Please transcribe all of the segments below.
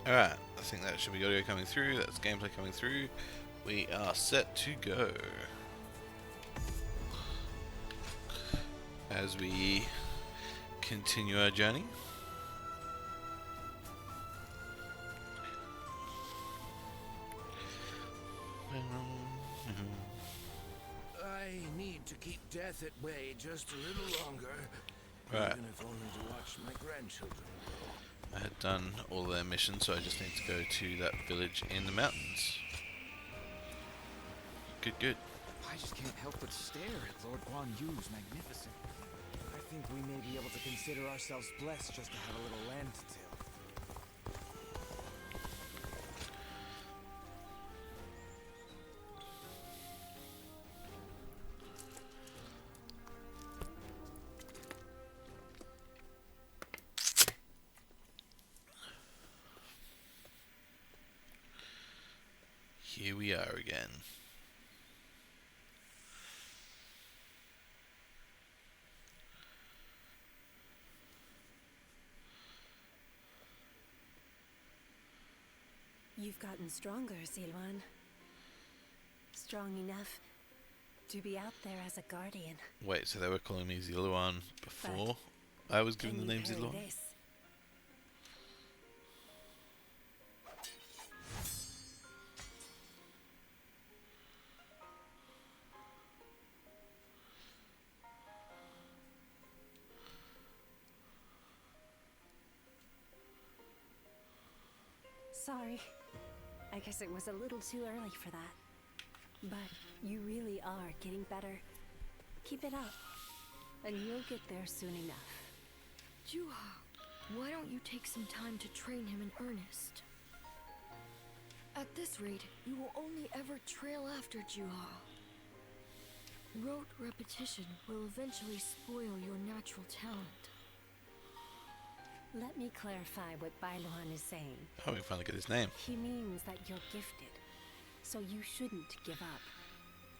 Alright, I think that should be audio coming through, that's gameplay coming through. We are set to go. As we continue our journey. I need to keep death at bay just a little longer, Right, even if only to watch my grandchildren grow. I had done all their missions, so I just need to go to that village in the mountains. Good, good. I just can't help but stare at Lord Guan Yu's magnificent. I think we may be able to consider ourselves blessed just to have a little land to till. Here we are again. You've gotten stronger, Silwan. Strong enough to be out there as a guardian. Wait, so they were calling me Ziluan before I was given Can the you name carry Ziluan? this? Sorry. I guess it was a little too early for that. But you really are getting better. Keep it up, and you'll get there soon enough. Juha, why don't you take some time to train him in earnest? At this rate, you will only ever trail after Juha. Rote repetition will eventually spoil your natural talent. Let me clarify what Bailuan is saying. Oh, we finally get his name. He means that you're gifted, so you shouldn't give up.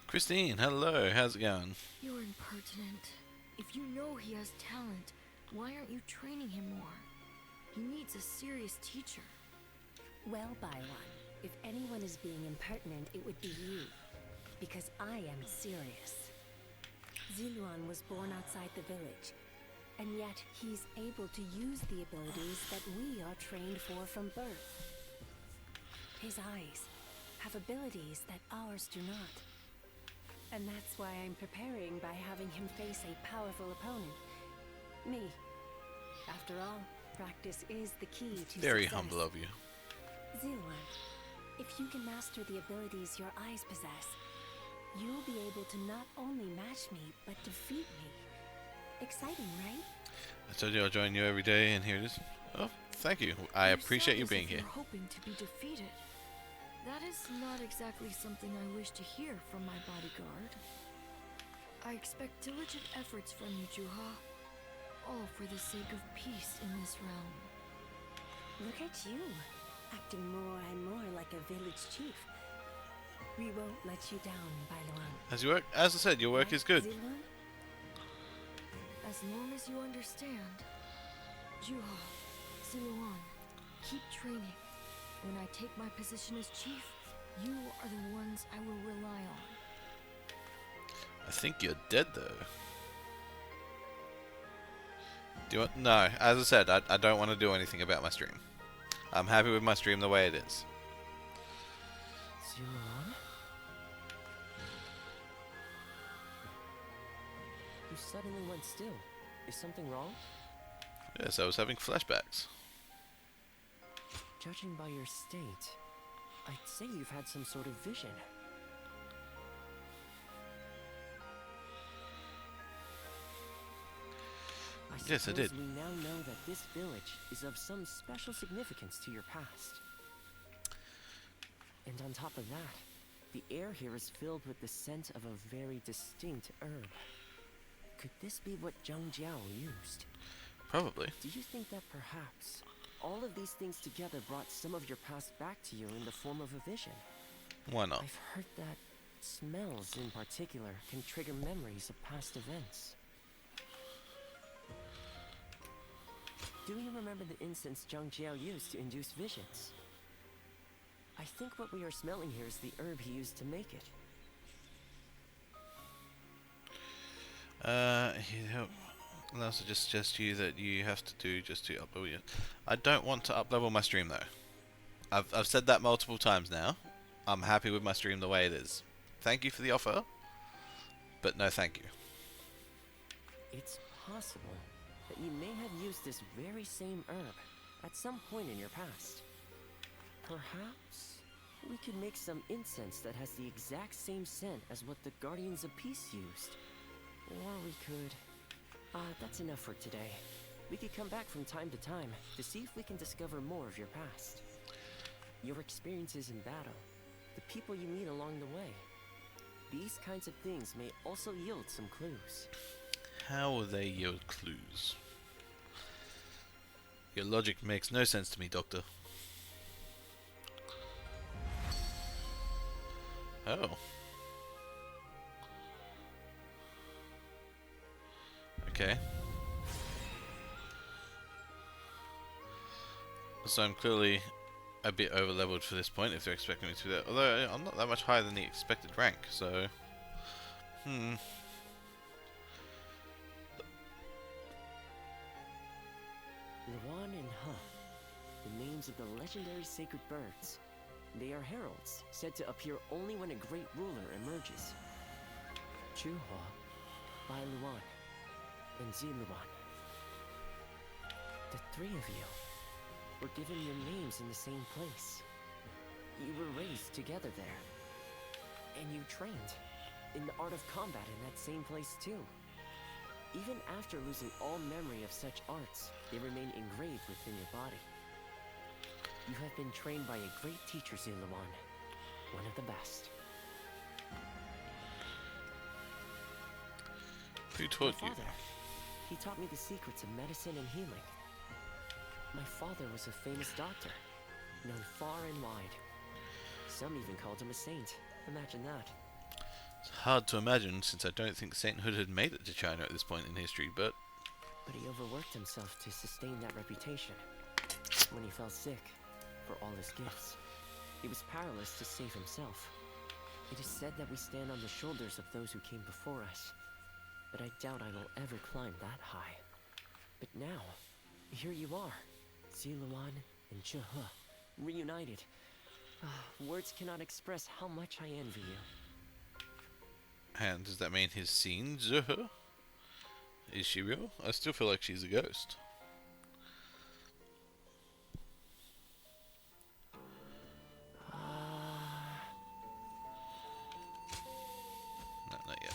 Christine, hello, how's it going? You're impertinent. If you know he has talent, why aren't you training him more? He needs a serious teacher. Well, Bailuan, if anyone is being impertinent, it would be you. Because I am serious. Ziluan was born outside the village, and yet he's able to use the abilities that we are trained for from birth. His eyes have abilities that ours do not. And that's why I'm preparing by having him face a powerful opponent. Me. After all, practice is the key to Very success. humble of you. Ziluan, if you can master the abilities your eyes possess, you'll be able to not only match me, but defeat me. Exciting, right? I told you I'll join you every day, and here it is. Oh, thank you. I appreciate you being here. You're hoping to be defeated. That is not exactly something I wish to hear from my bodyguard. I expect diligent efforts from you, Juha. All for the sake of peace in this realm. Look at you, acting more and more like a village chief. We won't let you down, Bailuan. As I said, your work is good. Ziluan? As long as you understand. Juha, Ziluan, keep training. When I take my position as chief, you are the ones I will rely on. I think you're dead, though. Do you want? No, as I said, I don't want to do anything about my stream. I'm happy with my stream the way it is. Ziluan? You suddenly went still. Is something wrong? Yes, I was having flashbacks. Judging by your state, I'd say you've had some sort of vision. Yes, I did. We now know that this village is of some special significance to your past. And on top of that, the air here is filled with the scent of a very distinct herb. Could this be what Zhang Jiao used? Probably. Do you think that perhaps all of these things together brought some of your past back to you in the form of a vision? Why not? I've heard that smells in particular can trigger memories of past events. do you remember the incense Zhang Jiao used to induce visions? I think what we are smelling here is the herb he used to make it. I'll also just suggest to you that you have to do just to uplevel you. I don't want to uplevel my stream though. I've said that multiple times now. I'm happy with my stream the way it is. Thank you for the offer, but no thank you. It's possible that you may have used this very same herb at some point in your past. Perhaps we could make some incense that has the exact same scent as what the Guardians of Peace used. Or we could... that's enough for today. We could come back from time to time to see if we can discover more of your past. Your experiences in battle, the people you meet along the way. These kinds of things may also yield some clues. How will they yield clues? Your logic makes no sense to me, Doctor. Oh. Okay. So I'm clearly a bit over leveled for this point if they're expecting me to do that. Although I'm not that much higher than the expected rank, so... Luan and Huh, the names of the legendary sacred birds. They are heralds, said to appear only when a great ruler emerges. Chuhua, Bai Luan, and Ziluan. The three of you were given your names in the same place. You were raised together there. And you trained in the art of combat in that same place too. Even after losing all memory of such arts, they remain engraved within your body. You have been trained by a great teacher, Ziluan, one of the best. Who taught you? My father, he taught me the secrets of medicine and healing. My father was a famous doctor, known far and wide. Some even called him a saint. Imagine that. It's hard to imagine, since I don't think sainthood had made it to China at this point in history, but... But he overworked himself to sustain that reputation. When he fell sick, for all his gifts, he was powerless to save himself. It is said that we stand on the shoulders of those who came before us, but I doubt I will ever climb that high. But now, here you are, Ziluan and Chuhua, reunited. Words cannot express how much I envy you. And does that mean his seen Zuhu? Is she real? I still feel like she's a ghost. No, not yet.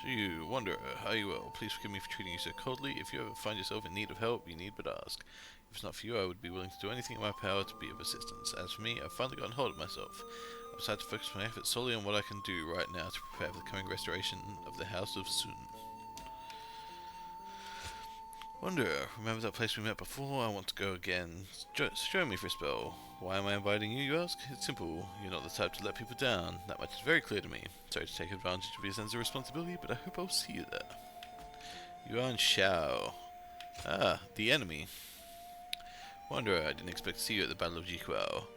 So you, Wanderer, are you well? Please forgive me for treating you so coldly. If you ever find yourself in need of help, you need but ask. If it's not for you, I would be willing to do anything in my power to be of assistance. As for me, I've finally gotten hold of myself. I've decided to focus my efforts solely on what I can do right now to prepare for the coming restoration of the House of Sun. Wanderer, remember that place we met before? I want to go again. Show me for a spell. Why am I inviting you, you ask? It's simple. You're not the type to let people down. That much is very clear to me. Sorry to take advantage of your sense of responsibility, but I hope I'll see you there. Yuan Shao. Ah, the enemy. Wanderer, I didn't expect to see you at the Battle of Jikwao,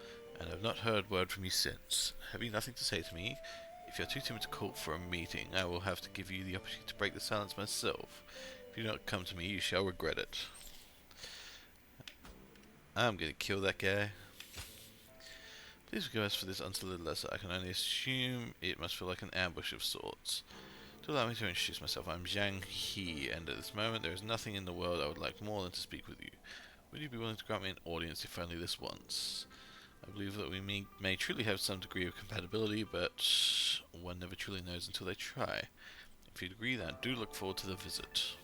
and I've not heard word from you since. Have you nothing to say to me? If you're too timid to call for a meeting, I will have to give you the opportunity to break the silence myself. If you do not come to me, you shall regret it. I'm gonna kill that guy. Please forgive us for this unsolicited letter. I can only assume it must feel like an ambush of sorts. To allow me to introduce myself, I'm Zhang He, and at this moment there is nothing in the world I would like more than to speak with you. Would you be willing to grant me an audience, if only this once? I believe that we may truly have some degree of compatibility, but one never truly knows until they try. If you'd agree, then I do look forward to the visit.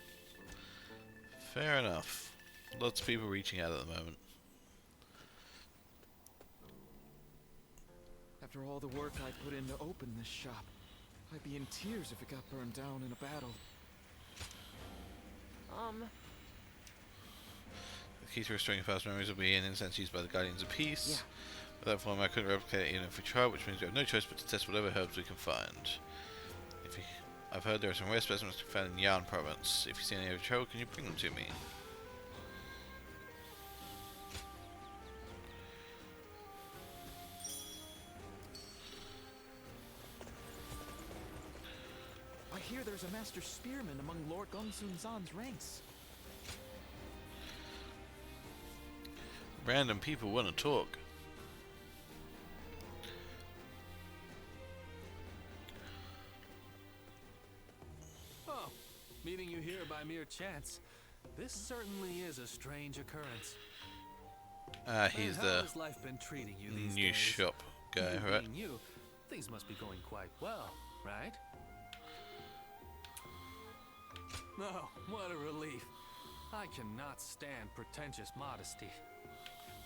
Fair enough. Lots of people reaching out at the moment. After all the work I put in to open this shop, I'd be in tears if it got burned down in a battle. The key to restoring past memories will be an incense used by the Guardians of Peace. Yeah. With that form, I couldn't replicate it even if we tried, which means we have no choice but to test whatever herbs we can find. I've heard there are some rare specimens to be found in Yan province. If you see any of trouble, can you bring them to me? I hear there's a master spearman among Lord Gongsun Zan's ranks. Random people want to talk. Oh, meeting you here by mere chance. This certainly is a strange occurrence. He's How the has life been treating you these new days? shop guy, You right? being you, things must be going quite well, right? Oh, what a relief. I cannot stand pretentious modesty.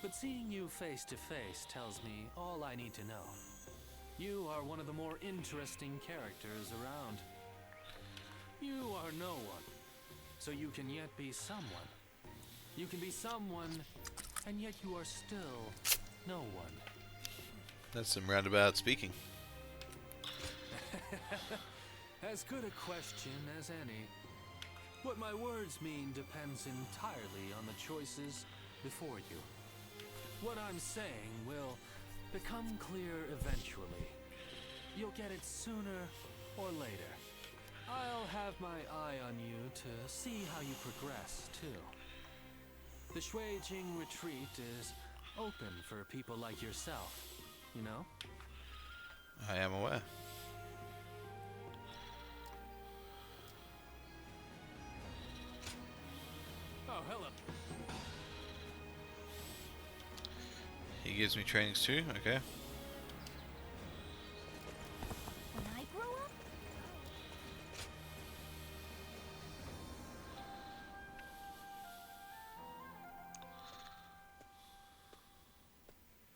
But seeing you face to face tells me all I need to know. You are one of the more interesting characters around. You are no one, so you can yet be someone. You can be someone, and yet you are still no one. That's some roundabout speaking. As good a question as any. What my words mean depends entirely on the choices before you. What I'm saying will become clear eventually. You'll get it sooner or later. I'll have my eye on you to see how you progress, too. The Shuijing retreat is open for people like yourself, you know? I am aware. Oh, hello. He gives me trainings too, okay. When I grow up,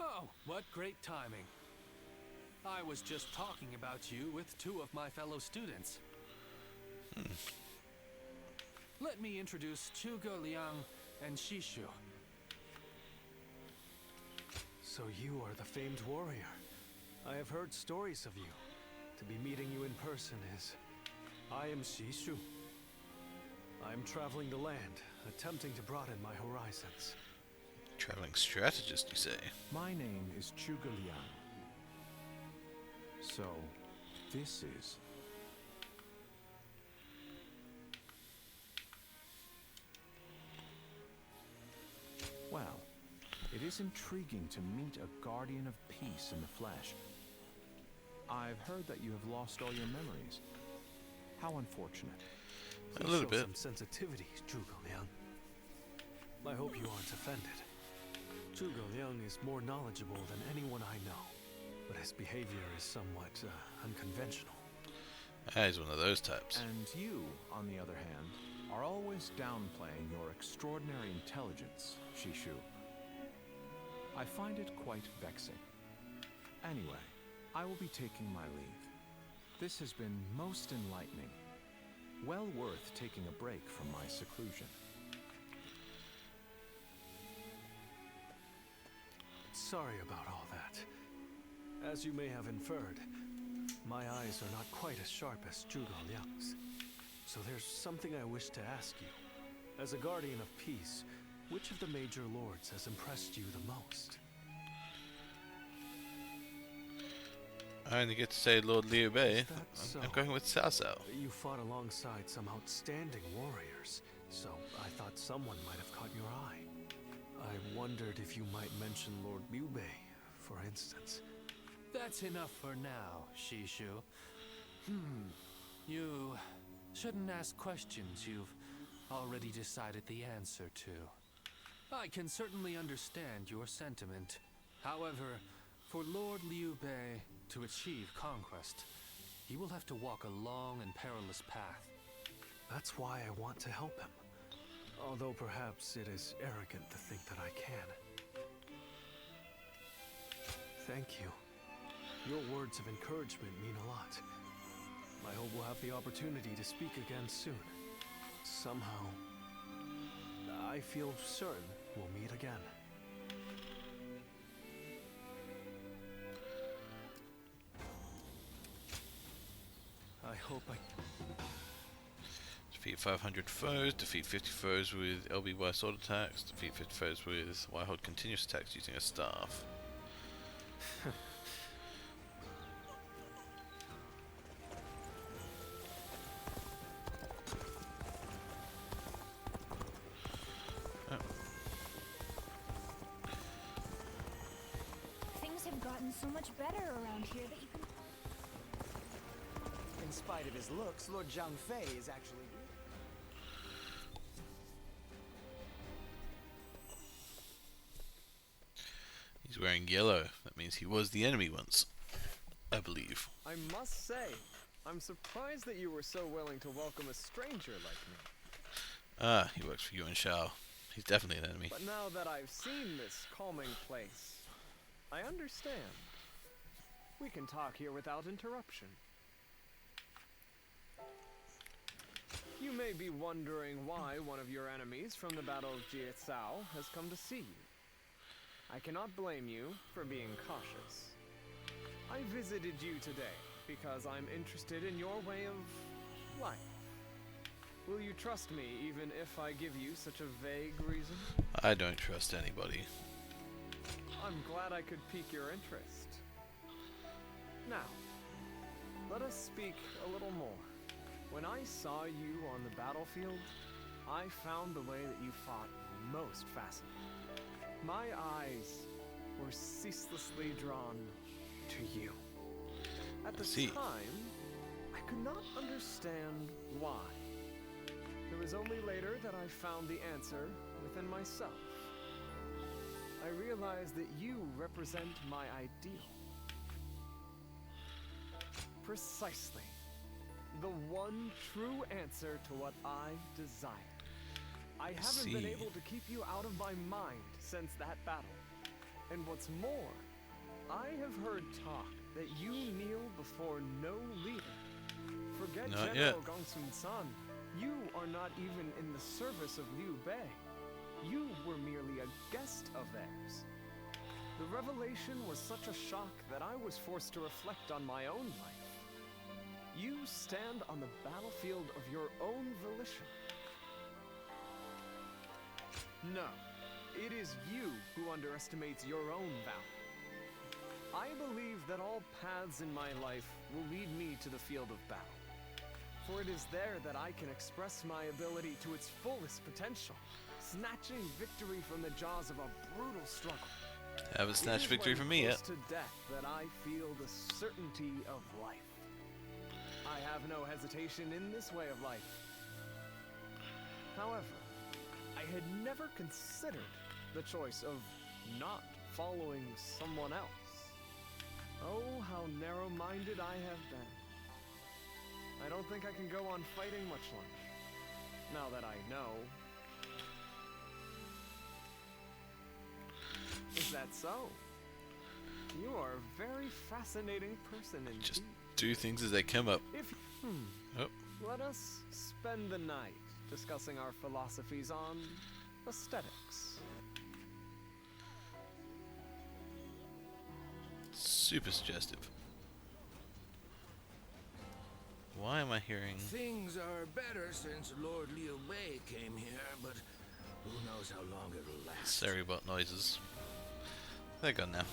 Oh, what great timing. I was just talking about you with two of my fellow students. Let me introduce Zhuge Liang and Shishu. So you are the famed warrior. I have heard stories of you. To be meeting you in person is... I am Shishu. I am traveling the land, attempting to broaden my horizons. Traveling strategist, you say? My name is Zhuge Liang. So, this is... Well, it is intriguing to meet a guardian of peace in the flesh. I've heard that you have lost all your memories. How unfortunate. A little Show bit. some sensitivity, Zhuge Liang. I hope you aren't offended. Zhuge Liang is more knowledgeable than anyone I know, but his behavior is somewhat unconventional. He's one of those types. And you, on the other hand, are always downplaying your extraordinary intelligence, Shishu. I find it quite vexing. Anyway, I will be taking my leave. This has been most enlightening. Well worth taking a break from my seclusion. Sorry about all that. As you may have inferred, my eyes are not quite as sharp as Zhuge Liang's. So there's something I wish to ask you. As a guardian of peace, which of the major lords has impressed you the most? I only get to say Lord Liu Bei. Is that so? I'm going with Cao Cao. You fought alongside some outstanding warriors, so I thought someone might have caught your eye. I wondered if you might mention Lord Liu Bei, for instance. That's enough for now, Shishu. You shouldn't ask questions you've already decided the answer to. I can certainly understand your sentiment. However, for Lord Liu Bei to achieve conquest, he will have to walk a long and perilous path. That's why I want to help him. Although perhaps it is arrogant to think that I can. Thank you. Your words of encouragement mean a lot. I hope we'll have the opportunity to speak again soon. Somehow, I feel certain we'll meet again. I hope I... Defeat 500 foes, defeat 50 foes with LBY sword attacks, defeat 50 foes with Y-Hold continuous attacks using a staff. Things have gotten so much better around here that you can... In spite of his looks, Lord Zhang Fei is actually... He's wearing yellow. That means he was the enemy once, I believe. I must say, I'm surprised that you were so willing to welcome a stranger like me. Ah, he works for Yuan Shao. He's definitely an enemy. But now that I've seen this calming place, I understand. We can talk here without interruption. You may be wondering why one of your enemies from the Battle of Jie Cao has come to see you. I cannot blame you for being cautious. I visited you today because I'm interested in your way of life. Will you trust me even if I give you such a vague reason? I don't trust anybody. I'm glad I could pique your interest. Now, let us speak a little more. When I saw you on the battlefield, I found the way that you fought most fascinating. My eyes were ceaselessly drawn to you. At the time, I could not understand why. It was only later that I found the answer within myself. I realized that you represent my ideal. Precisely. The one true answer to what I desire. I haven't been able to keep you out of my mind since that battle. And what's more, I have heard talk that you kneel before no leader. Forget General Gongsun San. You are not even in the service of Liu Bei. You were merely a guest of theirs. The revelation was such a shock that I was forced to reflect on my own life. You stand on the battlefield of your own volition. No, it is you who underestimates your own value. I believe that all paths in my life will lead me to the field of battle. For it is there that I can express my ability to its fullest potential, snatching victory from the jaws of a brutal struggle. Haven't snatched victory from me yet. To death that I feel the certainty of life. I have no hesitation in this way of life. However, I had never considered the choice of not following someone else. Oh, how narrow-minded I have been. I don't think I can go on fighting much longer, now that I know. Is that so? You are a very fascinating person indeed. Just do things as they come up. Let us spend the night discussing our philosophies on aesthetics. Super suggestive. Why am I hearing... Things are better since Lord Liu Bei came here, but who knows how long it'll last. Seribot noises. They're gone now.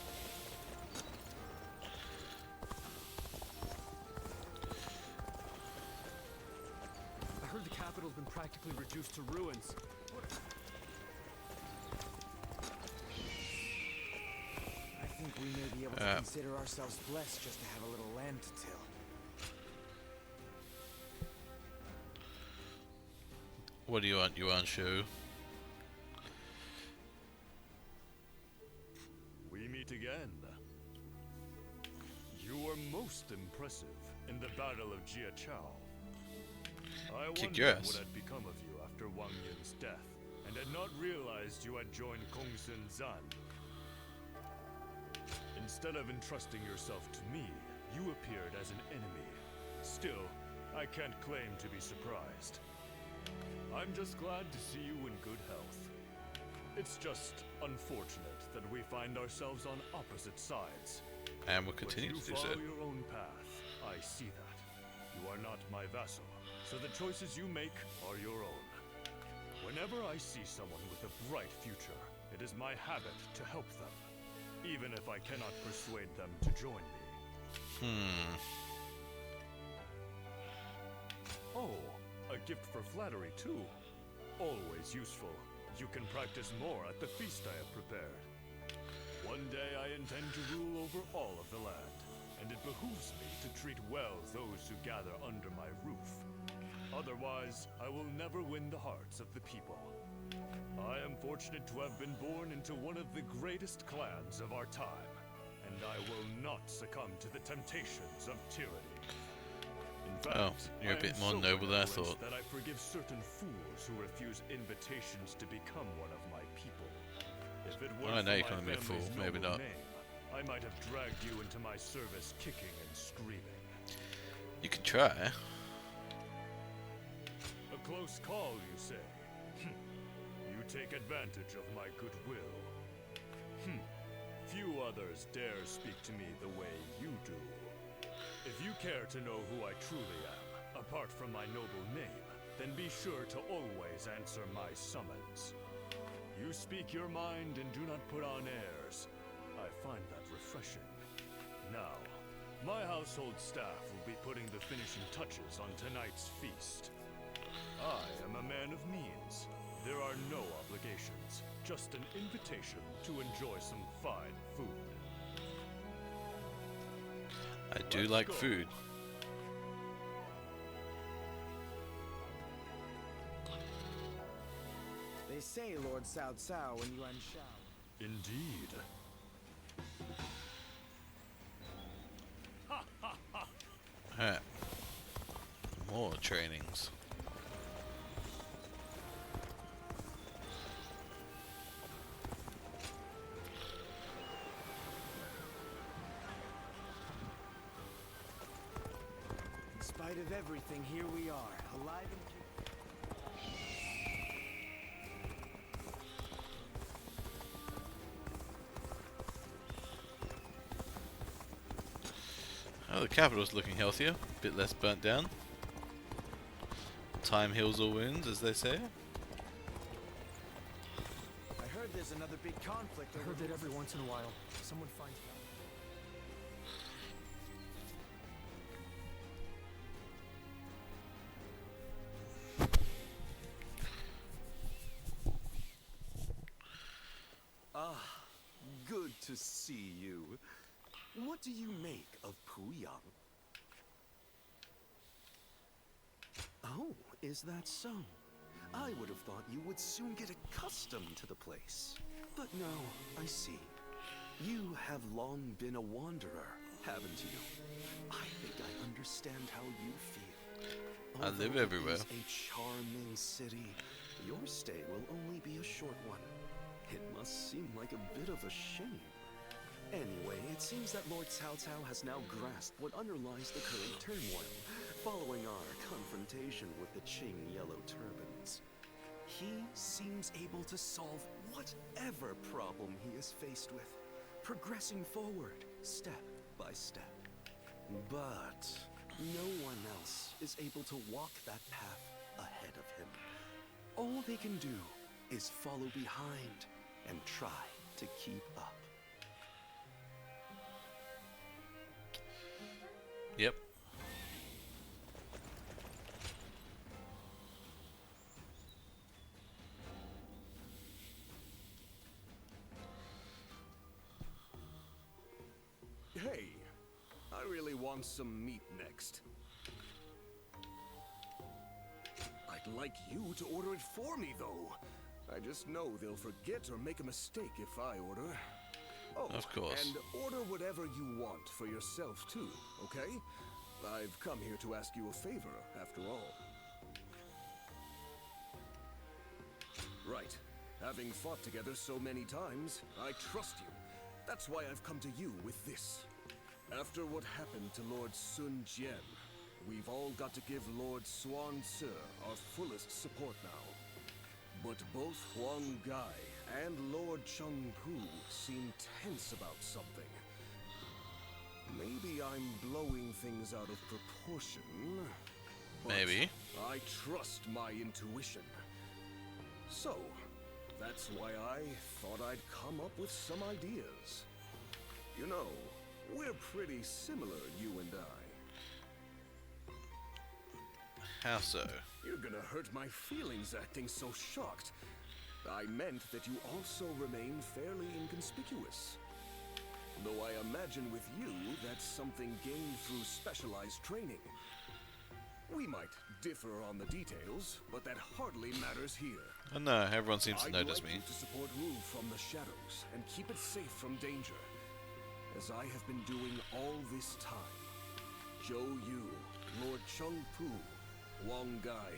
I heard the capital's been practically reduced to ruins. I think we may be able to consider ourselves blessed just to have a little land to till. What do you want, Yuan Shao? We meet again. You were most impressive in the Battle of Jie Cao. I wondered what had become of you after Wang Yin's death, and had not realized you had joined Gongsun Zan. Instead of entrusting yourself to me, you appeared as an enemy. Still, I can't claim to be surprised. I'm just glad to see you in good health. It's just unfortunate that we find ourselves on opposite sides. And we'll continue to do so. You follow your own path. I see that. You are not my vassal, so the choices you make are your own. Whenever I see someone with a bright future, it is my habit to help them, even if I cannot persuade them to join me. Oh, a gift for flattery too. Always useful. You can practice more at the feast I have prepared. One day I intend to rule over all of the land, and it behooves me to treat well those who gather under my roof. Otherwise, I will never win the hearts of the people. I am fortunate to have been born into one of the greatest clans of our time, and I will not succumb to the temptations of tyranny. In fact, you're a bit more so noble than I benevolent thought. that I forgive certain fools who refuse invitations to become one of my people. If it weren't I know for you my can't be a fool, family's maybe noble not. name, I might have dragged you into my service kicking and screaming. You could try. A close call, you say? You take advantage of my goodwill. Few others dare speak to me the way you do. If you care to know who I truly am, apart from my noble name, then be sure to always answer my summons. You speak your mind and do not put on airs. I find that refreshing. Now, my household staff will be putting the finishing touches on tonight's feast. I am a man of means. There are no obligations, just an invitation to enjoy some fine food. I do Let's like go. food. They say Lord Cao Cao and Yuan Shao. Indeed. Alright. More trainings. In spite of everything, here we are, alive and kicking. Oh, the capital's looking healthier. Bit less burnt down. Time heals all wounds, as they say. I heard there's another big conflict. I heard that every once in a while, someone finds out. Ah, good to see you. What do you make of Puyang? Oh, is that so? I would have thought you would soon get accustomed to the place. But no, I see. You have long been a wanderer, haven't you? I think I understand how you feel. I live Although everywhere. It is a charming city. Your stay will only be a short one. It must seem like a bit of a shame. Anyway, it seems that Lord Cao Cao has now grasped what underlies the current turmoil, following our confrontation with the Qing Yellow Turbans. He seems able to solve whatever problem he is faced with, progressing forward, step by step. But no one else is able to walk that path ahead of him. All they can do is follow behind and try to keep up. Yep. Hey, I really want some meat next. I'd like you to order it for me, though. I just know they'll forget or make a mistake if I order. Oh, Of course. and order whatever you want for yourself, too, okay? I've come here to ask you a favor, after all. Right. Having fought together so many times, I trust you. That's why I've come to you with this. After what happened to Lord Sun Jian, we've all got to give Lord Xuan Ce our fullest support now. But both Huang Gai and Lord Cheng Pu seem tense about something. Maybe I'm blowing things out of proportion. But Maybe. I trust my intuition. So, that's why I thought I'd come up with some ideas. You know, we're pretty similar, you and I. How so? You're gonna hurt my feelings acting so shocked. I meant that you also remain fairly inconspicuous. Though I imagine with you, that's something gained through specialized training. We might differ on the details, but that hardly matters here. Oh no, everyone seems to notice I'd like me. you to support Wu from the shadows and keep it safe from danger, as I have been doing all this time. Zhou Yu, Lord Chung Pu, Wang Gai.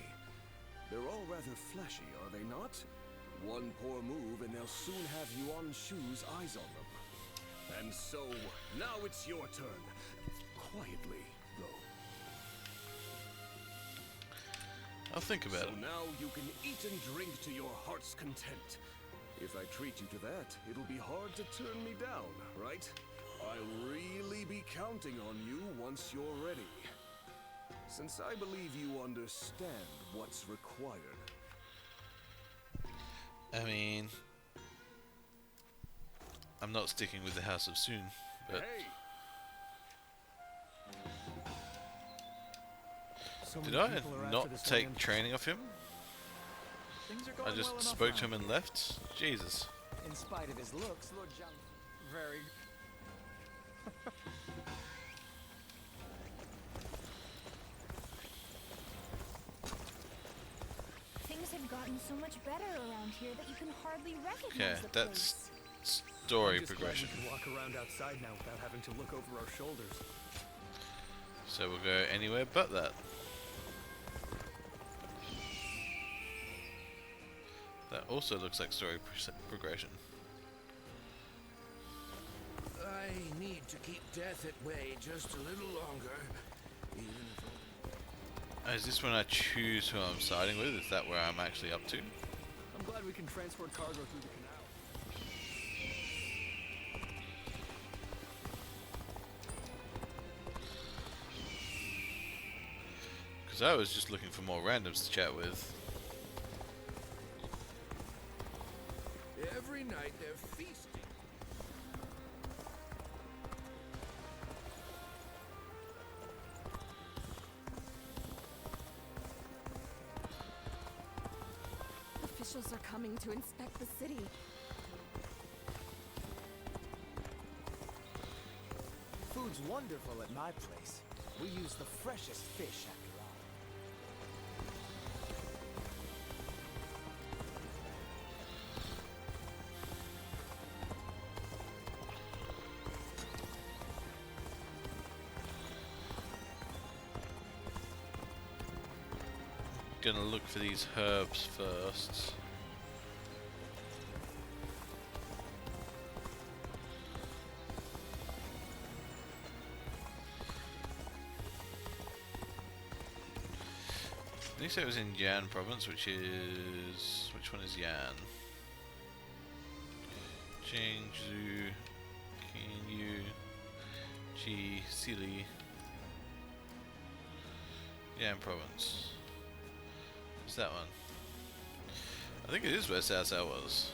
They're all rather flashy, are they not? One poor move and they'll soon have Yuan Shu's eyes on them. And so, now it's your turn. Quietly, though. I'll think about it. So now you can eat and drink to your heart's content. If I treat you to that, it'll be hard to turn me down, right? I'll really be counting on you once you're ready. Since I believe you understand what's required. I mean, I'm not sticking with the House of Soon, but Hey! did I not take training off him? I just spoke to him and left? Jesus. In spite of his looks, Lord Zhang... Very... Things have gotten so much better around here that you can hardly recognize Okay, the that's place. story I'm just glad progression. we can walk around outside now without having to look over our shoulders. So we'll go anywhere but that. That also looks like story progression. I need to keep death at bay just a little longer, even if... Is this when I choose who I'm siding with? Is that where I'm actually up to? I'm glad we can transport cargo through the canal. Because I was just looking for more randoms to chat with. Every night they're feasting. Officials are coming to inspect the city. Food's wonderful at my place. We use the freshest fish after all. Gonna look for these herbs first. Did you say it was in Yan province, which one is Yan? Jiangsu, Kinyu, Ji, Sili. Yan province. What's that one? I think it is where Cao Cao was.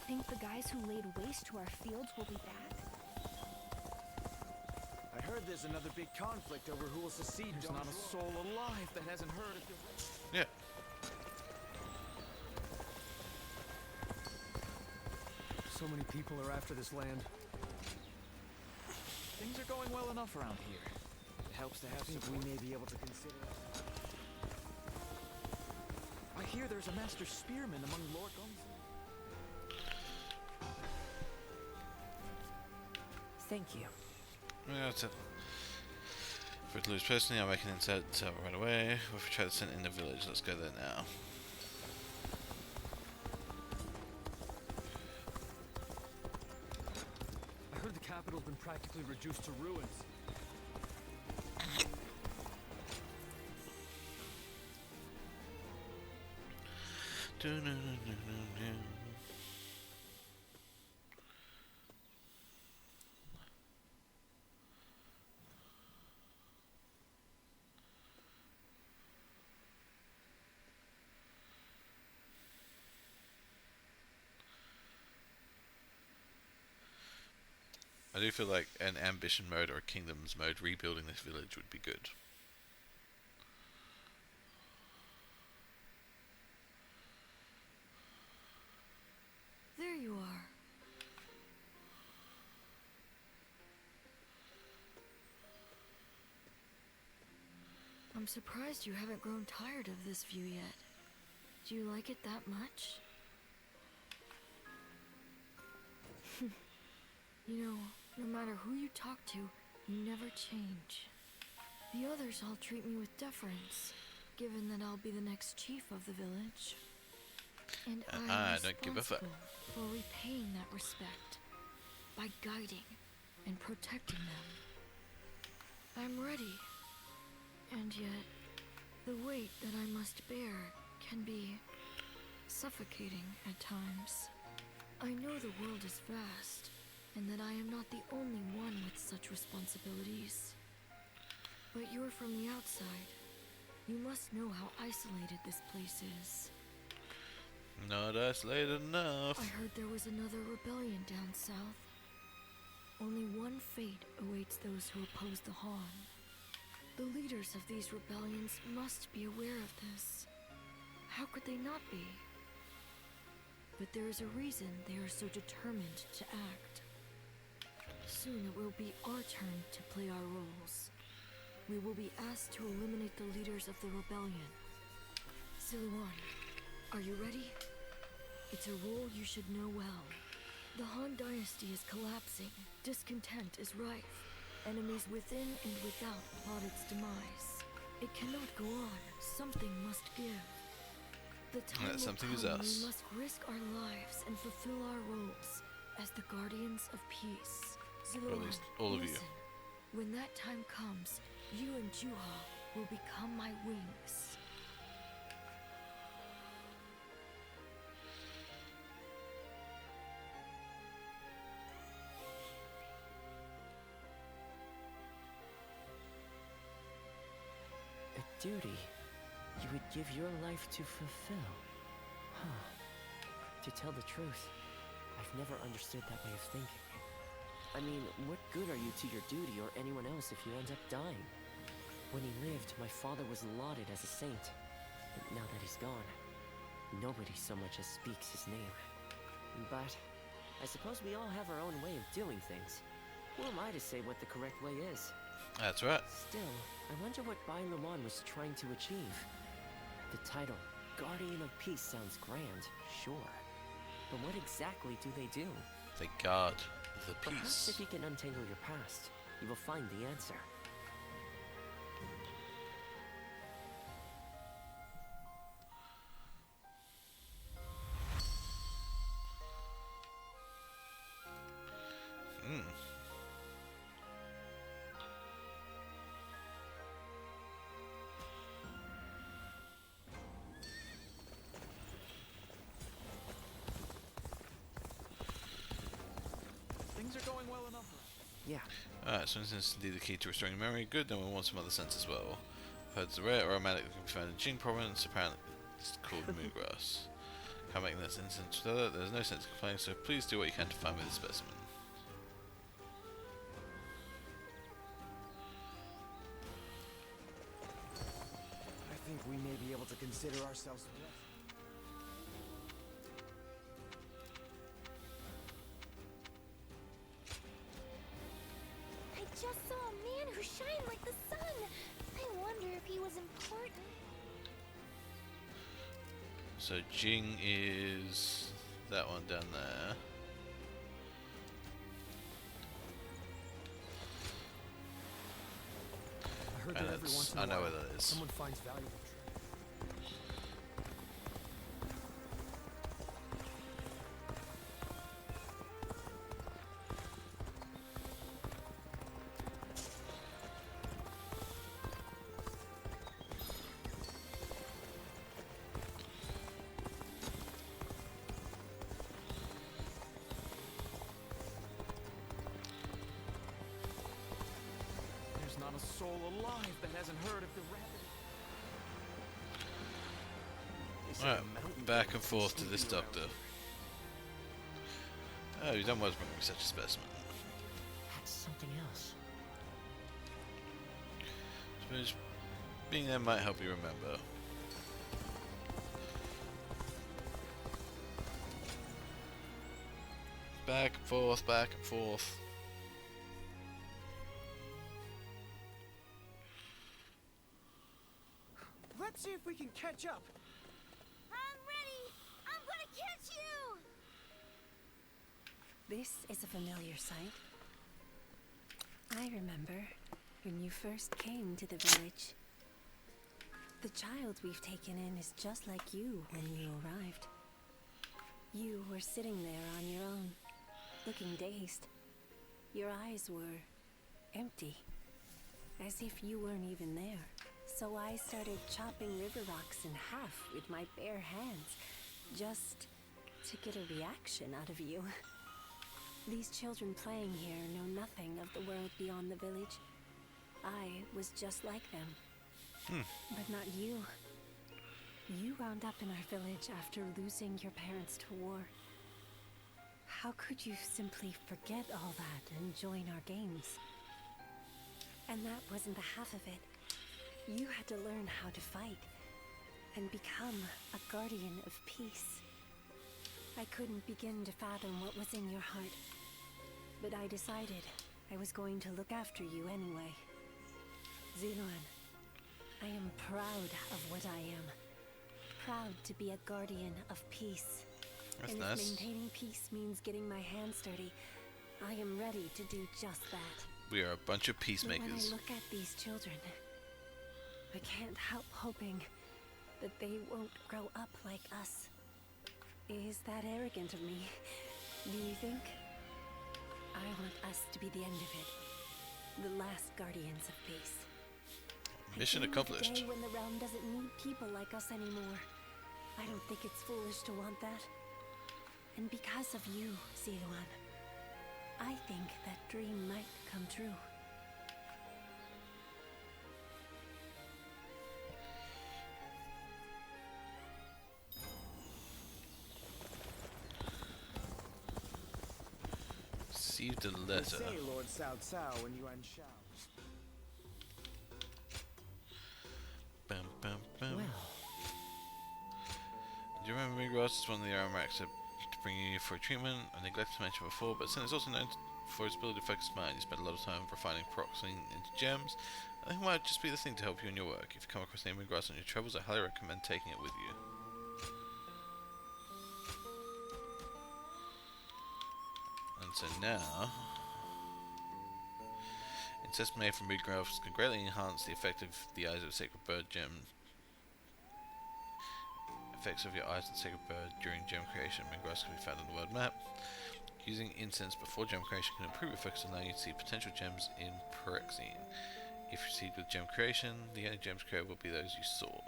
Think the guys who laid waste to our fields will be back? I heard there's another big conflict over who will secede. There's not a soul alive that hasn't heard of the... Yeah. So many people are after this land. Things are going well enough around here. It helps to have support. We may be able to consider... I hear there's a master spearman among Lord Guns. Thank you. Yeah, that's it. For it to lose personally, I'll make an insert right away. We'll try to send in the village. Let's go there now. I heard the capital's been practically reduced to ruins. I do feel like an ambition mode or a kingdoms mode rebuilding this village would be good. There you are. I'm surprised you haven't grown tired of this view yet. Do you like it that much? You know, no matter who you talk to, you never change. The others all treat me with deference, given that I'll be the next chief of the village. And I'm don't give a fuck. responsible for repaying that respect by guiding and protecting them. I'm ready. And yet, the weight that I must bear can be suffocating at times. I know the world is vast, and that I am not the only one with such responsibilities. But you're from the outside. You must know how isolated this place is. Not isolated enough. I heard there was another rebellion down south. Only one fate awaits those who oppose the Han. The leaders of these rebellions must be aware of this. How could they not be? But there is a reason they are so determined to act. Soon it will be our turn to play our roles. We will be asked to eliminate the leaders of the rebellion. Siluan, are you ready? It's a role you should know well. The Han dynasty is collapsing. Discontent is rife. Enemies within and without plot its demise. It cannot go on. Something must give. The time will something is come us. we must risk our lives and fulfill our roles as the guardians of peace. Or at least all of you. listen. When that time comes, you and Juha will become my wings. A duty you would give your life to fulfill. Huh. To tell the truth, I've never understood that way of thinking. I mean, what good are you to your duty or anyone else if you end up dying? When he lived, my father was lauded as a saint. But now that he's gone, nobody so much as speaks his name. But I suppose we all have our own way of doing things. Who am I to say what the correct way is? That's right. Still, I wonder what Bai Luan was trying to achieve. The title, Guardian of Peace, sounds grand, sure. But what exactly do they do? They guard the Perhaps peace. if you can untangle your past, you will find the answer. Things are going well enough. Yeah. Alright, so instance indeed the key to restoring memory. Good, then we want some other sense as well. I've heard it's a rare aromatic that can be found in Jing province, apparently it's called moongrass. Can't make this instance further, there's no sense of complaining, so please do what you can to find me the specimen. I think we may be able to consider ourselves blessed. I just saw a man who shined like the sun. I wonder if he was important. So Jing is that one down there. I heard And that every it's- once in a I know while, where that is. someone finds valuable treasure. a soul alive that hasn't heard of the rabbit. Alright, back and forth to this doctor. Oh, you done well to bring me such a specimen. That's something else. Suppose being there might help you remember. Back and forth, back and forth. Let's see if we can catch up. I'm ready! I'm gonna catch you! This is a familiar sight. I remember when you first came to the village. The child we've taken in is just like you when you arrived. You were sitting there on your own, looking dazed. Your eyes were empty, as if you weren't even there. So I started chopping river rocks in half with my bare hands, just to get a reaction out of you. These children playing here know nothing of the world beyond the village. I was just like them. But not you. You wound up in our village after losing your parents to war. How could you simply forget all that and join our games? And that wasn't the half of it. You had to learn how to fight and become a guardian of peace. I couldn't begin to fathom what was in your heart, but I decided I was going to look after you anyway. Ziluan, I am proud of what I am. Proud to be a guardian of peace. That's and nice. if maintaining peace means getting my hands dirty, I am ready to do just that. We are a bunch of But when peacemakers. I look at these children, I can't help hoping that they won't grow up like us. Is that arrogant of me? Do you think? I want us to be the end of it. The last guardians of peace. Mission I dream of the accomplished. day when the realm doesn't need people like us anymore. I don't think it's foolish to want that. And because of you, Ziluan, I think that dream might come true. Received a They letter. say Lord Cao Cao and Yuan Shao. Bam, bam, bam. Do you remember Migros is one of the Aramaks to bring you for treatment? I neglected to mention before, but Sin is also known for its ability to focus mind. You spend a lot of time refining peroxine into gems. I think it might just be the thing to help you in your work. If you come across any Migros on your travels, I highly recommend taking it with you. And so now, incest made from mood graphs can greatly enhance the effect of the eyes of a sacred bird gem. Effects of your eyes of the sacred bird during gem creation. Mood graphs can be found on the world map. Using incense before gem creation can improve your focus, allowing you to see potential gems in Perexine. If you proceed with gem creation, the only gems created will be those you saw.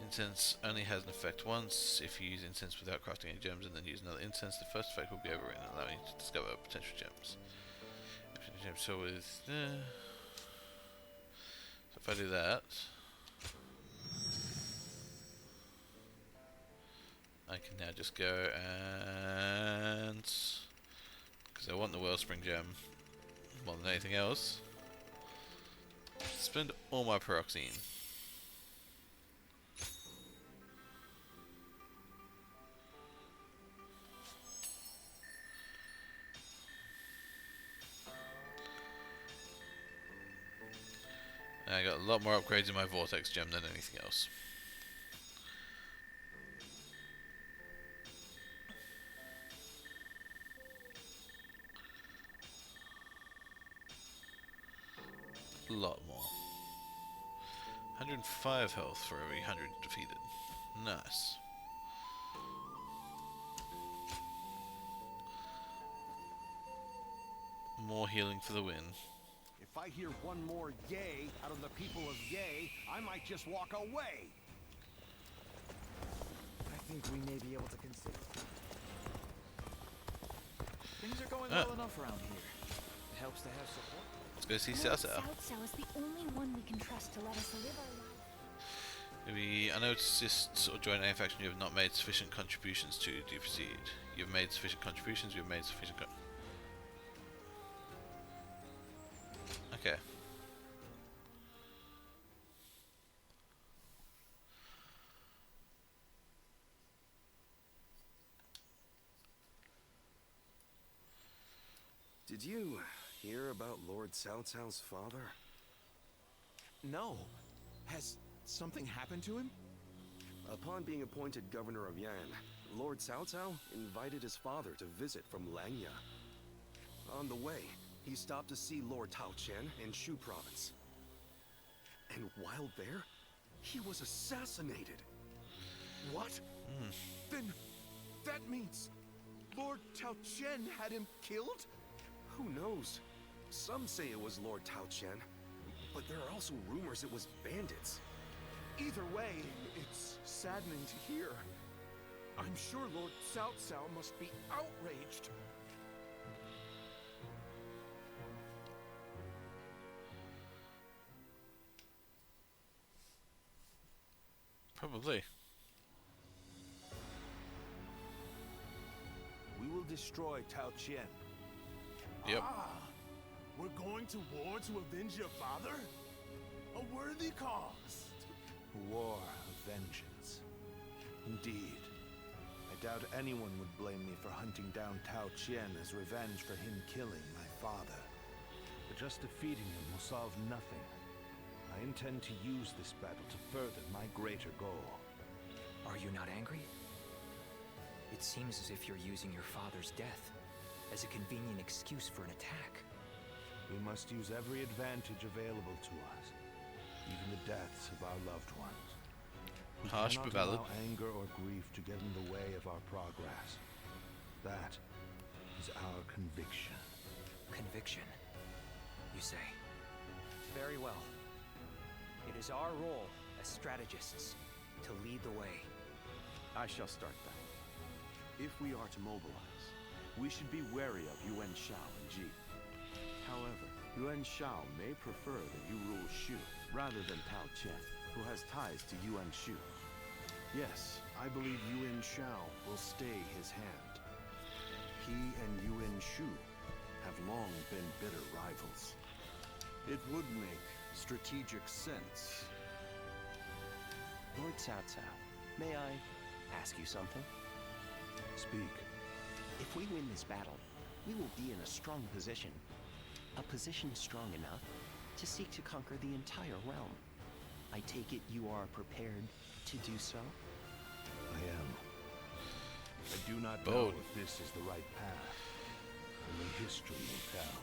Incense only has an effect once. If you use incense without crafting any gems and then use another incense, the first effect will be overwritten, allowing you to discover potential gems. So with so if I do that, I can now just go and, because I want the Wellspring gem more than anything else, spend all my Peroxine. And I got a lot more upgrades in my Vortex gem than anything else. A lot more. 105 health for every 100 defeated. Nice. More healing for the win. If I hear one more yay out of the people of Yay, I might just walk away. I think we may be able to consider. Things are going Ah. well enough around here. It helps to have support. Let's go see Lord Cao Cao. Cao Cao is the only one we can trust to let us live our lives. Maybe I know it's just sort of join any faction you have not made sufficient contributions to. Do you proceed? You've made sufficient contributions. You've made sufficient. Okay. Did you hear about Lord Cao Cao's father? No. Has something happened to him? Upon being appointed governor of Yan, Lord Cao Cao invited his father to visit from Langya. On the way, he stopped to see Lord Tao Qian in Shu province. And while there, he was assassinated. What? Then that means Lord Tao Qian had him killed? Who knows? Some say it was Lord Tao Qian, but there are also rumors it was bandits. Either way, it's saddening to hear. I'm sure Lord Cao Cao must be outraged. Probably. We will destroy Tao Qian. Yep. We're going to war to avenge your father? A worthy cause. War of vengeance. Indeed. I doubt anyone would blame me for hunting down Tao Qian as revenge for him killing my father. But just defeating him will solve nothing. I intend to use this battle to further my greater goal. Are you not angry? It seems as if you're using your father's death as a convenient excuse for an attack. We must use every advantage available to us, even the deaths of our loved ones. We Harsh cannot but valid. allow anger or grief to get in the way of our progress. That is our conviction. Conviction, you say? Very well. It is our role as strategists to lead the way. I shall start then. If we are to mobilize, we should be wary of Yuan Shao and Ji. However, Yuan Shao may prefer that you rule Shu rather than Tao Qian, who has ties to Yuan Shu. Yes, I believe Yuan Shao will stay his hand. He and Yuan Shu have long been bitter rivals. It would make strategic sense. Lord Cao Cao, may I ask you something? Speak. If we win this battle, we will be in a strong position. A position strong enough to seek to conquer the entire realm. I take it you are prepared to do so? I am. I do not know if this is the right path. Only history will tell.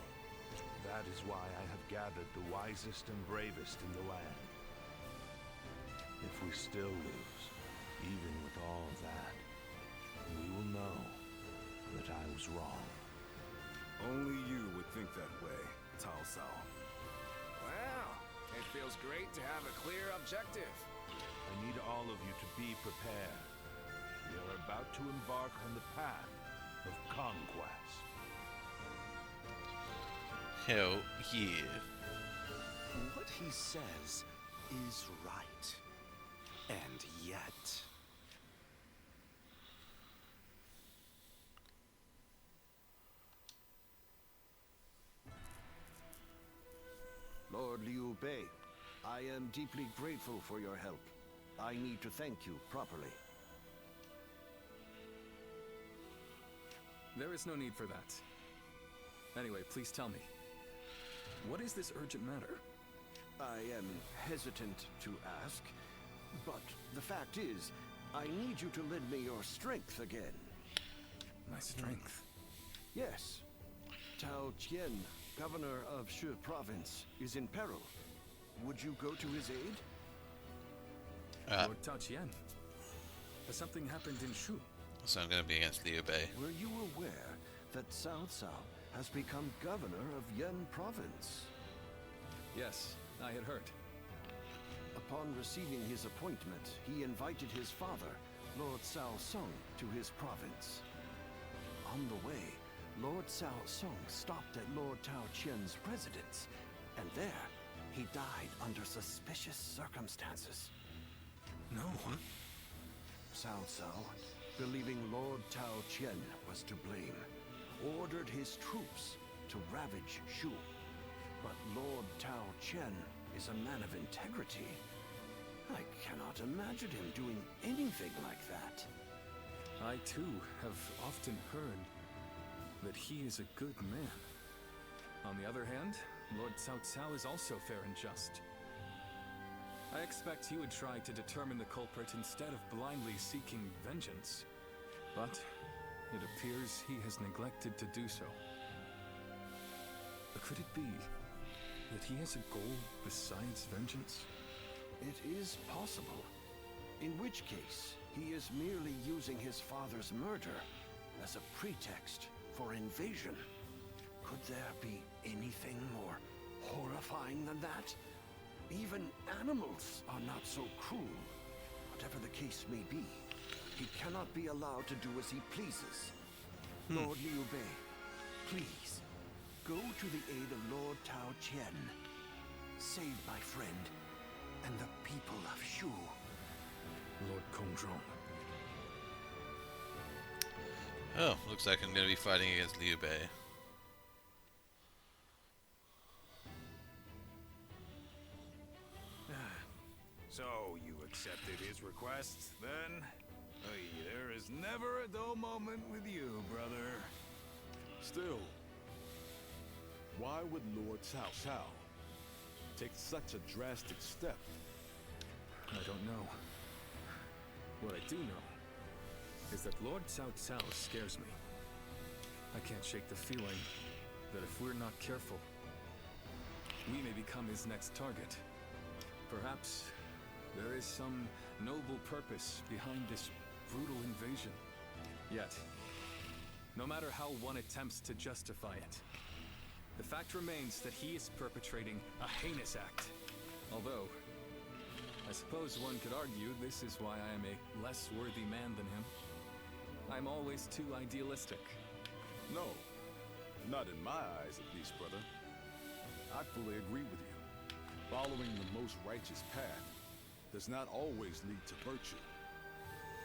That is why I have gathered the wisest and bravest in the land. If we still lose, even with all that, we will know that I was wrong. Only you would think that way, Cao Cao. Well, it feels great to have a clear objective. I need all of you to be prepared. We are about to embark on the path of conquest. Hell yeah. What he says is right. And yet... Lord Liu Bei, I am deeply grateful for your help. I need to thank you properly. There is no need for that. Anyway, please tell me. What is this urgent matter? I am hesitant to ask, but the fact is, I need you to lend me your strength again. My strength? Yes. Tao Qian, governor of Shu province, is in peril. Would you go to his aid? Lord Tao Qian. Has something happened in Shu? So I'm going to be against Liu Bei. Were you aware that Cao Cao has become governor of Yan province? Yes, I had heard. Upon receiving his appointment, he invited his father, Lord Cao Song, to his province. On the way, Lord Cao Song stopped at Lord Tao Qian's residence And there, he died under suspicious circumstances. No. Cao Cao, believing Lord Tao Qian was to blame, ordered his troops to ravage Shu. But Lord Tao Qian is a man of integrity. I cannot imagine him doing anything like that. I too have often heard that he is a good man. On the other hand, Lord Cao Cao is also fair and just. I expect he would try to determine the culprit instead of blindly seeking vengeance. But it appears he has neglected to do so. Could it be that he has a goal besides vengeance? It is possible. In which case, he is merely using his father's murder as a pretext for invasion. Could there be anything more horrifying than that? Even animals are not so cruel. Whatever the case may be, he cannot be allowed to do as he pleases. Lord Liu Bei, please, go to the aid of Lord Tao Qian. Save my friend and the people of Shu. Lord Kongzhong. Oh, looks like I'm going to be fighting against Liu Bei. So, you accepted his request, then? There is never a dull moment with you, brother. Still, why would Lord Cao Cao take such a drastic step? I don't know. What I do know is that Lord Cao Cao scares me. I can't shake the feeling that if we're not careful, we may become his next target. Perhaps there is some noble purpose behind this brutal invasion. Yet, no matter how one attempts to justify it, the fact remains that he is perpetrating a heinous act. Although, I suppose one could argue this is why I am a less worthy man than him. I'm always too idealistic. No, not in my eyes at least, brother. I fully agree with you. Following the most righteous path does not always lead to virtue.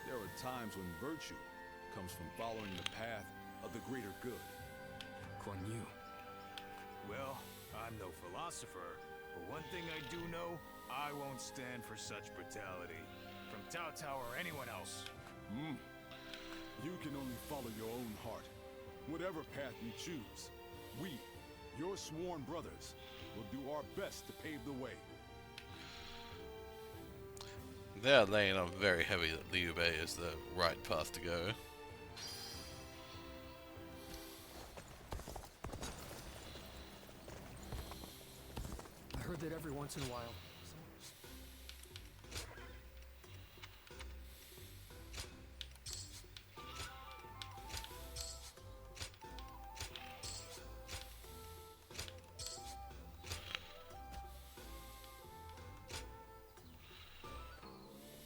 There are times when virtue comes from following the path of the greater good. Guan Yu. Well, I'm no philosopher, but one thing I do know, I won't stand for such brutality. From Cao Cao or anyone else. You can only follow your own heart. Whatever path you choose, we, your sworn brothers, will do our best to pave the way. They are laying on very heavy that Liu Bei is the right path to go. I heard that every once in a while.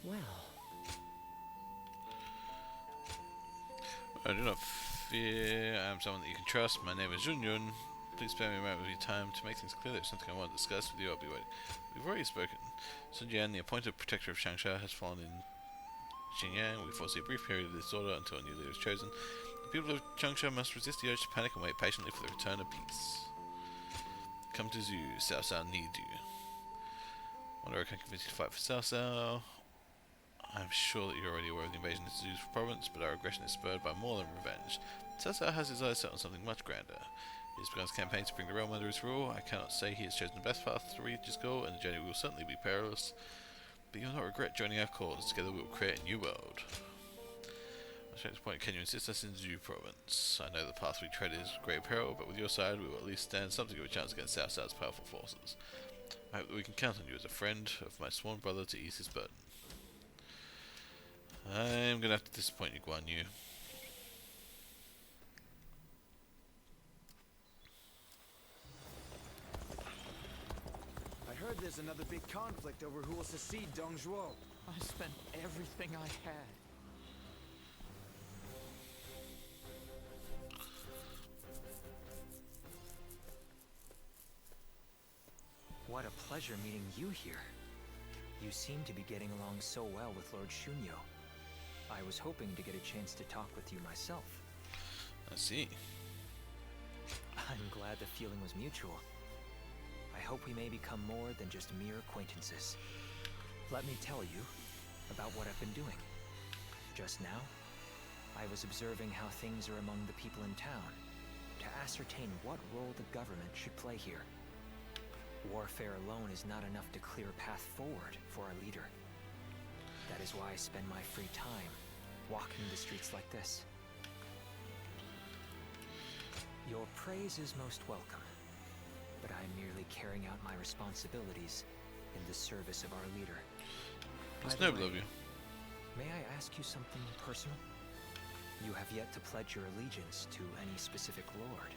Well, I do not fear I am someone that you can trust. My name is Junyun. Please spare me a moment of your time to make things clear. There's something I want to discuss with you. I'll be waiting. We've already spoken. Sun Jian, the appointed protector of Changsha, has fallen in Xinjiang. We foresee a brief period of disorder until a new leader is chosen. The people of Changsha must resist the urge to panic and wait patiently for the return of peace. Come to Zhu. Cao Cao need you. Wonder if I can convince you to fight for Cao Cao. I'm sure that you're already aware of the invasion of Zhu's province, but our aggression is spurred by more than revenge. Cao Cao has his eyes set on something much grander. He has begun his campaign to bring the realm under his rule. I cannot say he has chosen the best path to reach his goal, and the journey will certainly be perilous. But you will not regret joining our cause. Together we will create a new world. At this point, can you insist us in Zhu province? I know the path we tread is great peril, but with your side we will at least stand something of a chance against Cao Cao's powerful forces. I hope that we can count on you as a friend of my sworn brother to ease his burden. I'm gonna have to disappoint you, Guan Yu. I heard there's another big conflict over who will succeed Dong Zhuo. I spent everything I had. What a pleasure meeting you here. You seem to be getting along so well with Lord Shunyo. I was hoping to get a chance to talk with you myself. I see. I'm glad the feeling was mutual. I hope we may become more than just mere acquaintances. Let me tell you about what I've been doing. Just now, I was observing how things are among the people in town, to ascertain what role the government should play here. Warfare alone is not enough to clear a path forward for our leader. That is why I spend my free time walking the streets like this. Your praise is most welcome, but I am merely carrying out my responsibilities in the service of our leader. It's noble of you. May I ask you something personal? You have yet to pledge your allegiance to any specific lord.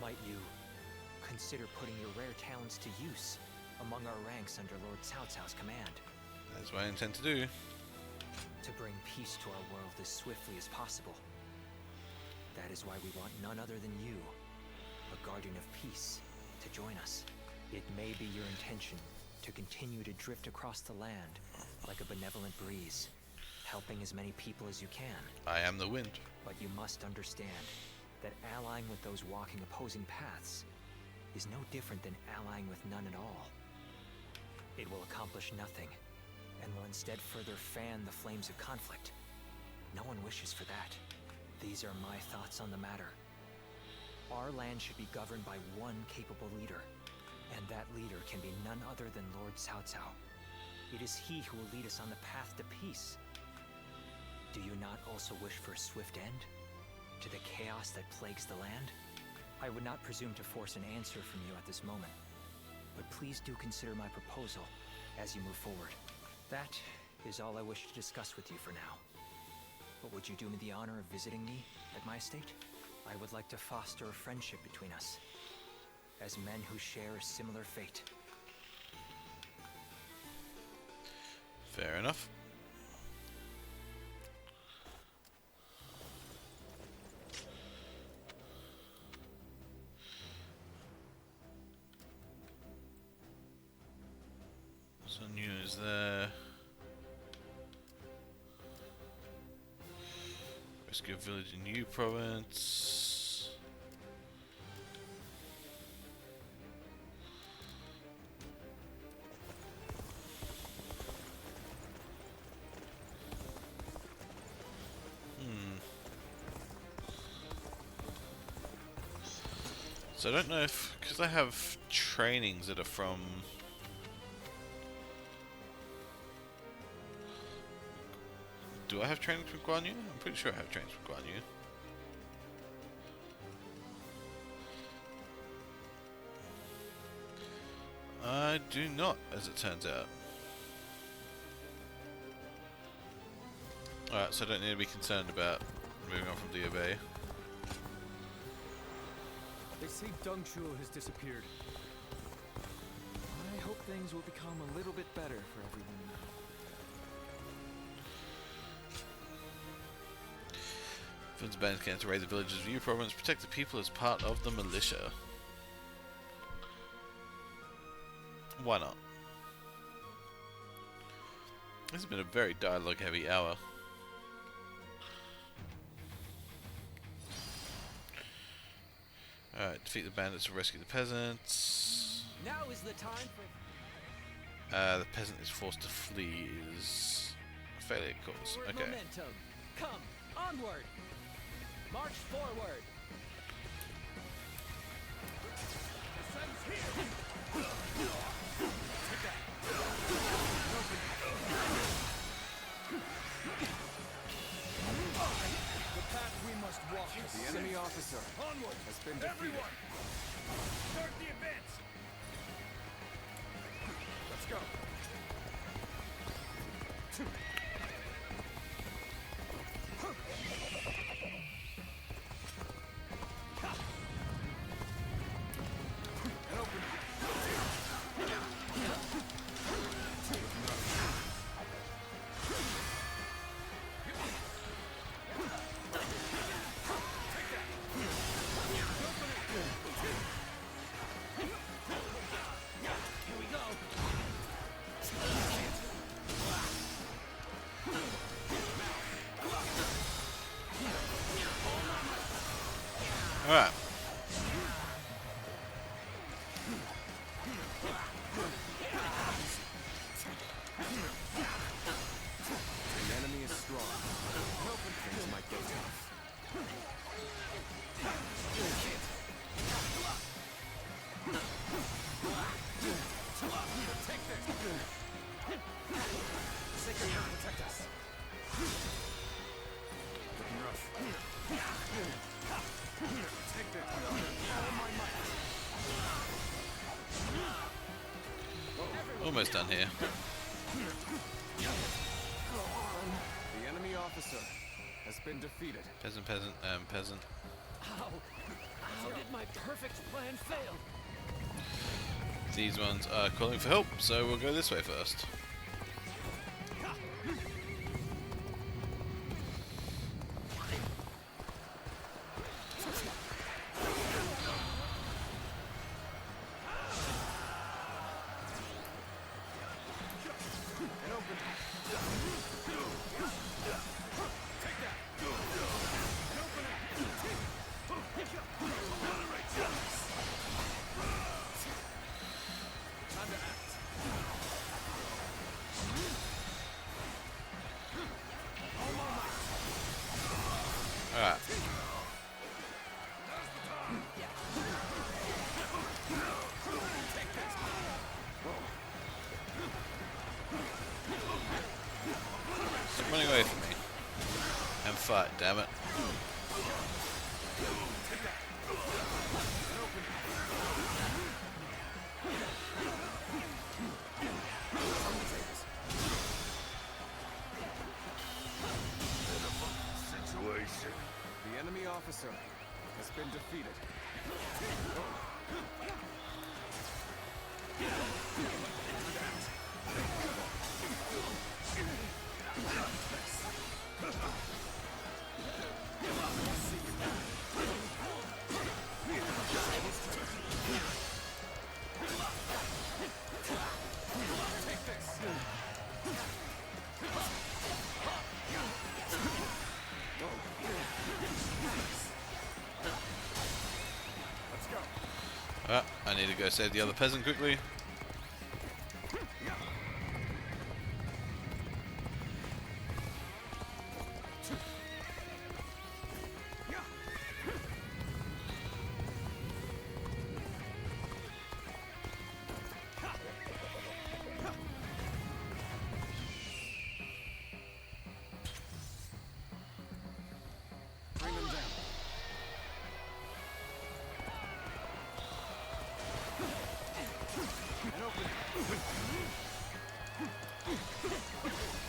Might you consider putting your rare talents to use among our ranks under Lord Cao Cao's command? That's what I intend to do. To bring peace to our world as swiftly as possible. That is why we want none other than you, a guardian of peace, to join us. It may be your intention to continue to drift across the land like a benevolent breeze, helping as many people as you can. I am the wind. But you must understand that allying with those walking opposing paths is no different than allying with none at all. It will accomplish nothing, and will instead further fan the flames of conflict. No one wishes for that. These are my thoughts on the matter. Our land should be governed by one capable leader, and that leader can be none other than Lord Cao Cao. It is he who will lead us on the path to peace. Do you not also wish for a swift end to the chaos that plagues the land? I would not presume to force an answer from you at this moment, but please do consider my proposal as you move forward. That is all I wish to discuss with you for now. But would you do me the honor of visiting me at my estate? I would like to foster a friendship between us, as men who share a similar fate. Fair enough. So news there. Rescue a village in Yu province. So I don't know if, because I have trainings that are from do I have trainings from Guan Yu? I'm pretty sure I have trainings from Guan Yu. I do not, as it turns out. Alright, so I don't need to be concerned about moving on from Liu Bei. They say Deng Chuo has disappeared. I hope things will become a little bit better for everyone now. Fun's band can to raid the villages of Yu province, protect the people as part of the militia. Why not? This has been a very dialogue heavy hour. Alright, defeat the bandits to rescue the peasants. Now is the time for... The peasant is forced to flee is a failure cause. Okay. Momentum. Come, onward! March forward! The sun's here! Take that! The path we must walk. The enemy officer Onward! has been defeated. Everyone! Start the advance! Let's go. Here we Alright. The enemy is strong. Things might get tough. Take this! Sacred Heart, protect us! Looking rough. Take this! All my might! Almost done here. The enemy officer has been defeated. Peasant. How did my perfect plan fail? These ones are calling for help, so we'll go this way first. Alright. Stop running away from me. And fight, damn it. The enemy officer has been defeated. Take this! Alright, I need to go save the other peasant quickly. Bring them down. And open.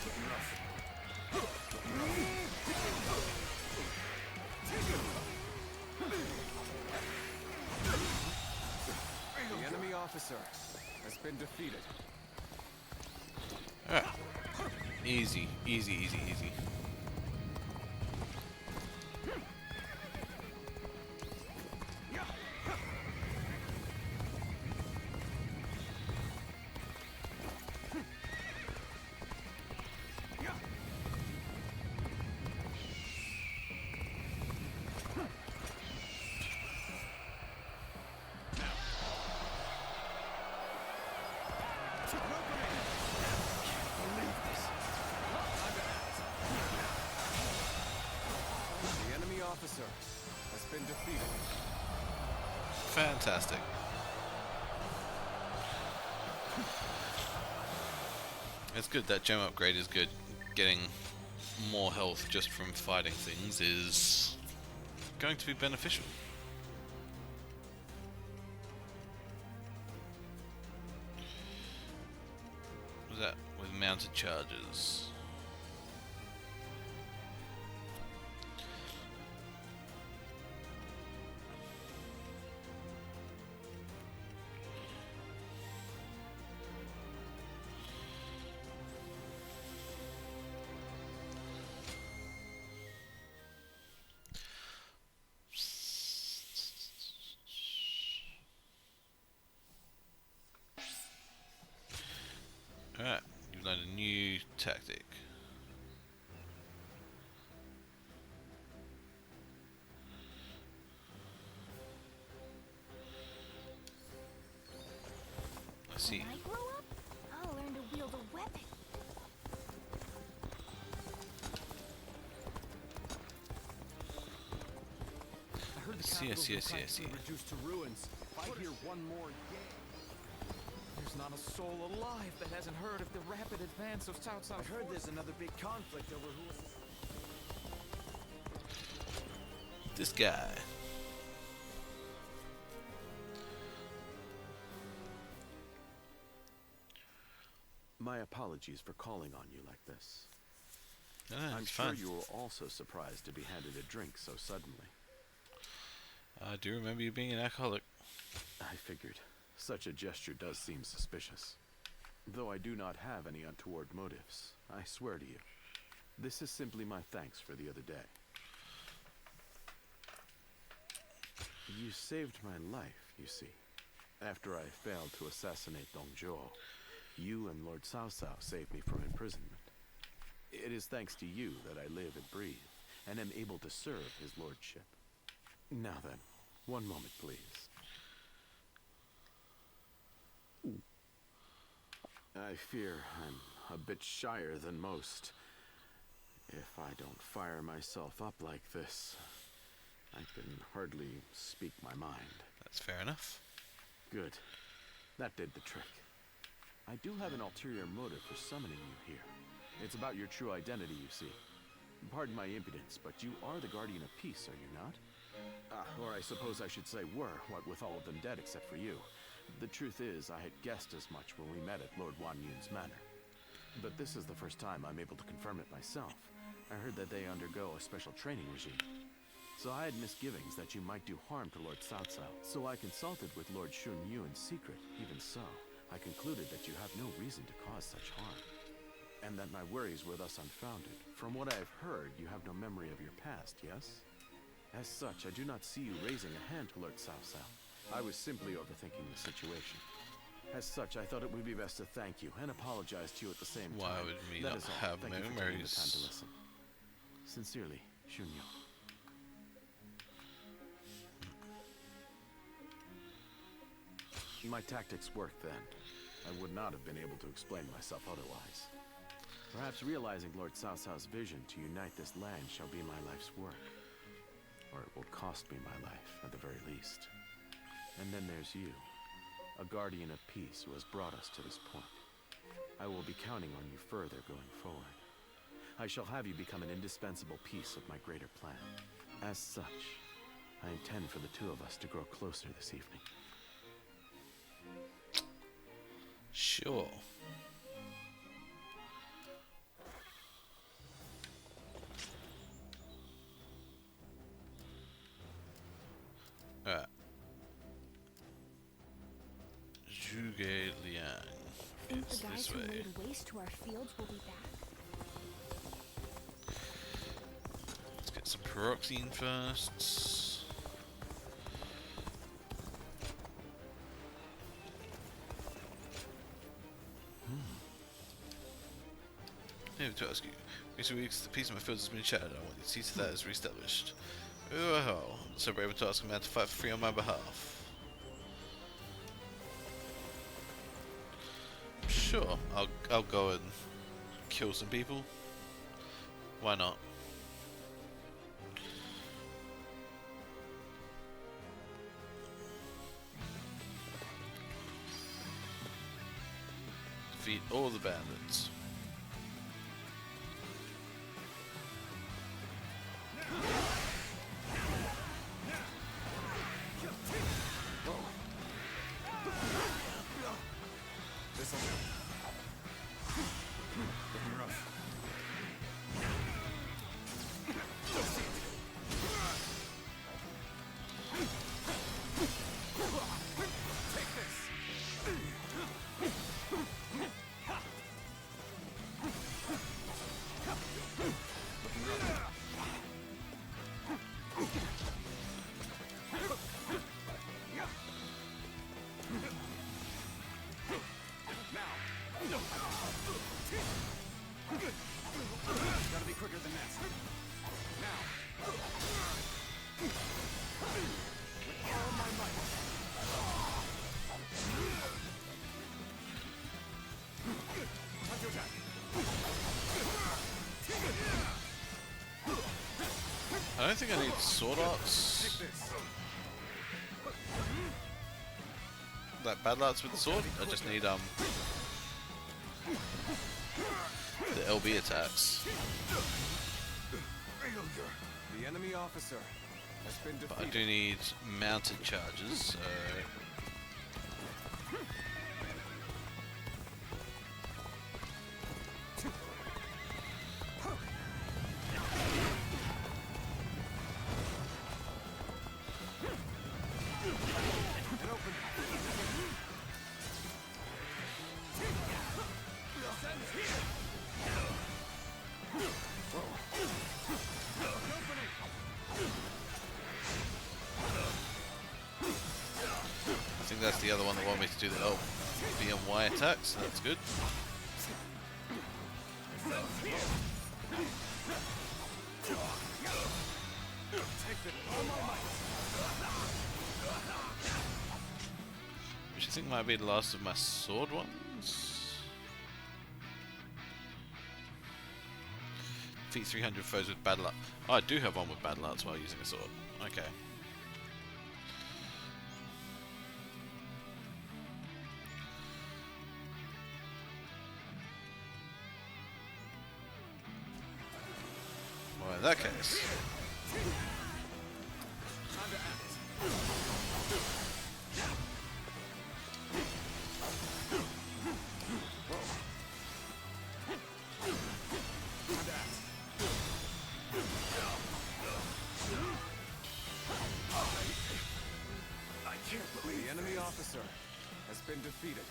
Looking rough. The enemy officer has been defeated. Alright. Easy. The enemy officer has been defeated. Fantastic. It's good, that gem upgrade is good. Getting more health just from fighting things is going to be beneficial. What was that? With mounted charges. Alright, you've learned a new tactic. yes, yes, yes, yes. Reduced to ruins. If I hear one more yell, there's not a soul alive that hasn't heard of the rapid advance of Cao Cao's. I heard there's another big conflict over who was. This guy. My apologies for calling on you like this. I'm it's sure fine. you were also surprised to be handed a drink so suddenly. I do remember you being an alcoholic. I figured. Such a gesture does seem suspicious. Though I do not have any untoward motives, I swear to you. This is simply my thanks for the other day. You saved my life, you see. After I failed to assassinate Dong Zhuo, you and Lord Cao Cao saved me from imprisonment. It is thanks to you that I live and breathe, and am able to serve his lordship. Now then, one moment, please. I fear I'm a bit shyer than most. If I don't fire myself up like this, I can hardly speak my mind. That's fair enough. Good. That did the trick. I do have an ulterior motive for summoning you here. It's about your true identity, you see. Pardon my impudence, but you are the Guardian of Peace, are you not? Or I suppose I should say were, what with all of them dead except for you. The truth is, I had guessed as much when we met at Lord Wan Yun's manor. But this is the first time I'm able to confirm it myself. I heard that they undergo a special training regime. So I had misgivings that you might do harm to Lord Cao Cao. So I consulted with Lord Xun Yu in secret. Even so, I concluded that you have no reason to cause such harm. And that my worries were thus unfounded. From what I have heard, you have no memory of your past, yes? As such, I do not see you raising a hand to Lord Cao Cao. I was simply overthinking the situation. As such, I thought it would be best to thank you and apologize to you at the same time. Why would we That not is all. have Thank you for taking the memories? time to listen. Sincerely, Xun Yu. My tactics worked then. I would not have been able to explain myself otherwise. Perhaps realizing Lord Cao Cao's vision to unite this land shall be my life's work. Or it will cost me my life, at the very least. And then there's you, a guardian of peace who has brought us to this point. I will be counting on you further going forward. I shall have you become an indispensable piece of my greater plan. As such, I intend for the two of us to grow closer this evening. Sure. Alright. Zhuge Liang. Think It's the guys this who way. laid waste to our fields will be back? Let's get some pyroxene first. Maybe to ask you. Recent weeks, the peace of my fields has been shattered. I want you to see to that is reestablished. Oh, so brave to ask a man to fight for free on my behalf. Sure, I'll go and kill some people. Why not? Defeat all the bandits. This'll do. Looking rough. Take Gotta be quicker than that. Now. With all my might. Time to attack. I don't think I need sword arts. Take this. Like battle arts with the sword. I just need the LB attacks. The enemy officer has been defeated. But I do need mounted charges. So I think that's the other one that want me to do the BMY attack, so that's good. Which I think might be the last of my sword ones. Defeat 300 foes with battle art. Oh, I do have one with battle arts while using a sword. Okay. Well, in that case. The enemy officer has been defeated.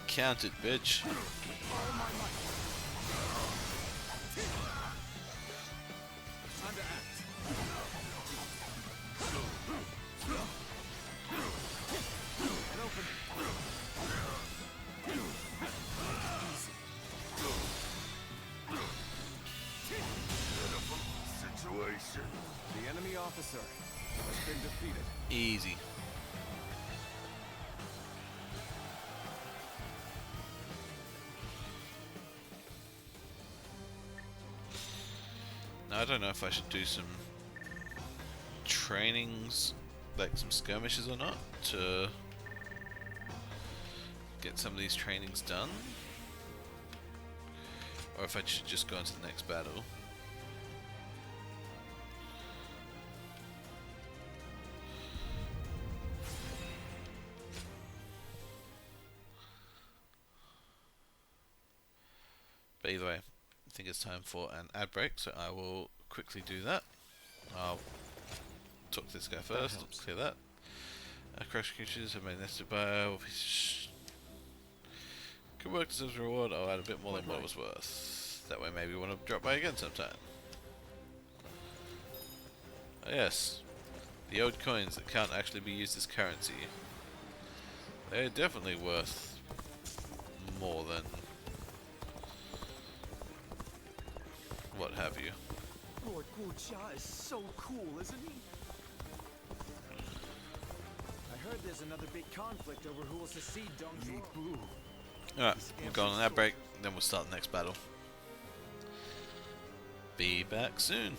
Count it, bitch. The enemy officer has been defeated. Easy. Now, I don't know if I should do some trainings, like some skirmishes or not, to get some of these trainings done. Or if I should just go into the next battle. But either way, I think it's time for an ad break, so I will quickly do that. I'll talk to this guy first, clear that. Crash creatures have been nested by good work deserves a reward. I'll add a bit more than what it was worth. That way maybe you want to drop by again sometime. Oh yes, the old coins that can't actually be used as currency. They're definitely worth more than what have you. Lord Guojia is so cool, isn't he? I heard there's another big conflict over who will succeed Dong Zhuo. Alright, we'll go on that break, then we'll start the next battle. Be back soon.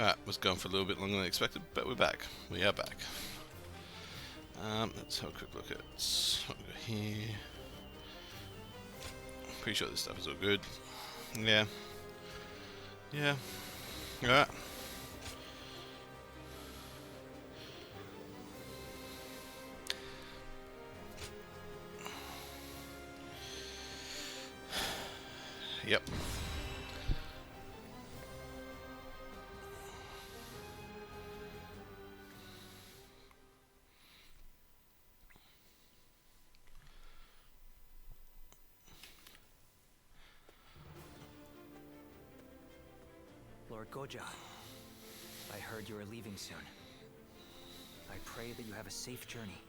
Alright, was going for a little bit longer than expected, but we're back. We are back. Let's have a quick look at what we got here. Pretty sure this stuff is all good. Yeah. Yeah. Alright. Yep. Lord Goja, I heard you are leaving soon. I pray that you have a safe journey.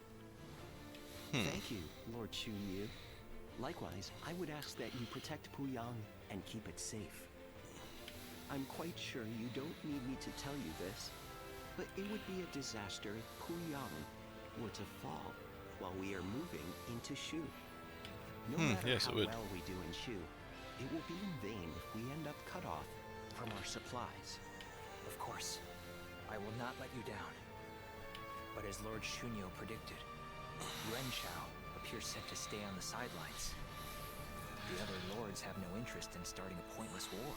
Thank you, Lord Shunyu. Likewise, I would ask that you protect Puyang and keep it safe. I'm quite sure you don't need me to tell you this, but it would be a disaster if Puyang were to fall while we are moving into Shu. No matter how well we do in Shu, it will be in vain if we end up cut off from our supplies. Of course, I will not let you down. But as Lord Shunyo predicted, Yuan Shao appears set to stay on the sidelines. The other lords have no interest in starting a pointless war.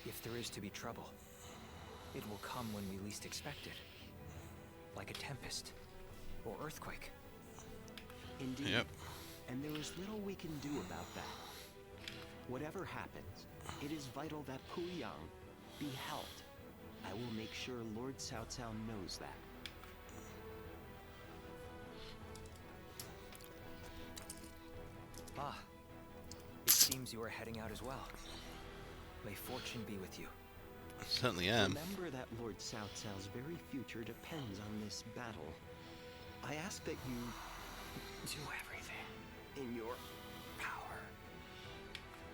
If there is to be trouble, it will come when we least expect it. Like a tempest or earthquake. Indeed. Yep. And there is little we can do about that. Whatever happens, it is vital that Puyang be held. I will make sure Lord Cao Cao knows that. Ah, it seems you are heading out as well. May fortune be with you. I certainly am. Remember that Lord Cao Cao's very future depends on this battle. I ask that you do everything in your power.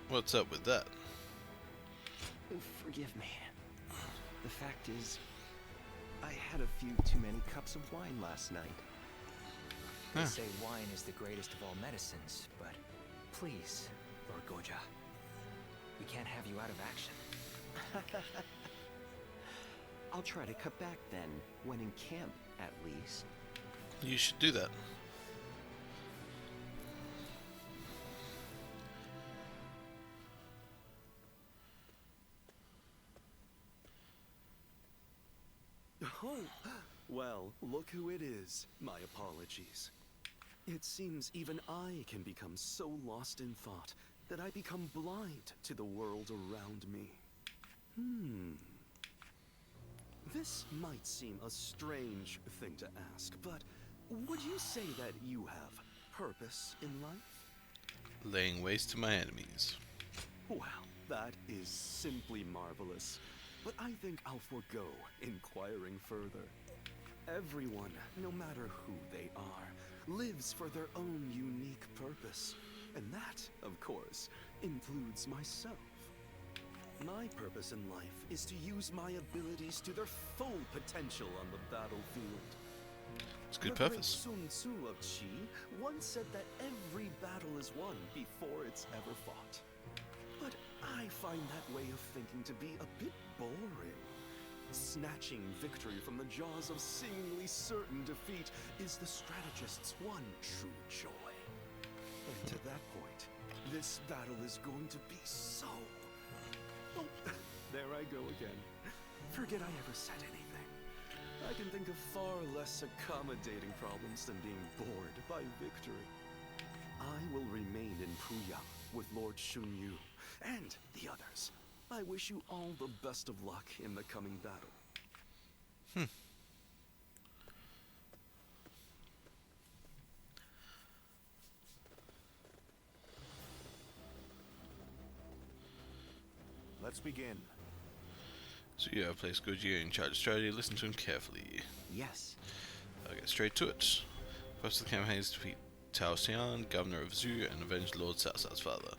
What's up with that? Forgive me. The fact is, I had a few too many cups of wine last night. They say wine is the greatest of all medicines, but please, Lord Goja, we can't have you out of action. I'll try to cut back then, when in camp, at least. You should do that. Oh, well, look who it is. My apologies. It seems even I can become so lost in thought that I become blind to the world around me. This might seem a strange thing to ask, but would you say that you have purpose in life? Laying waste to my enemies. Well, that is simply marvelous. But I think I'll forego inquiring further. Everyone, no matter who they are, lives for their own unique purpose. And that, of course, includes myself. My purpose in life is to use my abilities to their full potential on the battlefield. It's a good the purpose. Sun Tzu of Qi once said that every battle is won before it's ever fought. But I find that way of thinking to be a bit boring. Snatching victory from the jaws of seemingly certain defeat is the strategist's one true joy. And to that point, this battle is going to be so... Oh, there I go again. Forget I ever said anything. I can think of far less accommodating problems than being bored by victory. I will remain in Puyang with Lord Shunyu and the others. I wish you all the best of luck in the coming battle. Let's begin. So you have a place Gojira in charge of strategy. Listen to him carefully. Yes. I'll get straight to it. First of the campaign is to defeat Tao Xian, governor of Zhu, and avenge Lord Cao Cao's father.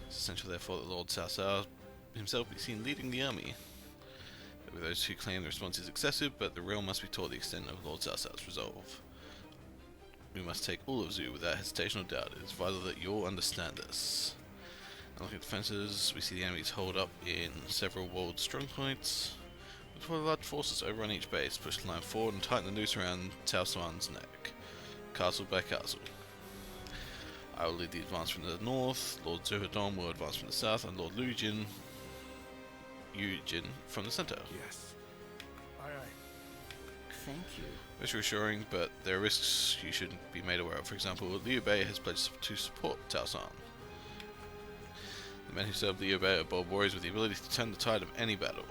It's essential, therefore, that Lord Cao Cao himself be seen leading the army. There will be those who claim the response is excessive, but the realm must be taught the extent of Lord Cao Cao's resolve. We must take all of Zhu without hesitation or doubt. It is vital that you all understand this. Now looking at defenses, we see the enemies hold up in several walled strong points. Deploy large forces over on each base, push the line forward and tighten the noose around Cao Xuan's neck, castle by castle. I will lead the advance from the north, Lord Zhuhedong will advance from the south, and Lord Yujin from the center. Yes. Aye, aye. Thank you. It's reassuring, but there are risks you should be made aware of. For example, Liu Bei has pledged to support Cao Xuan. The men who serve Liu Bei are bold warriors with the ability to turn the tide of any battle.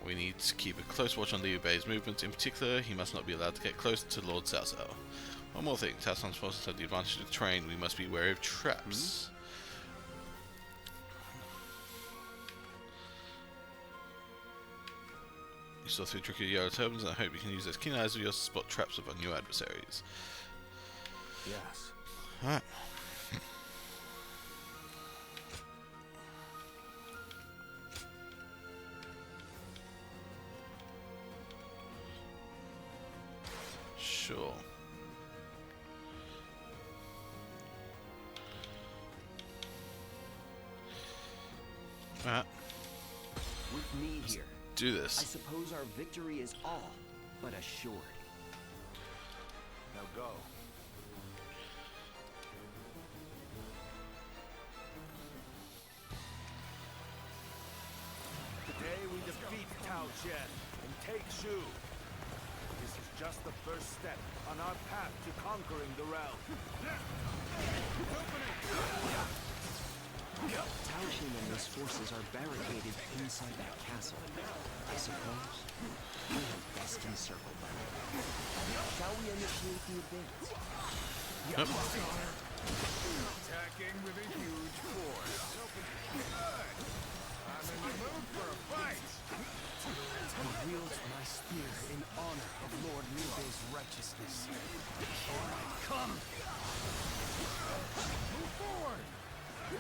We need to keep a close watch on Liu Bei's movements. In particular, he must not be allowed to get close to Lord Cao Cao. One more thing, Cao Xuan's forces have the advantage of terrain. We must be wary of traps. You saw through tricky yellow turbans, and I hope you can use those keen eyes of yours to spot traps upon new adversaries. Yes. Alright. Sure. Alright. With me here, do this. I suppose our victory is all but assured. Now go. Today we defeat Tao Chen and take Shu. This is just the first step on our path to conquering the realm. Tao Chen and his forces are barricaded inside that castle. I suppose we have best encircle them. Shall we initiate the advance? Yep. Attacking with a huge force. Good. I'm in the mood for a fight. I wield my spear in honor of Lord Liu Bei's righteousness. All right, come. Move forward. You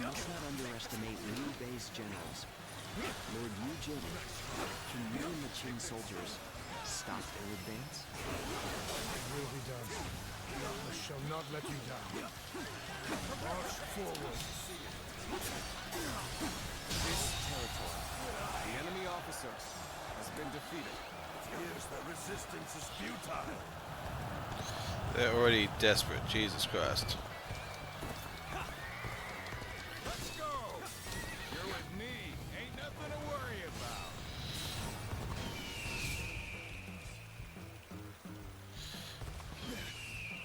must not underestimate Liu Bei's generals. Lord Yujin, can you and the Qin soldiers stop their advance? It will be done. I shall not let you down. March forward. This territory, the enemy officer has been defeated. Yes, the resistance is futile. They're already desperate, Jesus Christ. Let's go! You're with me. Ain't nothing to worry about.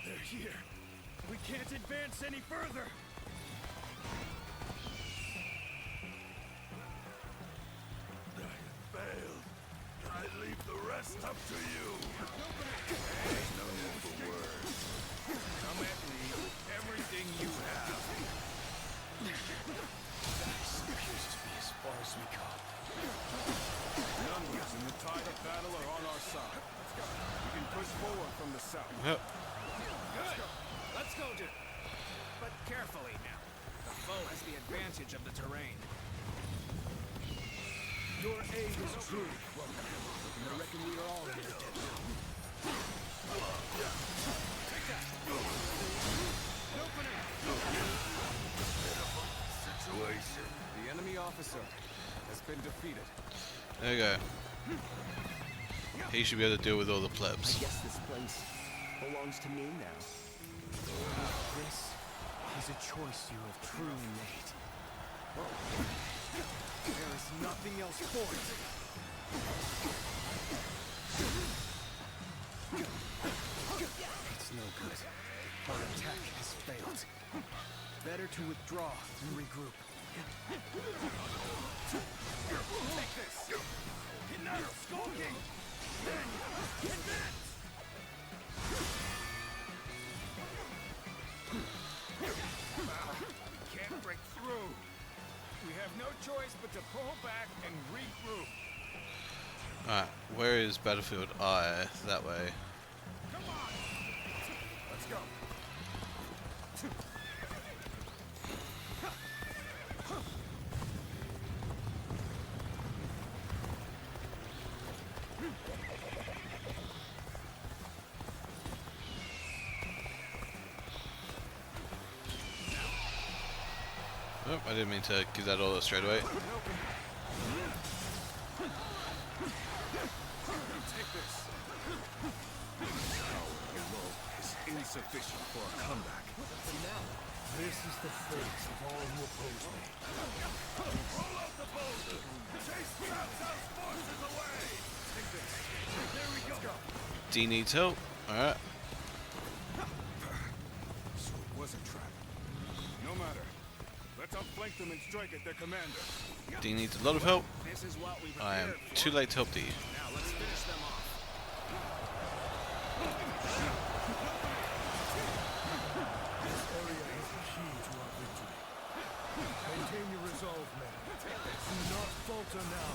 They're here. We can't advance any further. I failed. I leave the rest up to you. There's no need for words. Come at me with everything you have. This appears to be as far as we go. Numbers and the tide of battle are on our side. We can push forward from the south. Yep. Good. Let's go, dude. But carefully now. The foe has the advantage of the terrain. Your aid is truly welcome. I reckon we are all in your debt now. Take that. Open it. Situation. The enemy officer has been defeated. There you go. He should be able to deal with all the plebs. I guess this place belongs to me now. This is a choice you have truly made. There is nothing else for it. It's no good. Our attack has failed. Better to withdraw and regroup. Take this. Enough skulking. Then advance. Can't break through. We have no choice but to pull back and regroup. Alright, where is Battlefield I? That way. Come on. Let's go. Oh, I didn't mean to give that all straight away. Take this. Power alone is insufficient for a comeback. For now, this is the fate of all who oppose me. Roll out the boulder! Chase Cao Cao's forces away! Take this. There we go. D needs help. Alright. So it was a trap. No matter. Let's outflank them and strike at their commander. D needs a lot of help. This is what we I am prepared for. too late to help D. Now let's finish them off. This area is the key to our victory. Maintain your resolve, men. Do not falter now.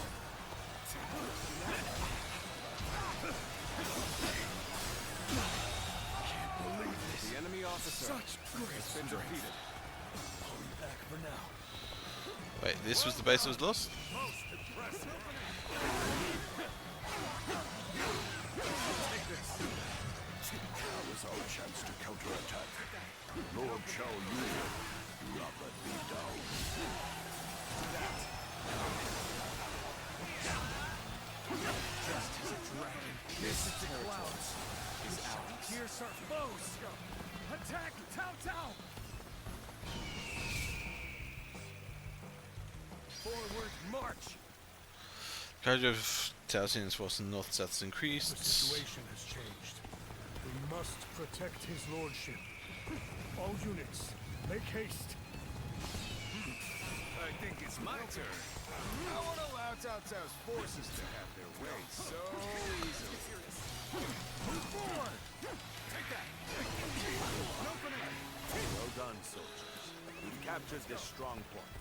Can't believe this. The enemy officer Such great has been strength. defeated. Pulling back for now. Wait, this was the base that was lost? Most impressive. Take this. Now is our chance to counterattack. Lord Chao Yu, do not let me down. Just as a dragon, This the clouds is ours. pierce our foes. Attack Cao Cao! Forward march! Courage of Taoxian's force in the north-south has The increased. situation has changed. We must protect his lordship. All units, make haste. I think it's my turn. I won't allow Cao Cao's forces to have their way so easily. Move forward! Take that! Open it! Well done, soldiers. We've captured this strong point.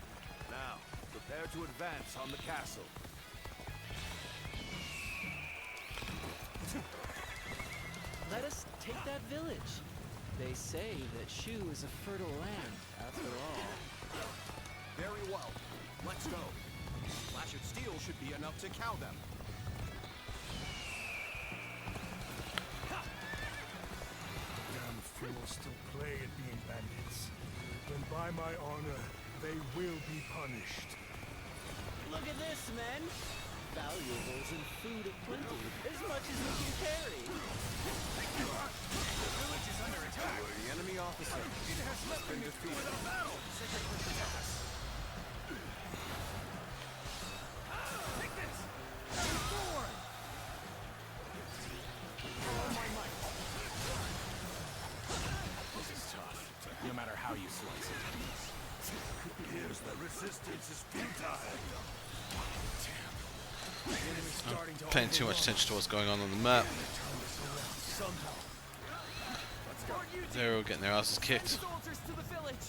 Now, prepare to advance on the castle. Let us take that village. They say that Shu is a fertile land, after all. Very well. Let's go. Flash of steel should be enough to cow them. Damn fools still play at being bandits. Then by my honor, they will be punished. Look at this, men! Valuables and food aplenty, as much as we can carry. The village is under attack. The enemy officer has been defeated. Sacred protect us. Take this! Move forward! All my might. This is tough, no matter how you slice it. Here's the resistance is futile. I'm paying too much attention to what's going on the map. They're all getting their asses kicked. Soldiers to the village!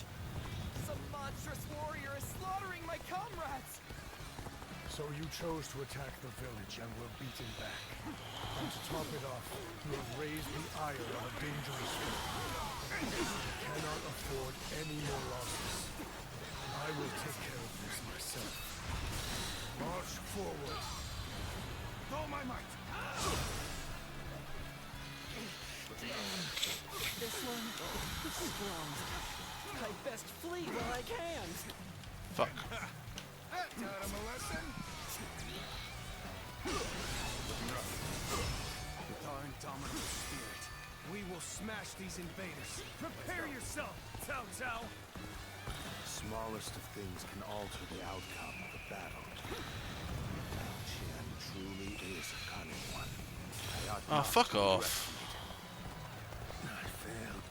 Some monstrous warrior is slaughtering my comrades! So you chose to attack the village and were beaten back. And to top it off, you have raised the ire of a dangerous foe. You cannot afford any more losses. I will take care of this myself. March forward. With all my might. This one is strong. I best flee while I can. Fuck. That taught him a lesson. With our indomitable spirit, we will smash these invaders. Prepare yourself, Cao Cao! Smallest of things can alter the outcome of a battle. Qian truly is a cunning one. I ought Oh, not fuck to off. I failed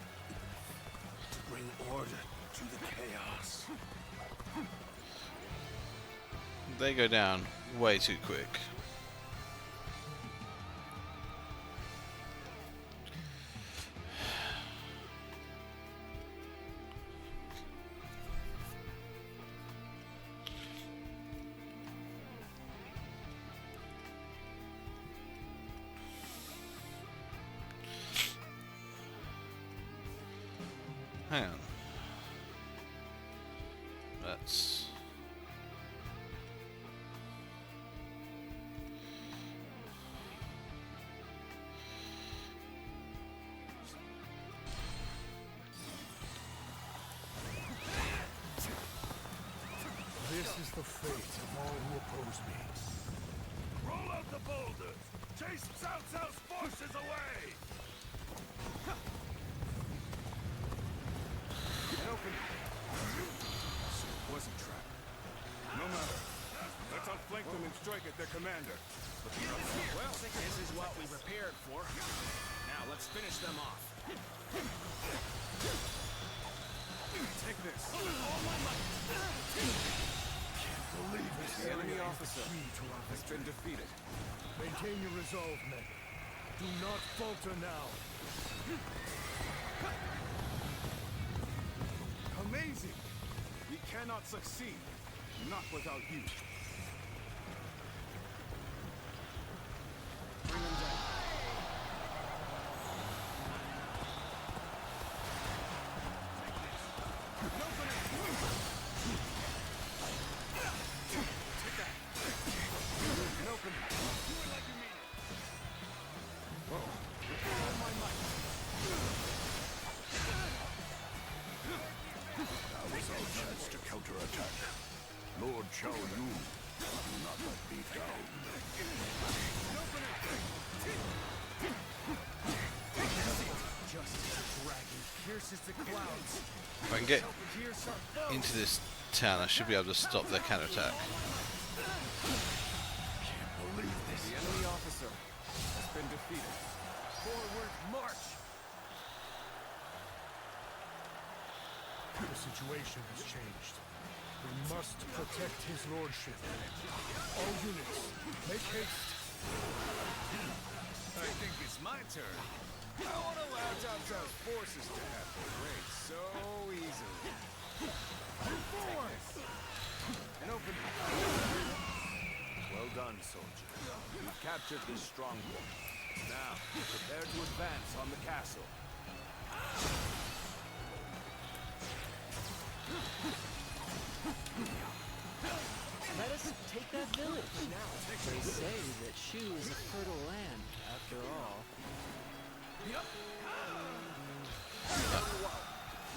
to bring order to the chaos. They go down way too quick. Hang on. That's... the fate of all who oppose me. Roll out the boulders! Chase Cao Cao's forces away! Open. So it wasn't trapped. No matter. Let's outflank them and strike at their commander. Well, this is what we prepared for. Now let's finish them off. Take this. All my might. Can't believe this. The enemy officer has been defeated. Maintain your resolve, men. Do not falter now. Amazing! We cannot succeed. Not without you. Bring them down. Lord Xiao Yu, do not let me down. Just as a dragon pierces the clouds. If I can get into this town, I should be able to stop their counterattack. Can't believe this. The enemy officer has been defeated. Forward march! The situation has changed. We must protect his lordship. All units, make haste. I think it's my turn. I won't allow Cao Cao's forces to have their way so easily. Move forward! And open. Well done, soldier. You've captured this stronghold. Now, prepare to advance on the castle. Let us take that village. They say that Shu is a fertile land, after all.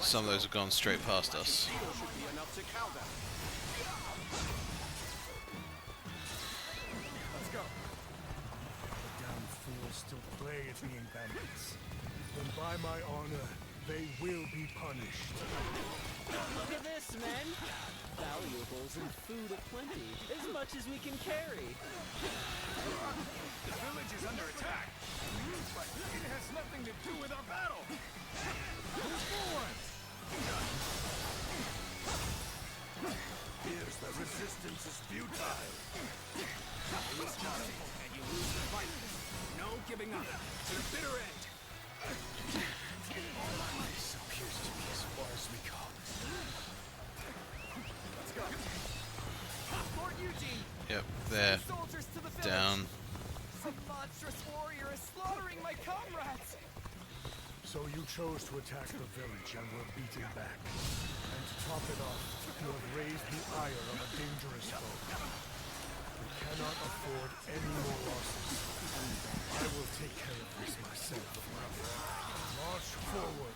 Some of those have gone straight past us. Should be enough to cow them. Let's go. The damn fools still play at being bandits. Then by my honor, they will be punished. Look at this, men! Valuables and food aplenty, as much as we can carry. The village is under attack. But it has nothing to do with our battle. Move forward! Here's the resistance is futile. It's nothing, and you lose the fight. No giving up. To the bitter end. This appears to be as far as we go. Let's go. Lord Eugene! Yep, they're Soldiers to the village. down. Some monstrous warrior is slaughtering my comrades! So you chose to attack the village and were beaten back. And to top it off, you have raised the ire of a dangerous foe. We cannot afford any more losses. I will take care of this myself. March forward.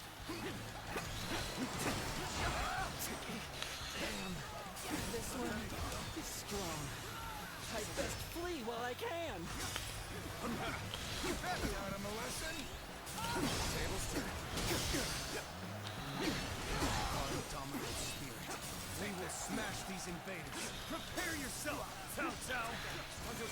Damn, this one is strong. I best flee while I can. That taught him a lesson. Tables turn. Indomitable spirit. We will smash these invaders. Prepare yourself, Cao Cao! The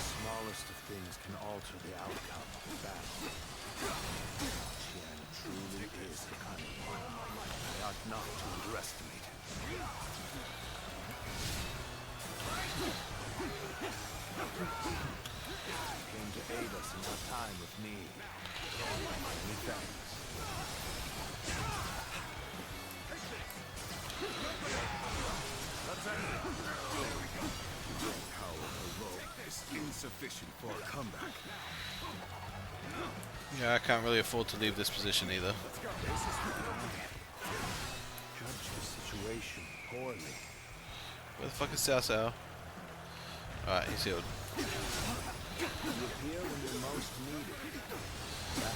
smallest of things can alter the outcome of the battle. Qian truly is a cunning one. I ought not to underestimate him. You came to aid us in our time with me. Many thanks. Your power alone is insufficient for a comeback. Yeah, I can't really afford to leave this position either. Judge the situation poorly. Where the fuck is Cao Cao? Alright, he's healed. You appear when you're most needed. That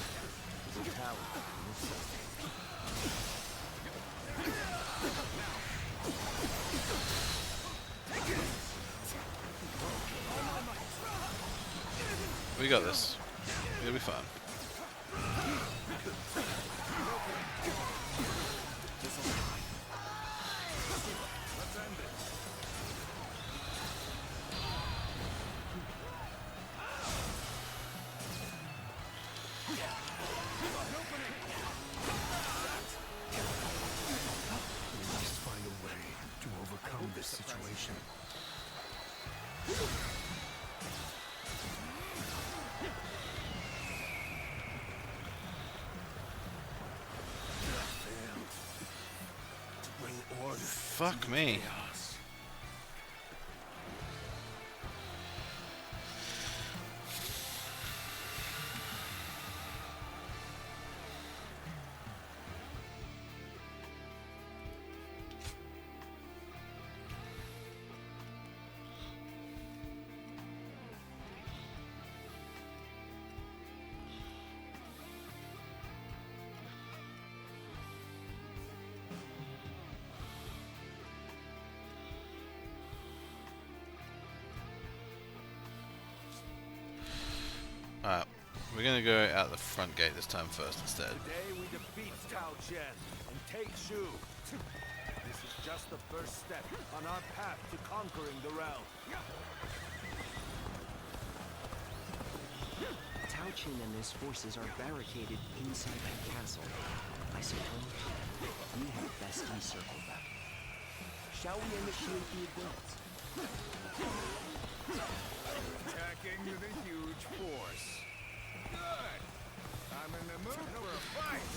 is a talent in itself. We got this. It'll be fun. Situation. Fuck me. Alright, we're gonna go out the front gate this time first instead. Today we defeat Tao Chen and take Shu. This is just the first step on our path to conquering the realm. Tao Chen and his forces are barricaded inside that castle. I suppose we had best encircle them. Shall we initiate the advance? Attacking with a huge force. Good! I'm in the mood for a fight!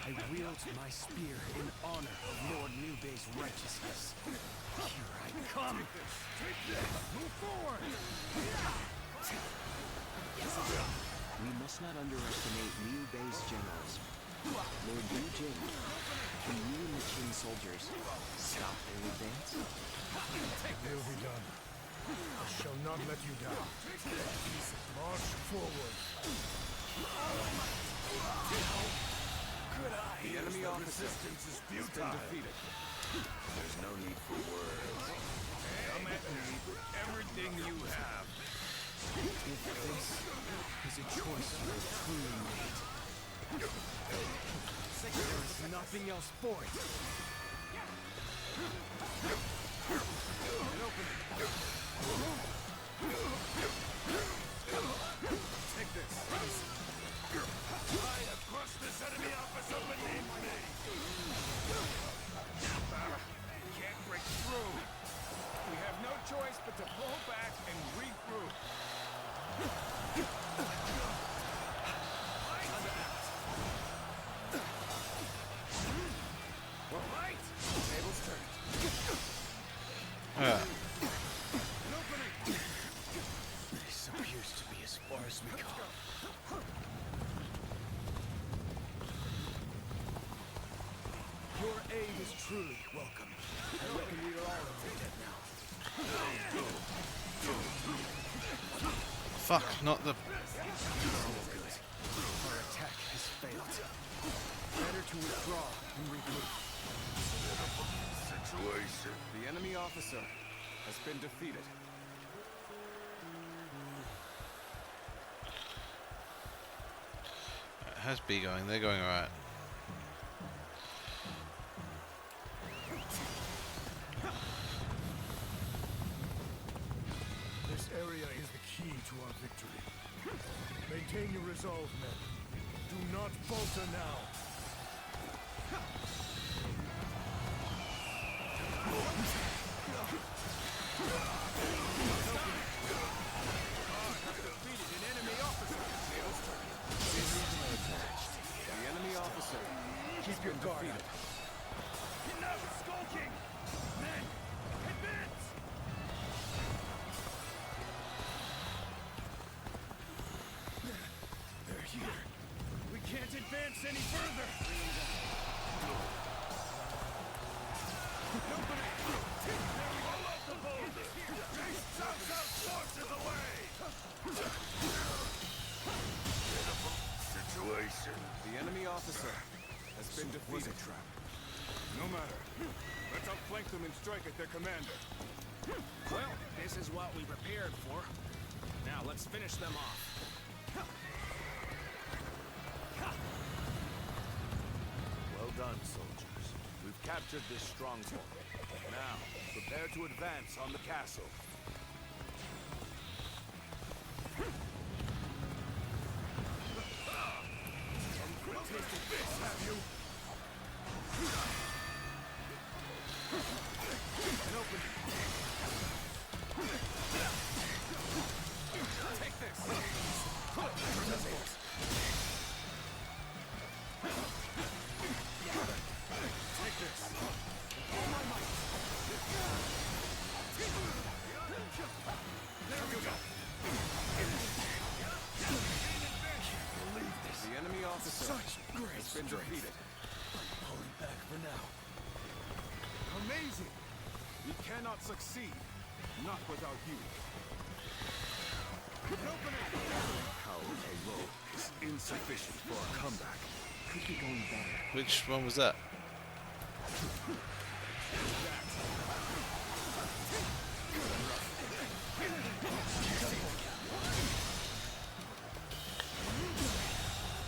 I wield my spear in honor of Lord Liu Bei's righteousness. Here I come! Take this! Move forward! We must not underestimate Liu Bei's generals. Lord Liu Jing, can you and the Qin soldiers stop their advance? It will be done. I shall not let you down. March forward. Good eye. The enemy resistance is futile. Defeated. There's no need for words. Come at me with everything you have. If this is a choice you have truly made, there is nothing else for it. Take this. I have crushed this enemy officer beneath me. Can't break through. We have no choice but to pull back and regroup. Right. Tables turned. This appears to be as far as we go. Your aid is truly welcome. I reckon we are all dead now. Fuck, not the... Our attack has failed. Better to withdraw and regroup. Situation. The enemy officer has been defeated. How's B going? They're going alright. This area is the key to our victory. Maintain your resolve, men. Do not falter now. The enemy officer. Keep your guard up. Enough skulking! Men, advance! They're here. We can't advance any further. Nobody! Pull up the boulder! Chase Cao Cao's forces away! Situation. The enemy officer has been defeated. No matter. Let's outflank them and strike at their commander. Well, this is what we prepared for. Now let's finish them off. Well done, soldiers. We've captured this stronghold. Now, prepare to advance on the castle. Some quick taste of this, have you? An opening. Take this. Take this. All my might. There we go. Believe this. The enemy officer has been defeated. Pulling back for now. Amazing. We cannot succeed. Not without you. Power alone is insufficient for a comeback. Could be going better. Which one was that?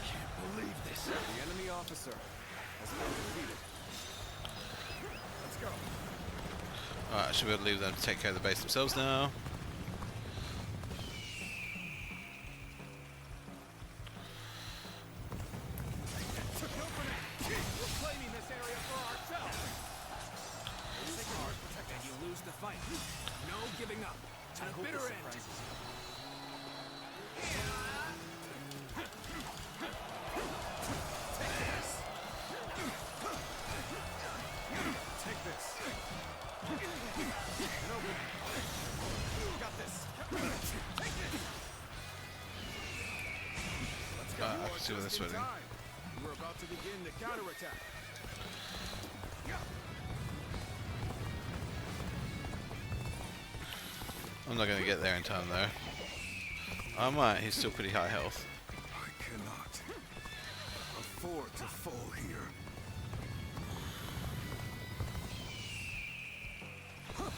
Can't believe this. The enemy officer has been defeated. Let's go. Alright, should we be able to leave them to take care of the base themselves now? We're claiming this area for ourselves. And you lose the fight. No giving up. To the bitter end. Take this. Got this. Take this. Let's go. I can see where this went. We're about to begin the counterattack. I'm not going to get there in time though. I might, he's still pretty high health. I cannot afford to fall here. Help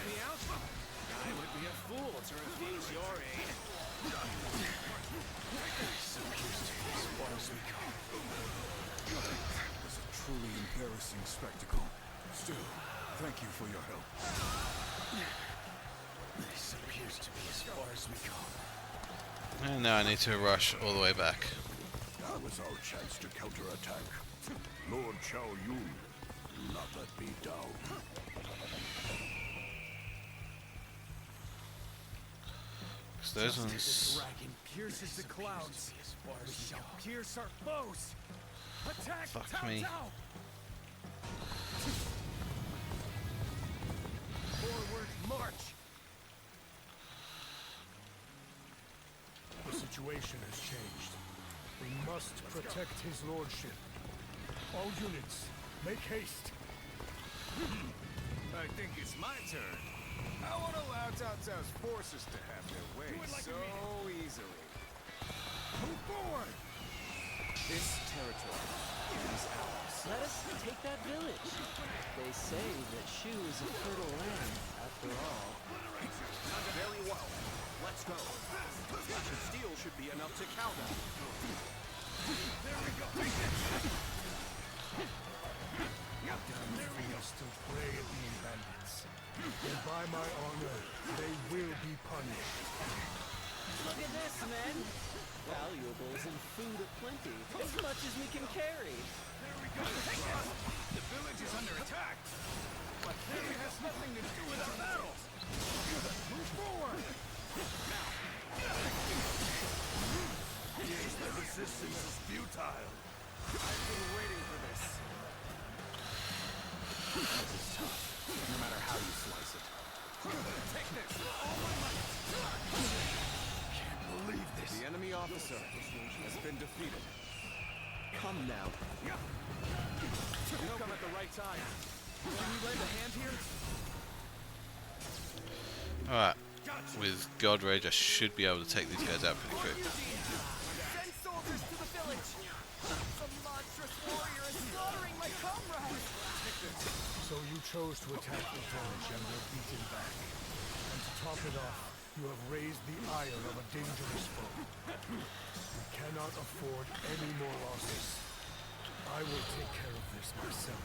me out? I would be a fool to refuse your aid. It was a truly embarrassing spectacle. Still, thank you for your help. This appears to be as far as we go. And now I need to rush all the way back. That was our chance to counterattack. Lord Chao Yun, not let me down. So those ones. The dragon pierces the clouds. We shall pierce our foes. Attack! Fuck me. Forward march. The situation has changed. We must protect his lordship. All units, make haste. I think it's my turn. I won't allow Cao Cao's forces to have their way so easily. Move forward! This territory is ours. Let us take that village. They say that Shu is a fertile land, after all. Very well. Let's go. Flash of steel should be enough to cow them. There we go. We must still prey at these bandits. And by my honor, they will be punished. Look at this, men. Valuables and food aplenty, as much as we can carry. There we go. The village is under attack. But it has nothing to do with our battle. Move forward. Now. Yes, the resistance is futile. I've been waiting for this. This is tough, no matter how you slice it. Take this. All my might. Can't believe this. The enemy officer has been defeated. Come now. You've come at the right time. Can you lend a hand here? Alright, with God Rage I should be able to take these guys out pretty quick. Send soldiers to the village. Some monstrous warrior is slaughtering my comrades. So you chose to attack the village and were beaten back. And to top it off, you have raised the ire of a dangerous foe. We cannot afford any more losses. I will take care of this myself.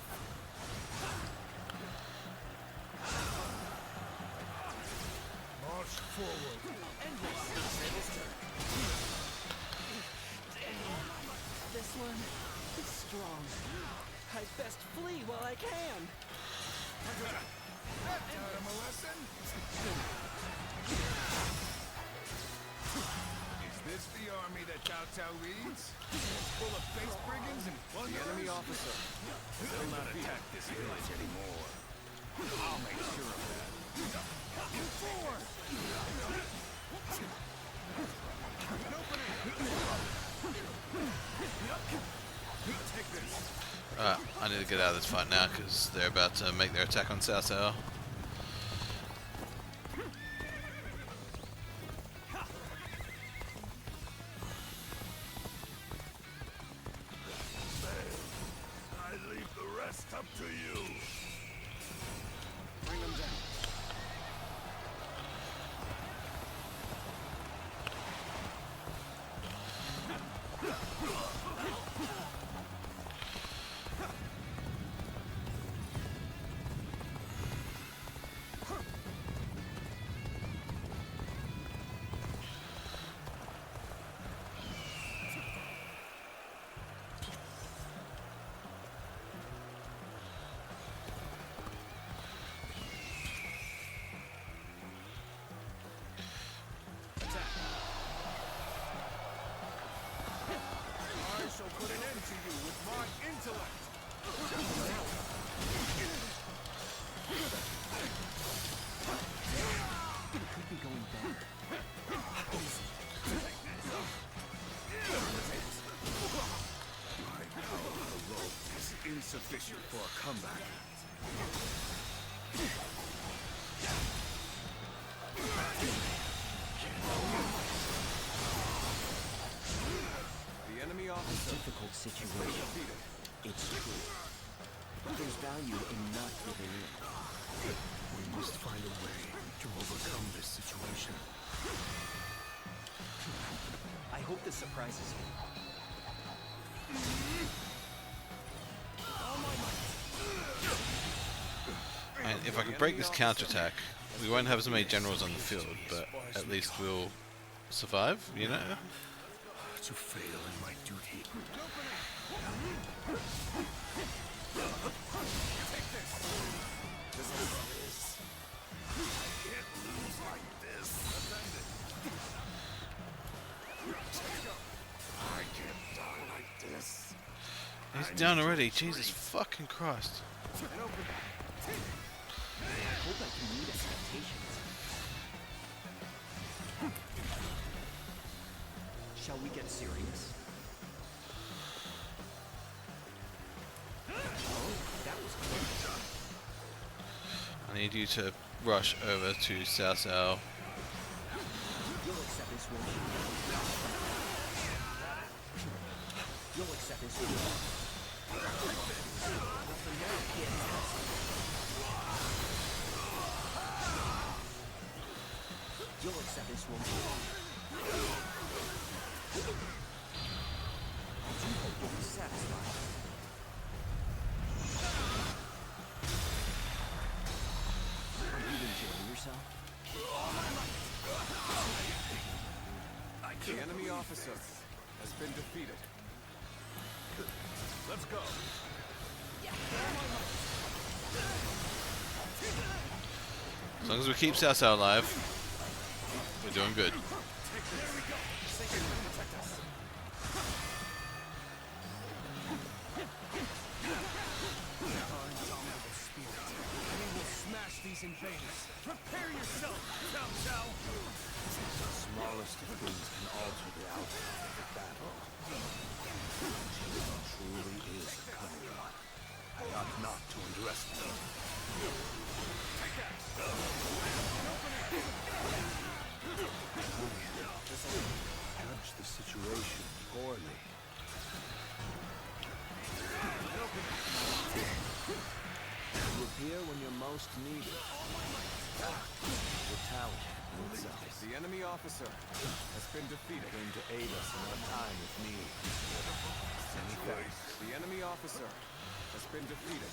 March forward. This one is strong. I'd best flee while I can. Taught him a lesson? Is this the army that Cao Cao leads? It's full of face brigands and plunderers? The enemy officer. Will not attack this village anymore. I'll make sure of that. Forward! Take this. I need to get out of this fight now because they're about to make their attack on Cao Cao. I leave the rest up to you. Bring them down. I shall put an end to you with my intellect. It could be going better. My power alone is insufficient for a comeback. The enemy officer. Difficult situation. It's true. But there's value in not giving in. We must find a way to overcome this situation. I hope this surprises you. And if I can break this counterattack, we won't have as many generals on the field, but at least we'll survive, you know? To fail in my duty. Can't lose like this. I can't die like this. He's down already, Jesus fucking Christ. I hope I can meet expectations. Shall we get serious? Oh, that was close. I need you to rush over to Cao Cao. You'll accept this, won't you? You'll accept this, won't you? You'll accept this, won't you? I do hope you'll be satisfied. Are you enjoying yourself? The enemy officer has been defeated. Let's go. As long as we keep Cao Cao alive, we're doing good. Smash these invaders. Prepare yourself, Cao Cao. The smallest of things can alter the outcome of a battle. She truly is a cunning one. I ought not to underestimate. Judge the situation poorly. You appear needed. The enemy officer has been defeated. Came to aid us in our time with need. The enemy officer has been defeated.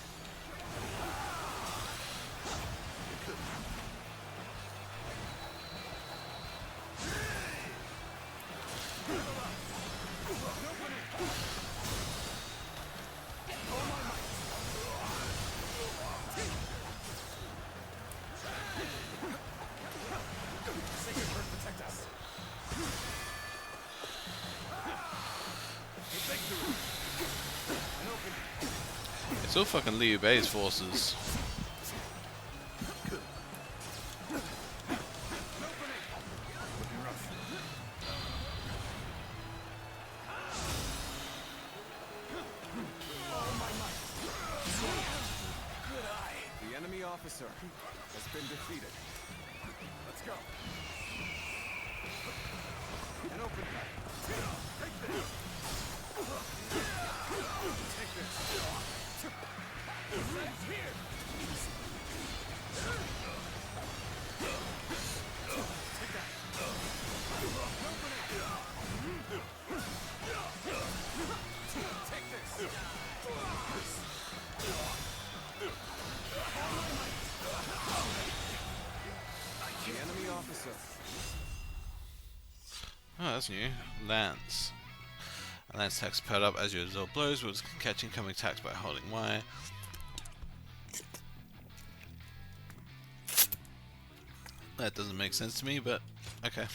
It's all fucking Liu Bei's forces. The enemy officer has been defeated. Let's go. An open path. Take this. Take this. Let's here. Take that. Take this. The enemy officer. Oh, that's new. Lance. A lance attacks powered up as you absorb blows, with catching incoming attacks by holding Y. That doesn't make sense to me, but okay.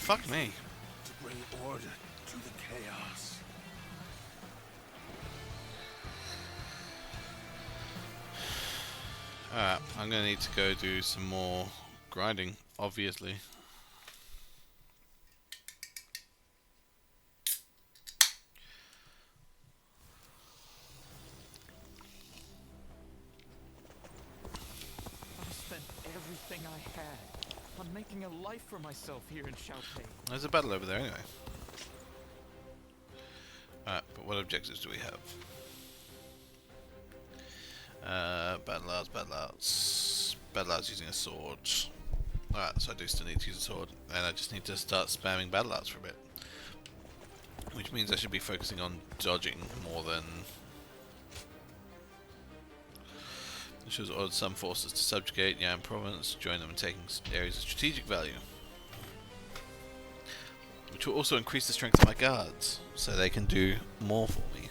Fuck me. To bring order to the chaos. Alright, I'm gonna need to go do some more grinding, obviously. I spent everything I had on making a life for myself here in Xiaopei. There's a battle over there anyway. Alright, but what objectives do we have? Battle arts, battle arts. Battle arts using a sword. Alright, so I do still need to use a sword, and I just need to start spamming battle arts for a bit. Which means I should be focusing on dodging more than... I should have ordered some forces to subjugate Yan province, join them in taking areas of strategic value. Which will also increase the strength of my guards, so they can do more for me.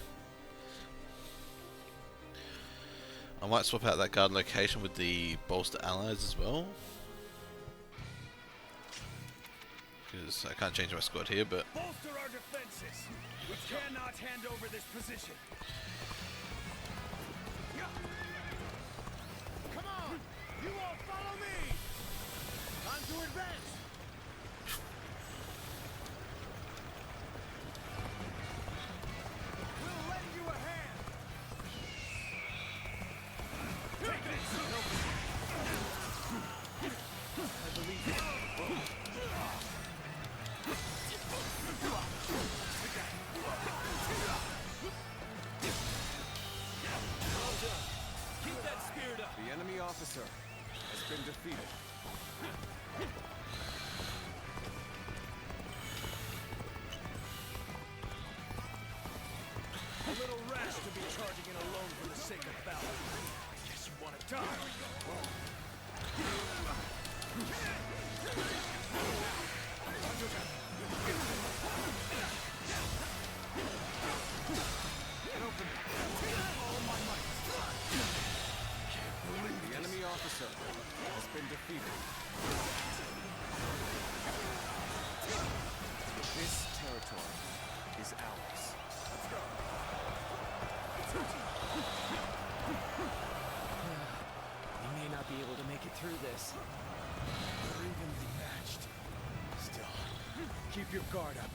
I might swap out that guard location with the bolster allies as well. Because I can't change my squad here, but... Bolster our defenses! We cannot hand over this position! Come on! You all follow me! Time to advance! We'll lend you a hand! A little rash to be charging in alone for the sake of battle. I guess you want to die. Get open. All my might. The enemy officer has been defeated. This territory is ours. Let's go. We may not be able to make it through this. We're evenly matched. Still, keep your guard up.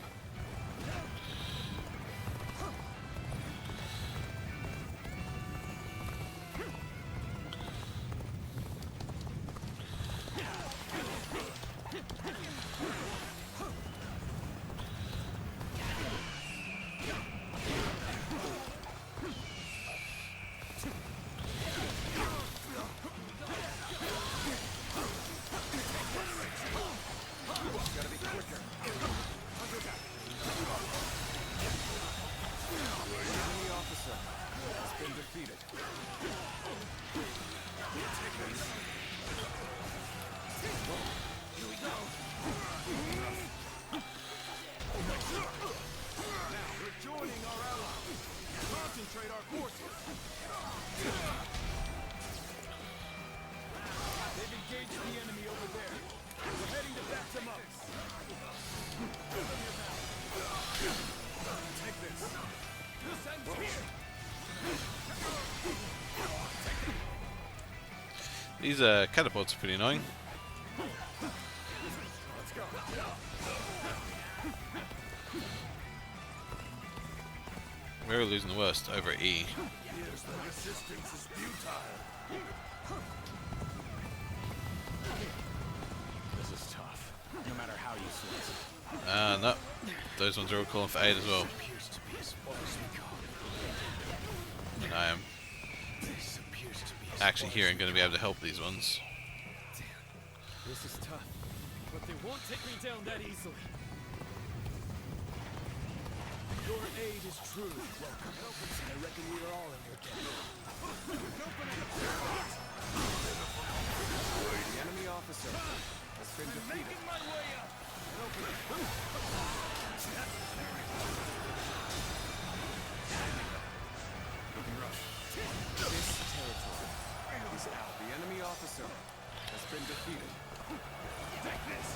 These catapults are pretty annoying. We're losing the worst over E. Yes, the resistance is futile. This is tough, no matter how you slice it. No. Those ones are all calling for aid as well. Appears to be as far as we go. And I am actually here and going to be able to help these ones. This is tough, but they won't take me down that easily. Your aid is truly welcome. I reckon we are all in your debt. The enemy officer has been defeated. Making my way up. This territory is out. The enemy officer has been defeated. Take this.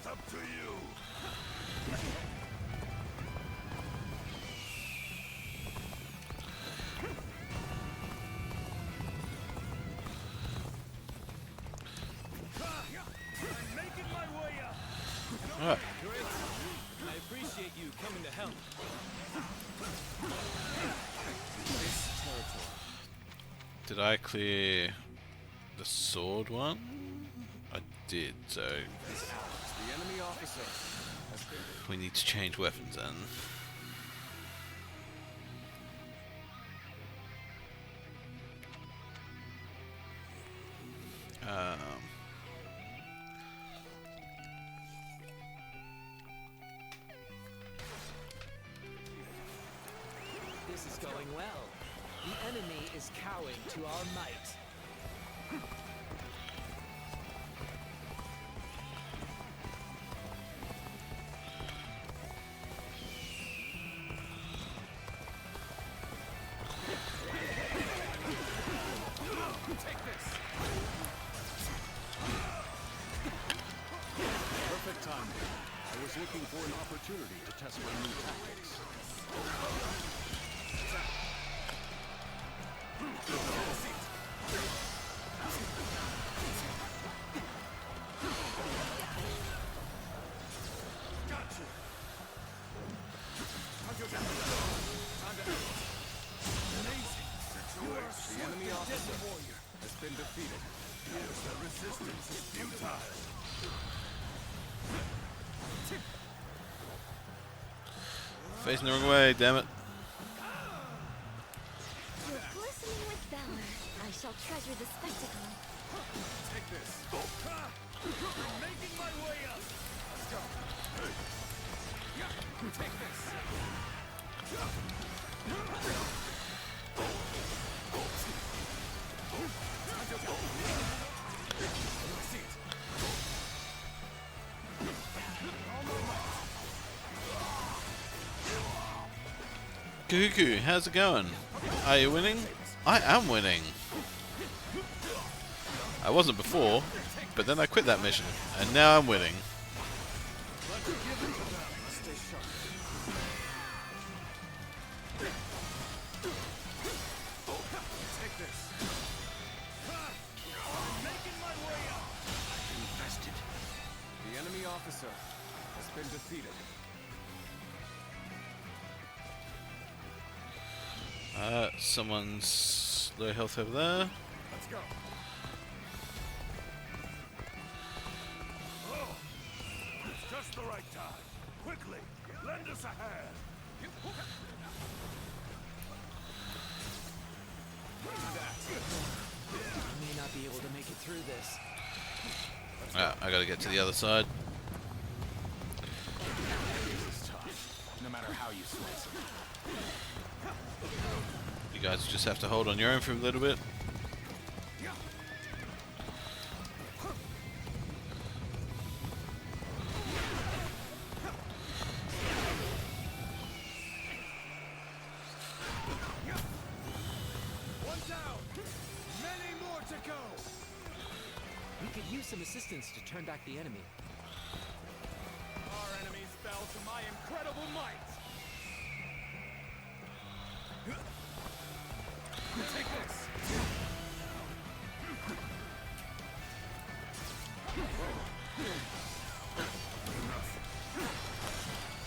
Up to you. I'm making my way up. Great. I appreciate you coming to help. This territory. Did I clear the sword one? I did, so The enemy officer has been we need to change weapons then. This is going well. The enemy is cowing to our might. Take this. Perfect timing. I was looking for an opportunity to test my new tactics. The enemy officer has been defeated. Yes, the resistance is futile. Facing the wrong way, damn it. You're glistening with valor. I shall treasure the spectacle. Take this. Making my way up. Let's go. Take this. Cuckoo, how's it going? Are you winning? I am winning. I wasn't before, but then I quit that mission, and now I'm winning. The enemy officer has been defeated. Someone's low health over there. Let's go. Oh, it's just the right time. Quickly, lend us a hand. I may not be able to make it through this. I gotta get to the other side. This is tough, no matter how you slice it. You guys just have to hold on your own for a little bit. One down. Many more to go. We could use some assistance to turn back the enemy. Our enemies fell to my incredible might. Take this.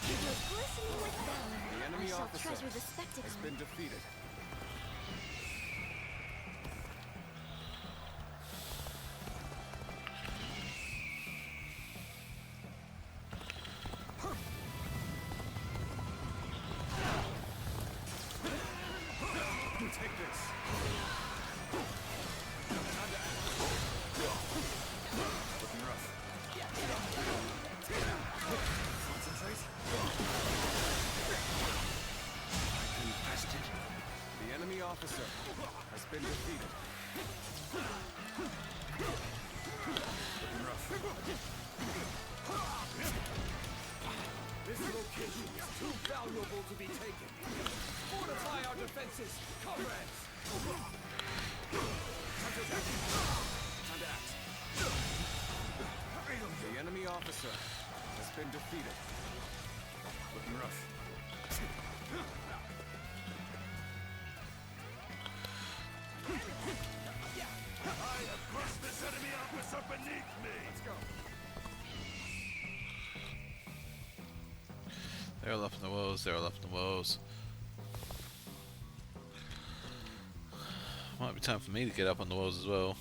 You're glistening with valor. The I enemy shall officer treasure the spectacle. has been defeated. Take this. Looking rough. Concentrate. Infested. The enemy officer has been defeated. Looking rough. This location is too valuable to be taken. Fortify our defenses, comrades! Time to act. The enemy officer has been defeated. Looking rough. I have crushed this enemy officer beneath me. Let's go. They're all up in the walls, they're all up in the walls. Might be time for me to get up on the walls as well.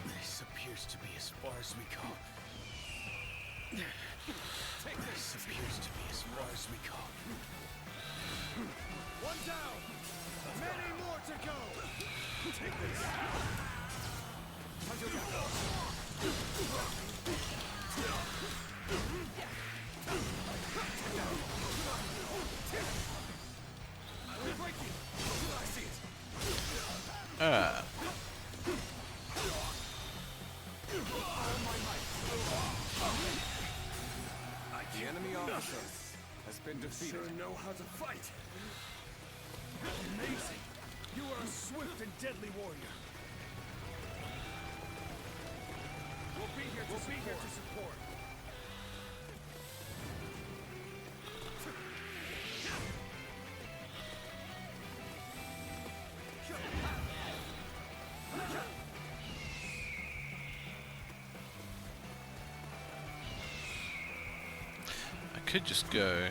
This appears to be as far as we go. This appears to be as far as we go. One down. Many more to go. Take this. Time to Ah. The enemy officer has been defeated. Sure know how to fight. Amazing. You are a swift and deadly warrior. We'll be here to support. could just go.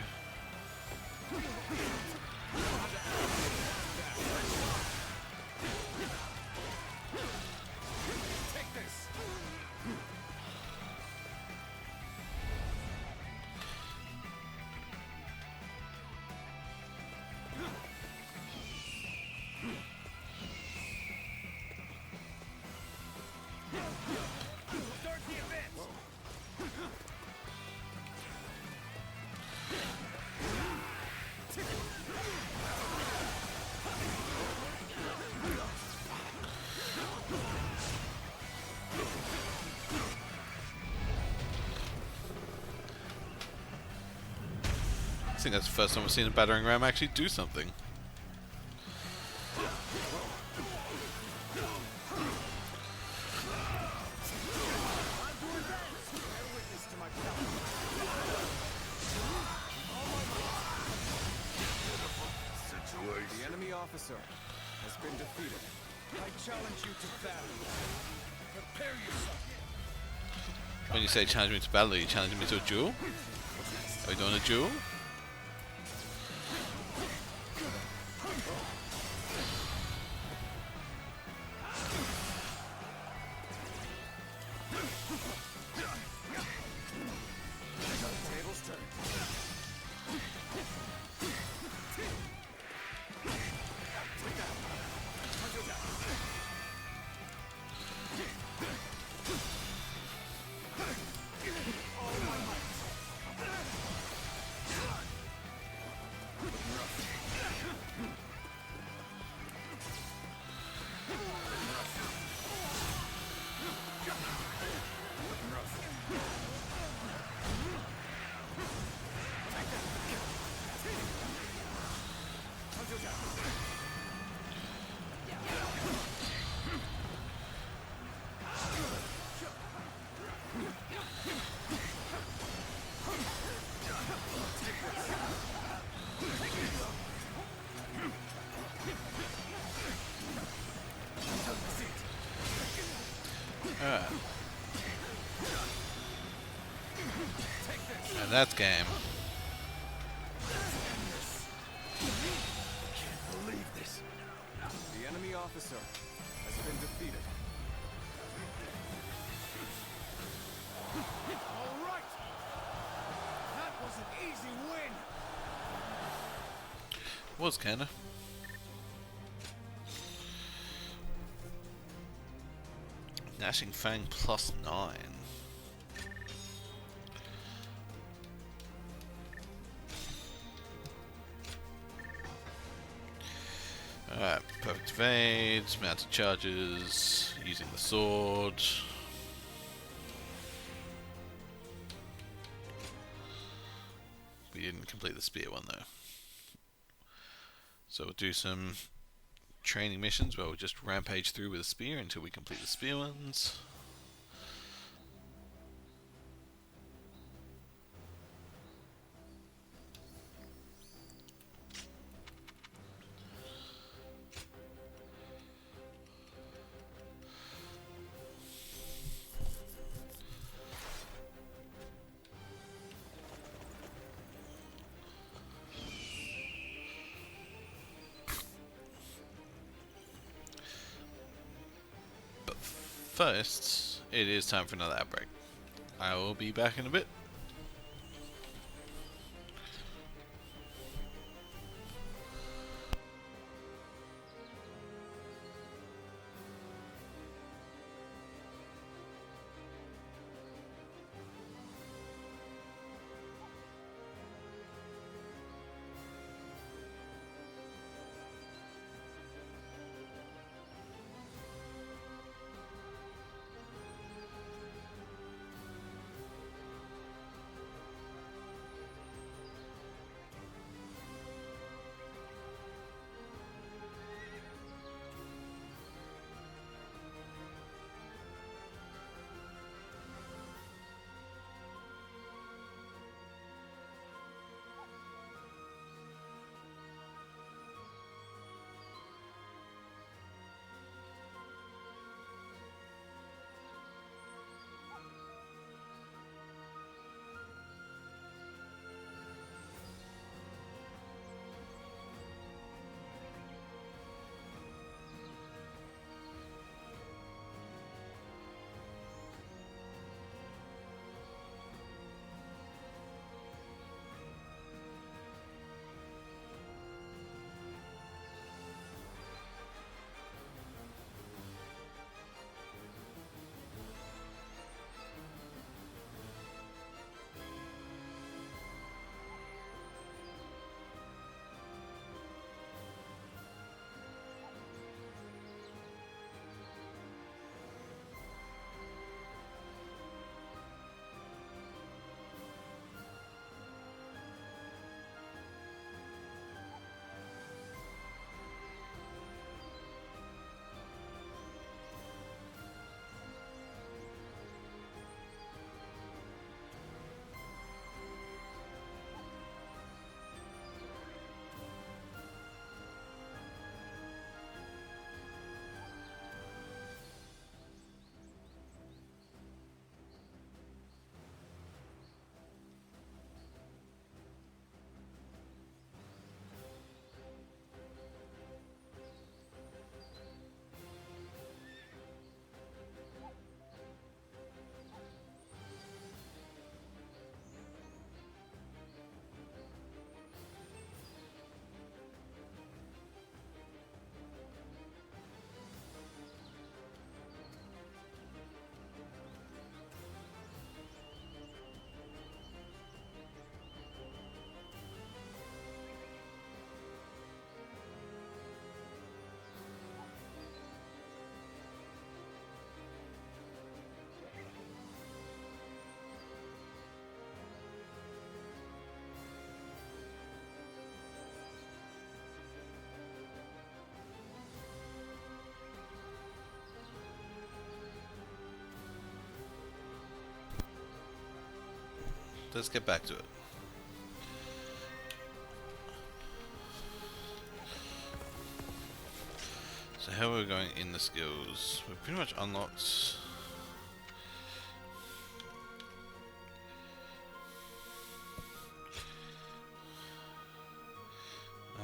I think that's the first time I've seen a battering ram actually do something. The enemy officer has been defeated. I challenge you to battle. Prepare yourself. When you say challenge me to battle, are you challenging me to a duel? Are we doing a duel? Tables turned. Alright. And that's game. Can't believe this. The enemy officer has been defeated. All right. That was an easy win. Was kinda. Gnashing Fang +9. Alright, perfect evades, mounted charges, using the sword. We didn't complete the spear one though. So we'll do some training missions where we'll just rampage through with a spear until we complete the spear ones. First, it is time for another outbreak. I will be back in a bit. let's get back to it. So how are we going in the skills? We've pretty much unlocked...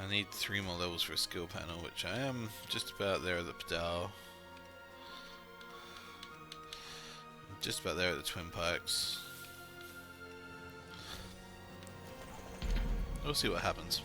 I need 3 more levels for a skill panel, which I am just about there at the pedal. Just about there at the twin pikes. We'll see what happens.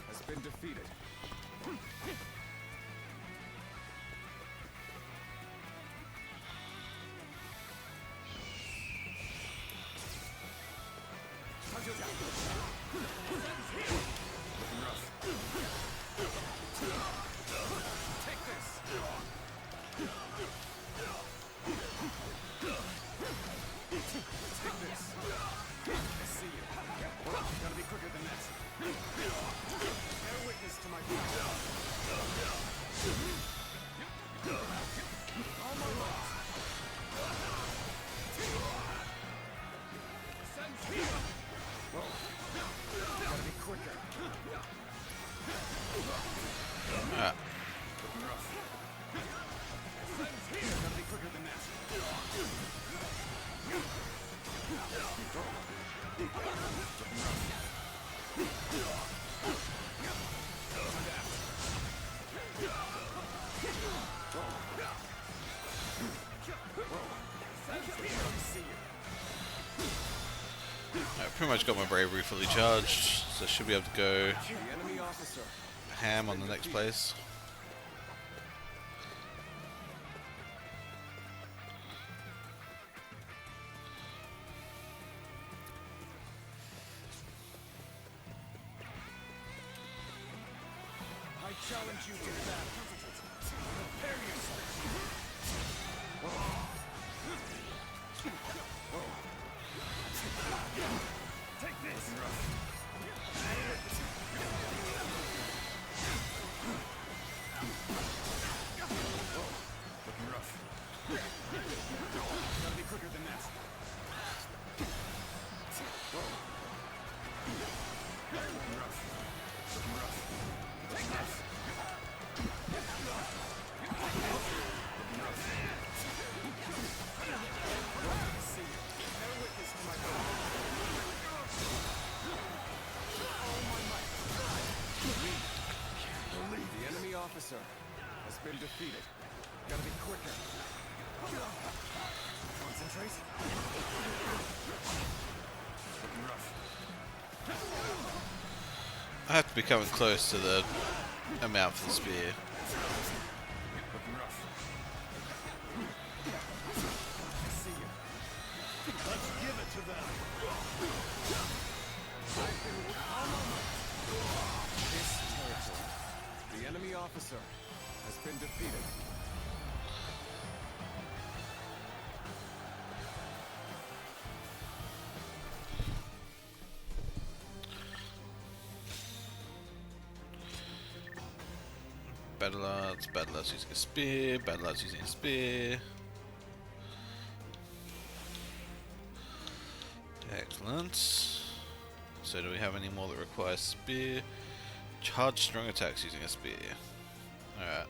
Has been defeated. Take this. Take this. I see you. Gotta be quicker than that. Bear witness to my power. All my might. Whoa. Gotta be quicker. Looking rough. Gotta be quicker than that. Looking rough. I pretty much got my bravery fully charged, so I should be able to go ham on the next place. I challenge you to battle. Prepare yourself. Take this. Looking rough. Gotta be quicker than that. Looking rough. Looking rough. Take this. The enemy officer has been defeated. Gotta be quicker. Concentrate. Looking rough. I have to be coming close to the amount for the spear. Looking rough. I see you. Let's give it to them. This territory. The enemy officer has been defeated. Battle Arts using a spear, Battle Arts using a spear. Excellent. So do we have any more that require spear? Charge strong attacks using a spear. Alright.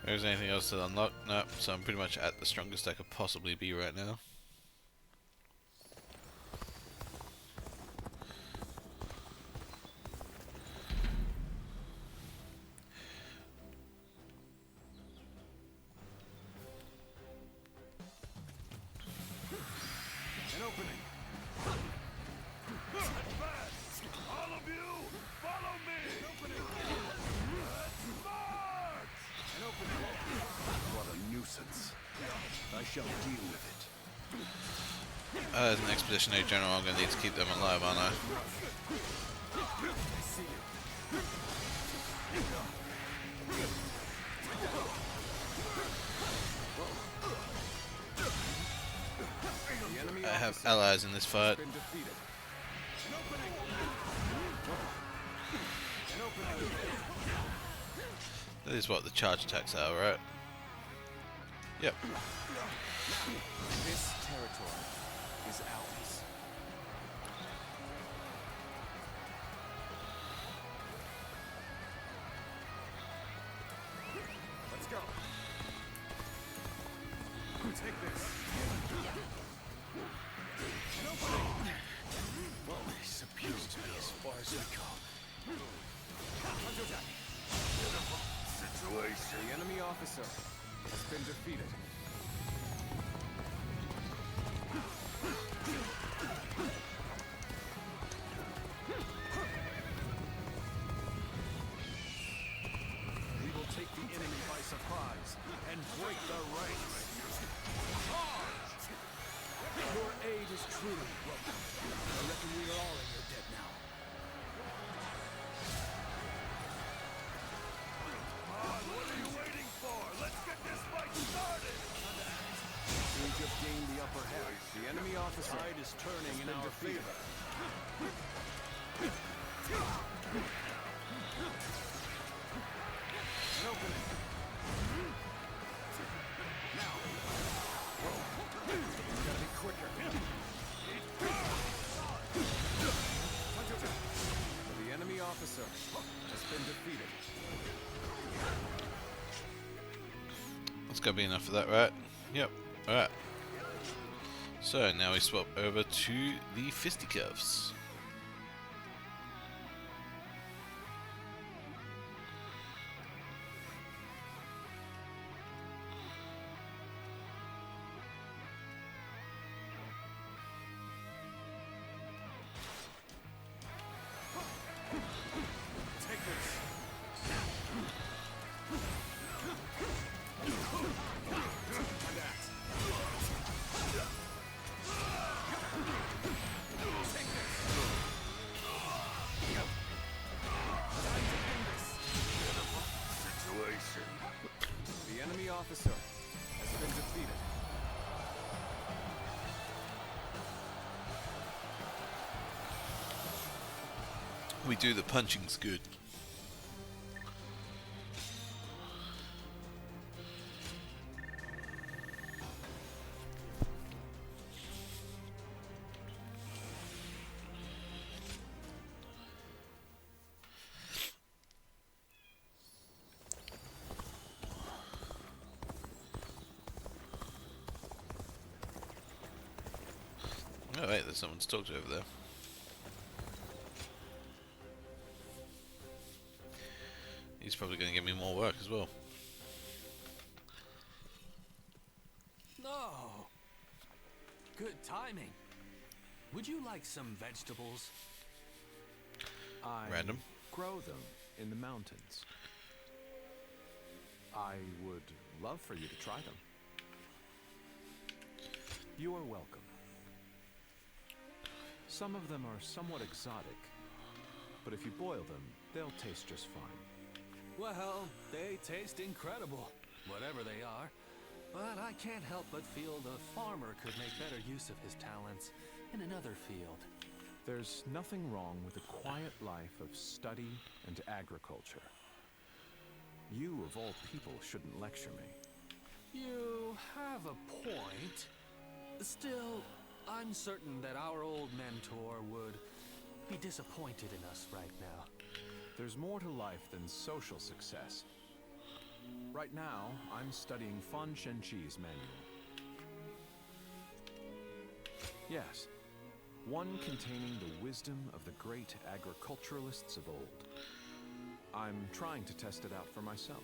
Is there anything else to unlock? No, so I'm pretty much at the strongest I could possibly be right now. An opening. I shall deal with it. As an expeditionary general, I'm going to need to keep them alive, aren't I? I have allies in this fight. That is what the charge attacks are, right? Yep. This territory is ours. Let's go. Take this. Well, this appears to be as far as we go. Situation. The enemy officer has been defeated. We will take the enemy by surprise and break their ranks. Your aid is truly welcome. I reckon we are all in your debt now. What are you waiting for? Let's get this fight started! We just gained the upper hand. The enemy officer Tide is turning in our favor. An opening. Now. Gotta be quicker. The enemy officer has been defeated. That's gotta be enough for that, right? Yep. Alright. So now we swap over to the fisticuffs. Take this. The enemy officer has been defeated. We do the punching's good. Oh wait, there's someone to talk to over there. He's probably going to give me more work as well. No. Good timing. Would you like some vegetables? I Random. grow them in the mountains. I would love for you to try them. You are welcome. Some of them are somewhat exotic, but if you boil them, they'll taste just fine. Well, they taste incredible, whatever they are. But I can't help but feel the farmer could make better use of his talents in another field. There's nothing wrong with a quiet life of study and agriculture. You, of all people, shouldn't lecture me. You have a point. Still, I'm certain that our old mentor would be disappointed in us right now. There's more to life than social success. Right now, I'm studying Fan Shenqi's manual. Yes, one containing the wisdom of the great agriculturalists of old. I'm trying to test it out for myself.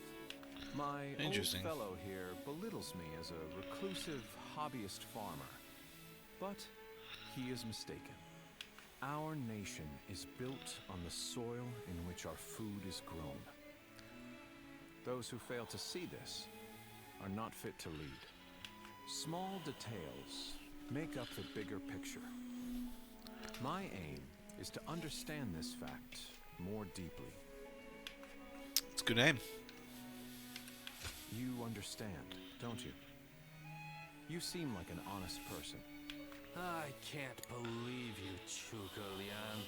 My old fellow here belittles me as a reclusive hobbyist farmer. But he is mistaken. Our nation is built on the soil in which our food is grown. Those who fail to see this are not fit to lead. Small details make up the bigger picture. My aim is to understand this fact more deeply. It's a good aim. You understand, don't you? You seem like an honest person. I can't believe you, Zhuge Liang.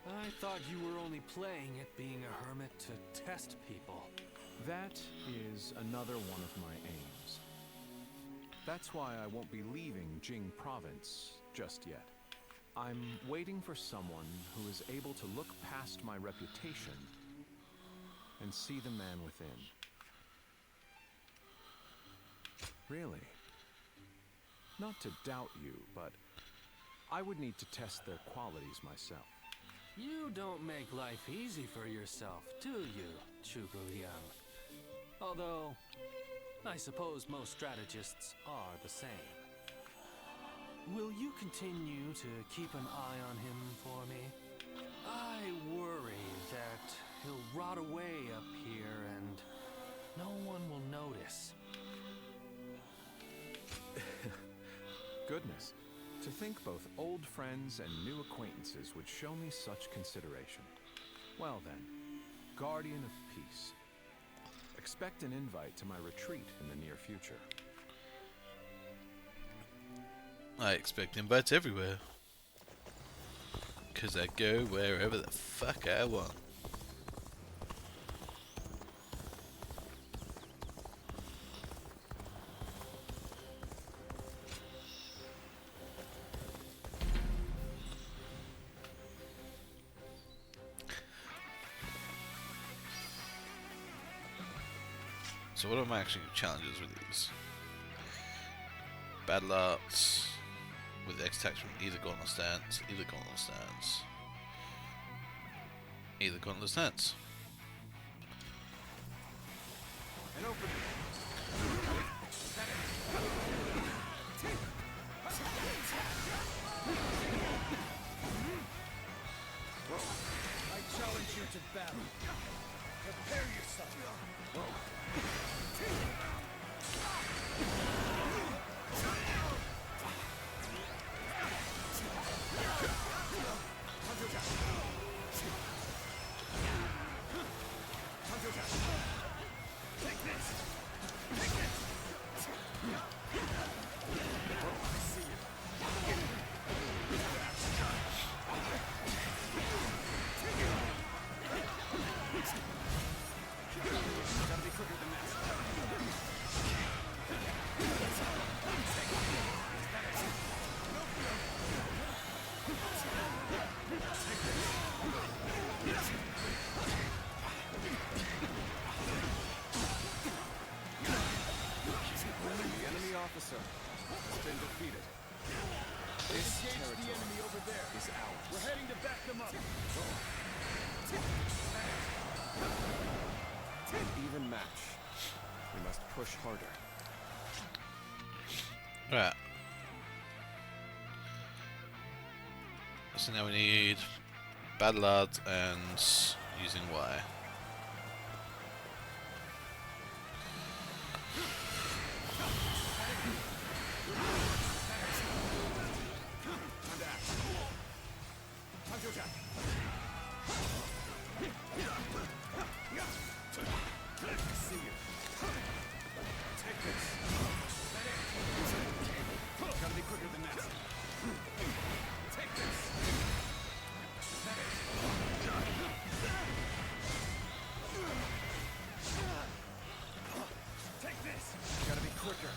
I thought you were only playing at being a hermit to test people. That is another one of my aims. That's why I won't be leaving Jing Province just yet. I'm waiting for someone who is able to look past my reputation and see the man within. Really? Not to doubt you, but I would need to test their qualities myself. You don't make life easy for yourself, do you, Zhuge Liang? Although, I suppose most strategists are the same. Will you continue to keep an eye on him for me? I worry that he'll rot away up here and no one will notice. Goodness, to think both old friends and new acquaintances would show me such consideration. Well then, Guardian of Peace. Expect an invite to my retreat in the near future. I expect invites everywhere. 'Cause I go wherever the fuck I want. So what are my actual challenges with these? Battle arts with X attacks from either gauntlet stance, either gauntlet stance, either gauntlet stance. And open it. I challenge you to battle. Prepare yourself. Take this! Take this! I see you. Gotta be quicker than that. The enemy officer has been defeated. This Engage the territory enemy over there. is ours. We're heading to back them up. An even match. We must push harder. Right. So now we need battle arts and using Y. Gotta be quicker than that. Take this. Take this. Gotta be quicker.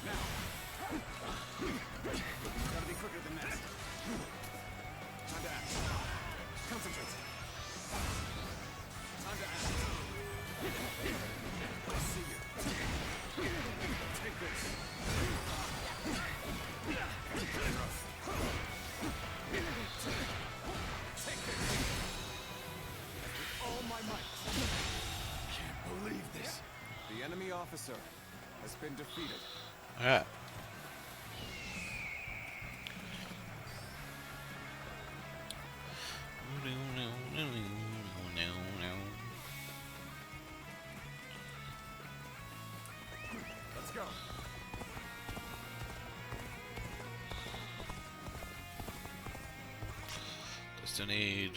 Now. Gotta be quicker than that. Time to act. Concentrate. Time to act. I see you. Take this. Take this. With all my might. Can't believe this. The enemy officer has been defeated. Alright. go. Still need.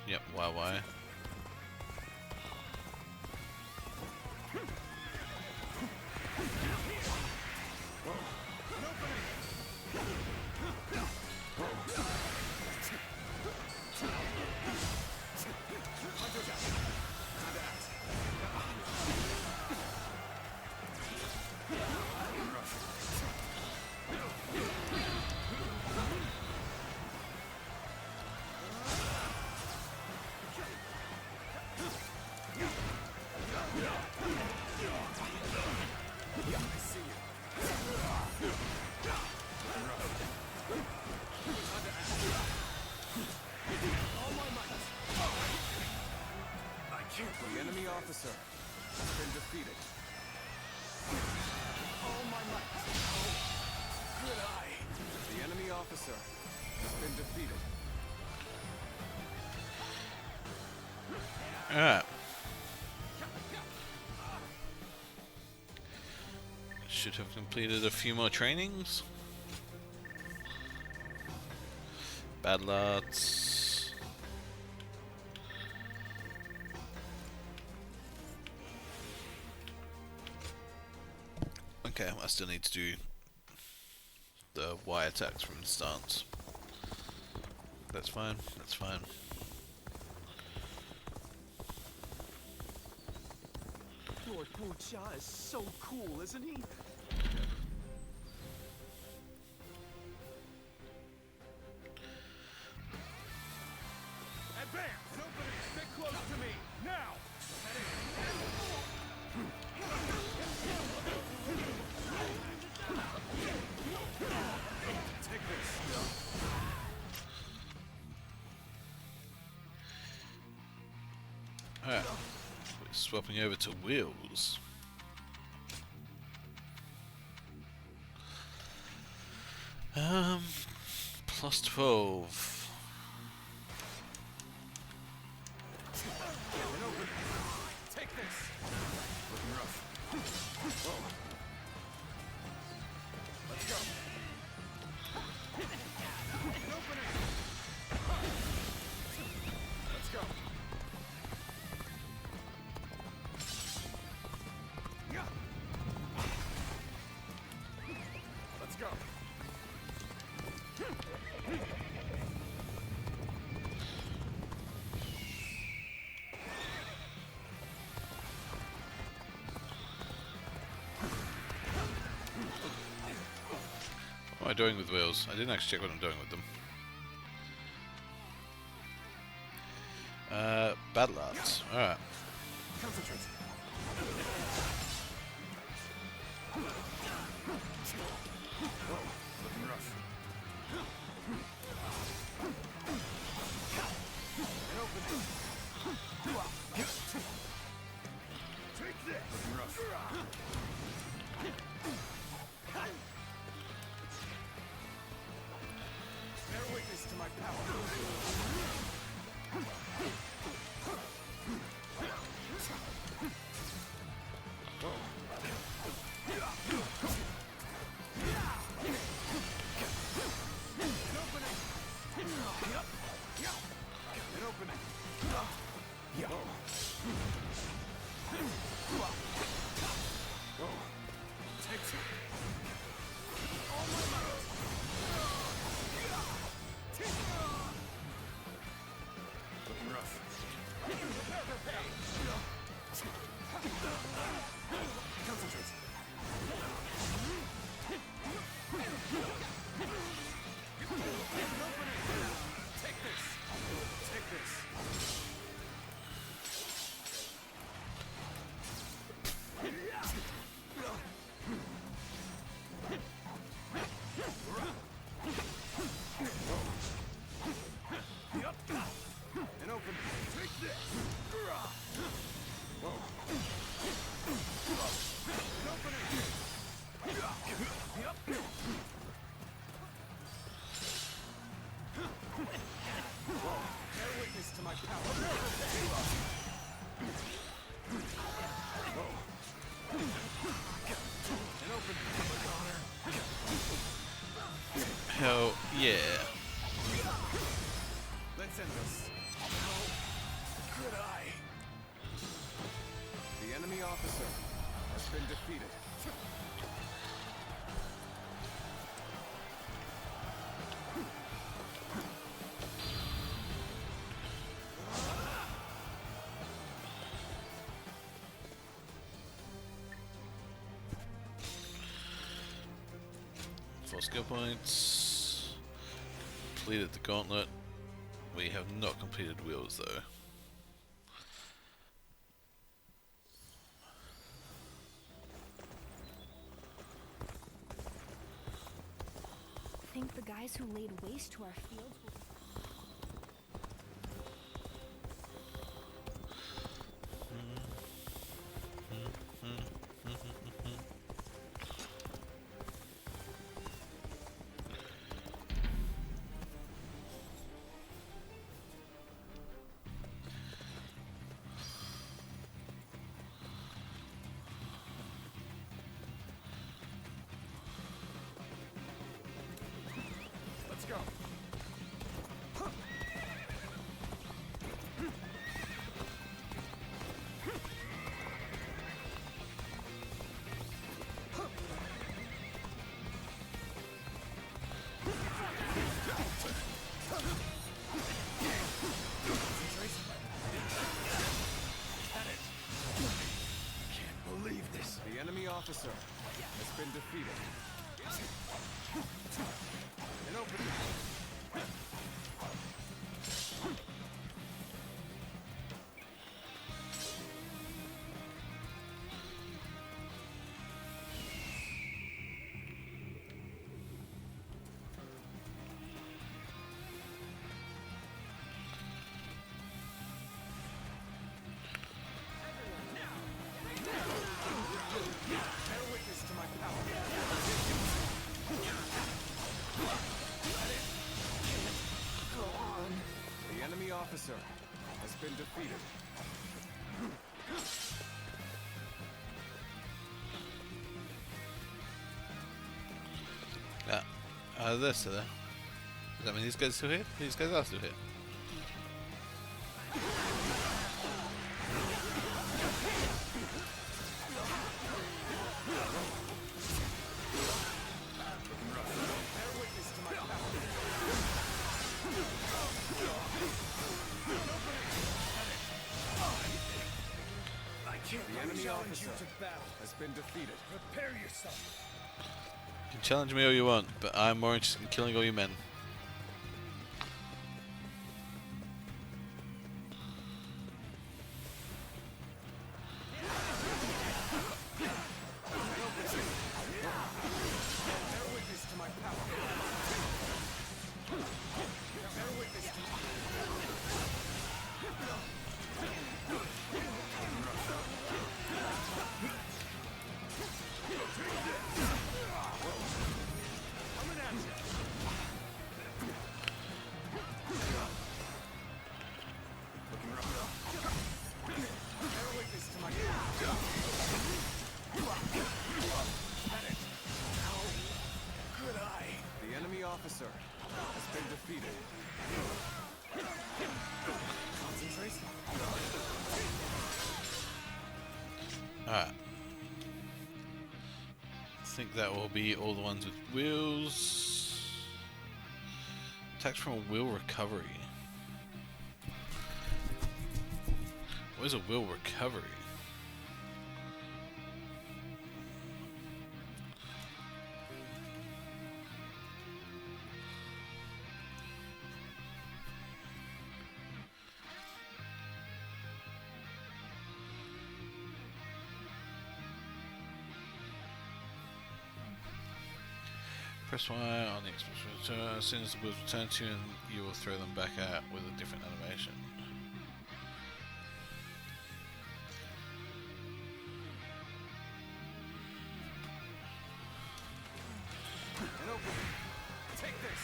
Yep, YY. The enemy officer has been defeated. All my might. Good eye. The enemy officer has been defeated. Alright. Should have completed a few more trainings. Battle arts. Okay, I still need to do the Y attacks from the stance. That's fine, that's fine. Lord Wu Jia is so cool, isn't he? Advance! Stick close to me, now! Take this. Alright, we're swapping over to wheels. Plus 12. Take this. Looking rough. Whoa. Let's go. An opening. Let's go. Let's go. What am I doing with wheels? I didn't actually check what I'm doing with them. Battle arts. Alright. Concentrate. Looking rough. An opening. Take this. Looking rough. Bear witness to my power. officer has been defeated. Four skill points. Completed the gauntlet. We have not completed wheels though. Think the guys who laid waste to our fields will... Let's go. Can't believe this. The enemy officer has been defeated. An opening. Bear witness to my power. Go on. The enemy officer has been defeated. Yeah. They're still there. Does that mean these guys are still here? These guys are still here. Bear witness to my power. The enemy officer has been defeated. Prepare yourself. You can challenge me all you want, but I'm more interested in killing all you men. Bear witness to my power. Bear witness to my coming at you. Looking rough. Bear witness to my power. At it. How could I? The enemy officer has been defeated. Concentrate. Alright. I think that will be all the ones with wheels. Attacks from a wheel recovery. What is a wheel recovery? Press Y on the expression return. As soon as the wheels return to you, you will throw them back out with a different animation. An opening. Take this.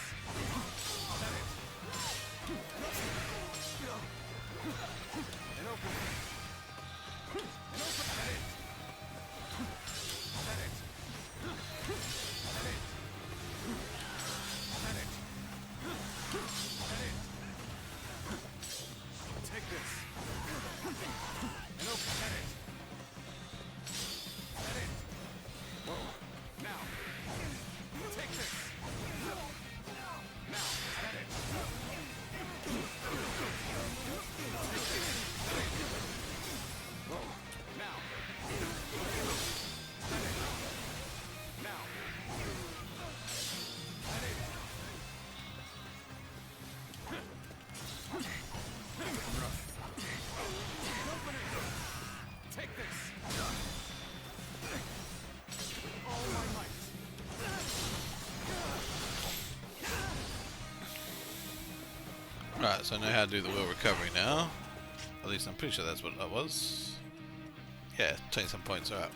At it. An opening. An open. At it. At it. At it. At it. At it. Right, so I know how to do the will recovery now. At least I'm pretty sure that's what that was. Yeah, 20 some points, alright.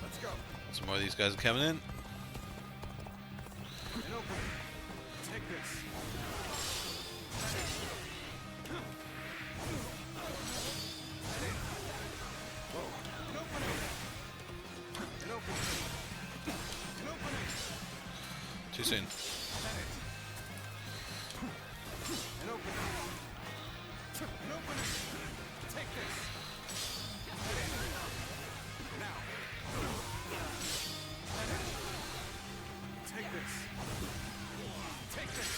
Let's go. Some more of these guys are coming in. And open. Take this. Whoa. And open it. And open it. And open it. Too soon. And open it. And open it. Take this. Now. Take this. Take this.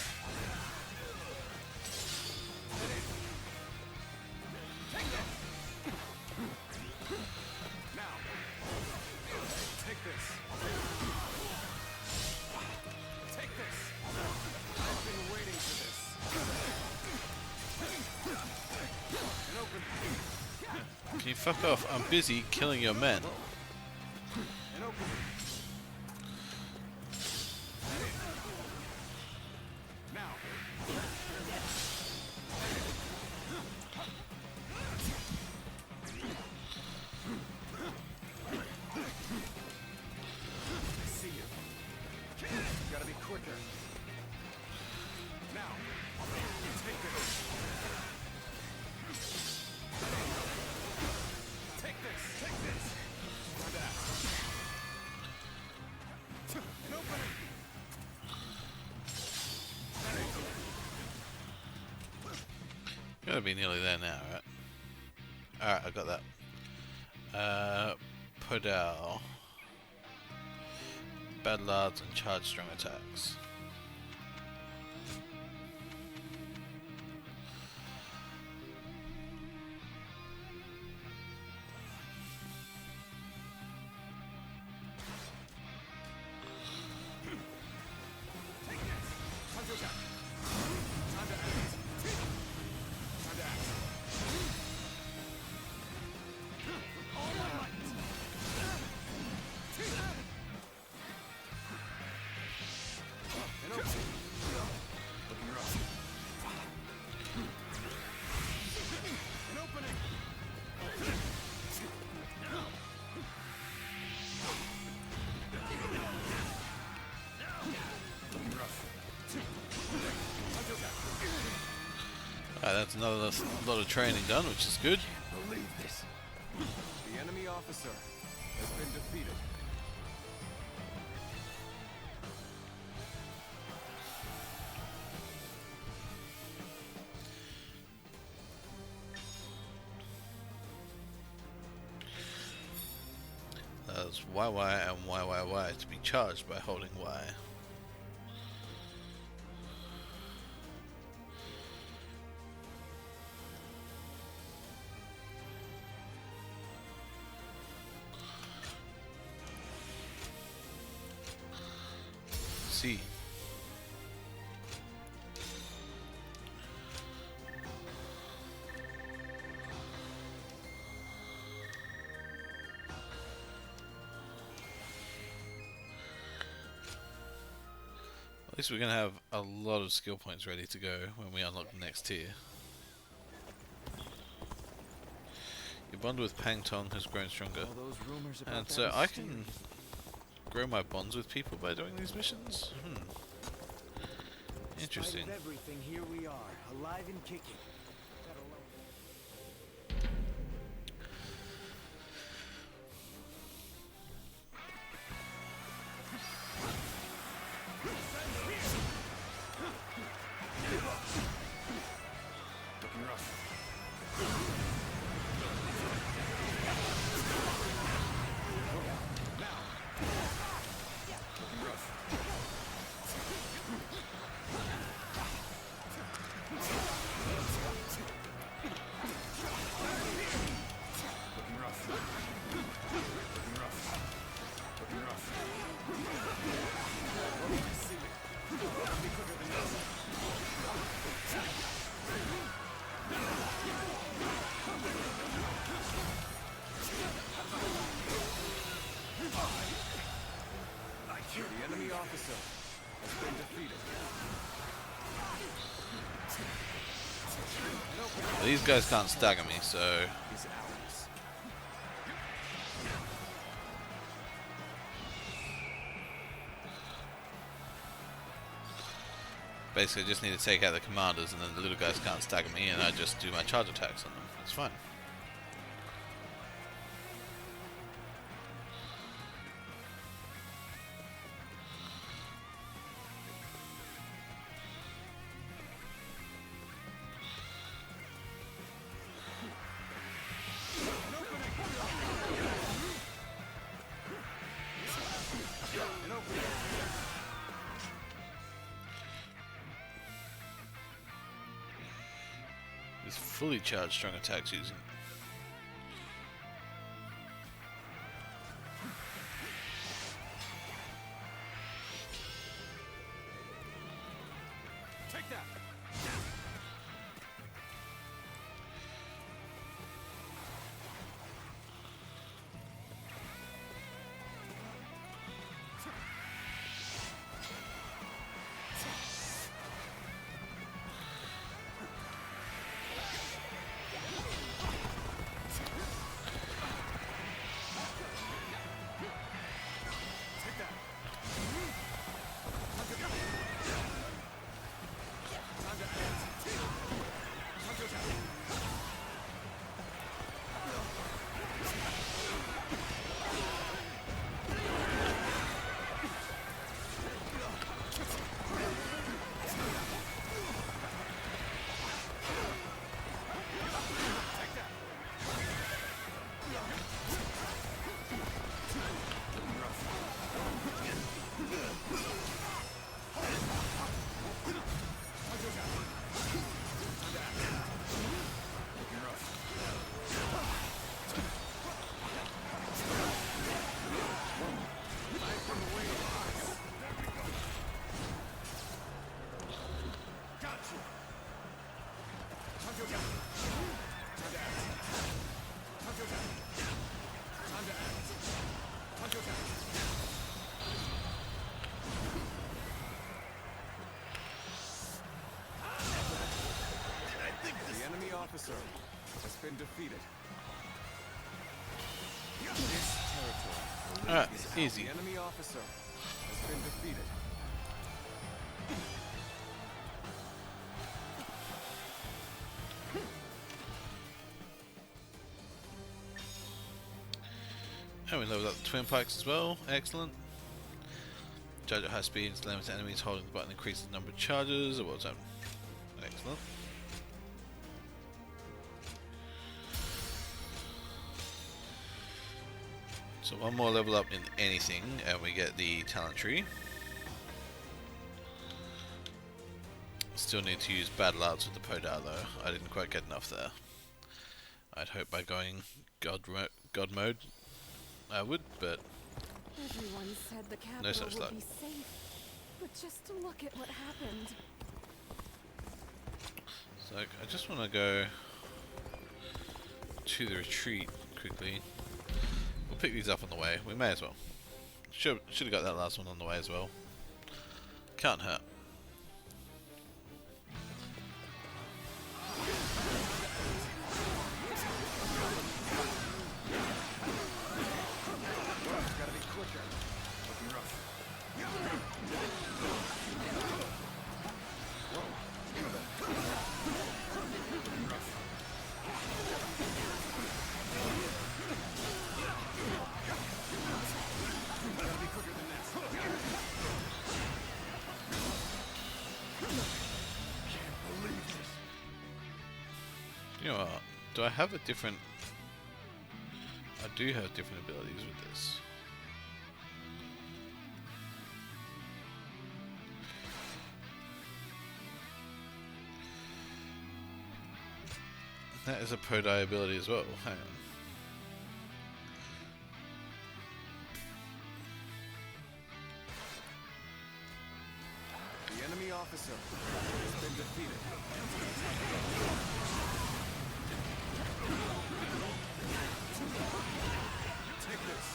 Take that. Now. Take this. Take this. I've been waiting for this. And open. Can you fuck off? I'm busy killing your men. And open. Now. I see you. Gotta be quicker. Now. Take this. Take this. Take this. Try that. And open it. Gotta be nearly there now, right? Alright, I got that. Podal. Battle odds and charge strong attacks. That's another lot of training done, which is good. Believe this. The enemy officer has been defeated. That's YY and YYY to be charged by holding Y. C. At least we're going to have a lot of skill points ready to go when we unlock the next tier. Your bond with Pang Tong has grown stronger. And so I can grow my bonds with people by doing these missions? Interesting. In spite of everything, here we are, alive and kicking. The enemy officer has been defeated. these guys can't stagger me, so is ours. basically I just need to take out the commanders, and then the little guys can't stagger me, and I just do my charge attacks on them. It's fine. These fully charged strong attacks using. Take that. Officer has been defeated. This territory Alright, is out. easy. The enemy officer has been defeated. And we leveled up the twin pikes as well. Excellent. Charge at high speeds, limit enemies holding the button increases the number of charges. Well done. Excellent. So one more level up in anything and we get the talent tree. Still need to use battle arts with the Podar though. I didn't quite get enough there. I'd hope by going God mode I would, but Everyone said the capital no such would luck. be safe, but just to look at what happened. So I just want to go to the retreat quickly. We'll pick these up on the way. We may as well. Should have got that last one on the way as well. Can't hurt. Gotta be quicker. Looking rough. You know what? Do I have a different... I do have different abilities with this. That is a Podai ability as well. Hang on. The enemy officer has been defeated. Take this.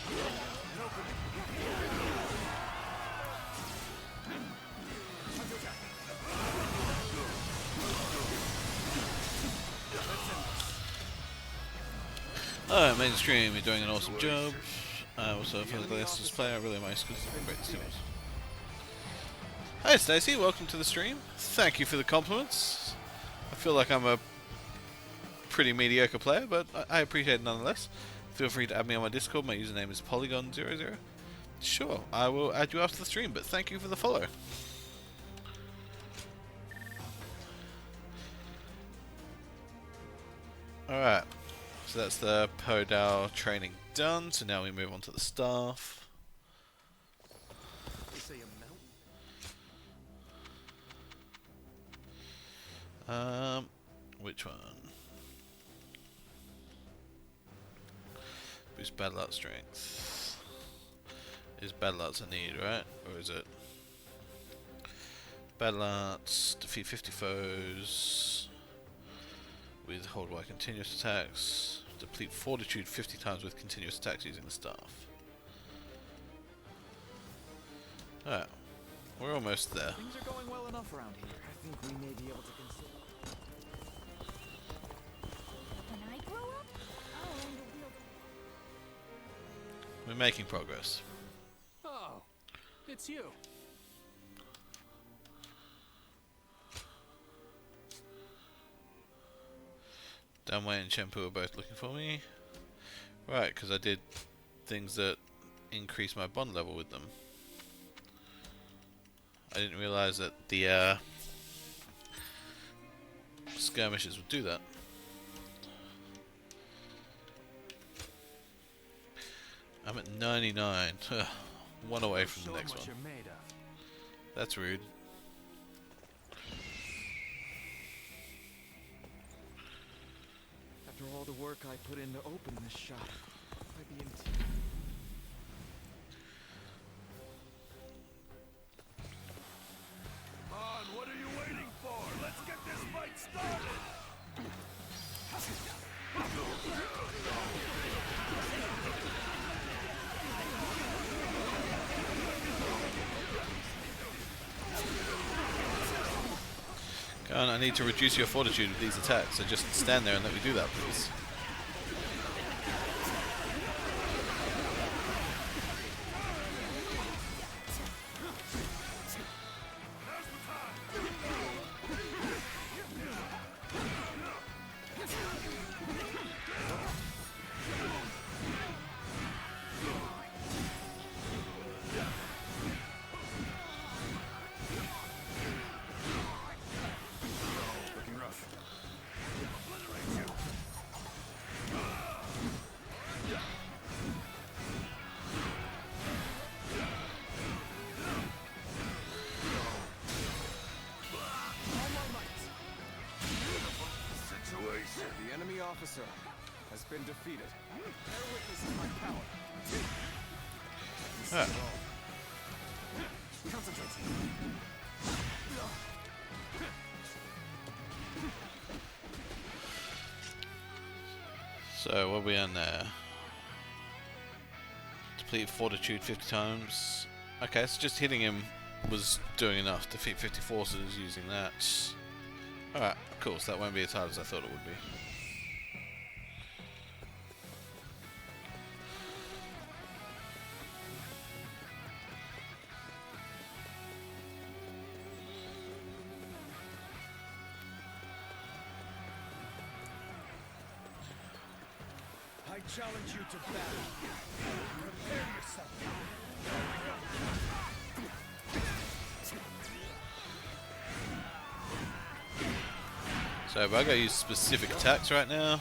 An opening. Alright, mainstream, you're doing an awesome job. Also, for the last display, I really like because it's been great to see us. Hi Stacy, welcome to the stream. Thank you for the compliments. I feel like I'm a pretty mediocre player, but I appreciate it nonetheless. Feel free to add me on my Discord. My username is Polygon00. Sure, I will add you after the stream, but thank you for the follow. Alright, so that's the Podal training done, so now we move on to the staff. Which one? Boost battle art strength. Is battle arts a need, right? Or is it battle arts, defeat 50 foes with hold while continuous attacks, deplete fortitude 50 times with continuous attacks using the staff. Alright, we're almost there. Things are going well enough around here. I think we may be able to consider. When I grow up, I'll own the wheel. We're making progress. Oh, it's you. Danwei and Chenpu are both looking for me. Right, because I did things that increase my bond level with them. I didn't realize that the skirmishes would do that. I'm at 99. One away from the next one. That's rude. After all the work I put in to open this shop, I'd be in Come on, what are you waiting for? Let's get this fight started! Go on, I need to reduce your fortitude with these attacks, so just stand there and let me do that, please. The enemy officer has been defeated. Bear witness to my power. Ah. Concentrate. So, what are we on there? Deplete fortitude 50 times. Okay, so just hitting him was doing enough. Defeat 50 forces using that. Alright, cool, so that won't be as hard as I thought it would be. I challenge you to battle. Prepare yourself. So, have I got to use specific attacks right now?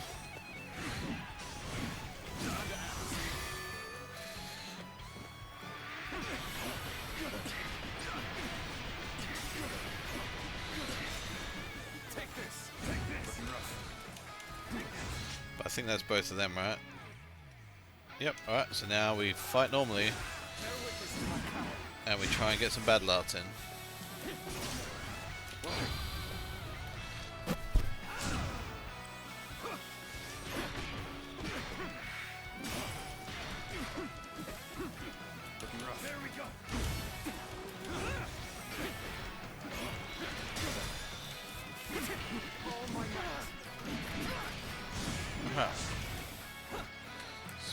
Take this. But I think that's both of them, right? Yep, alright, so now we fight normally. And we try and get some battle arts in. There we go.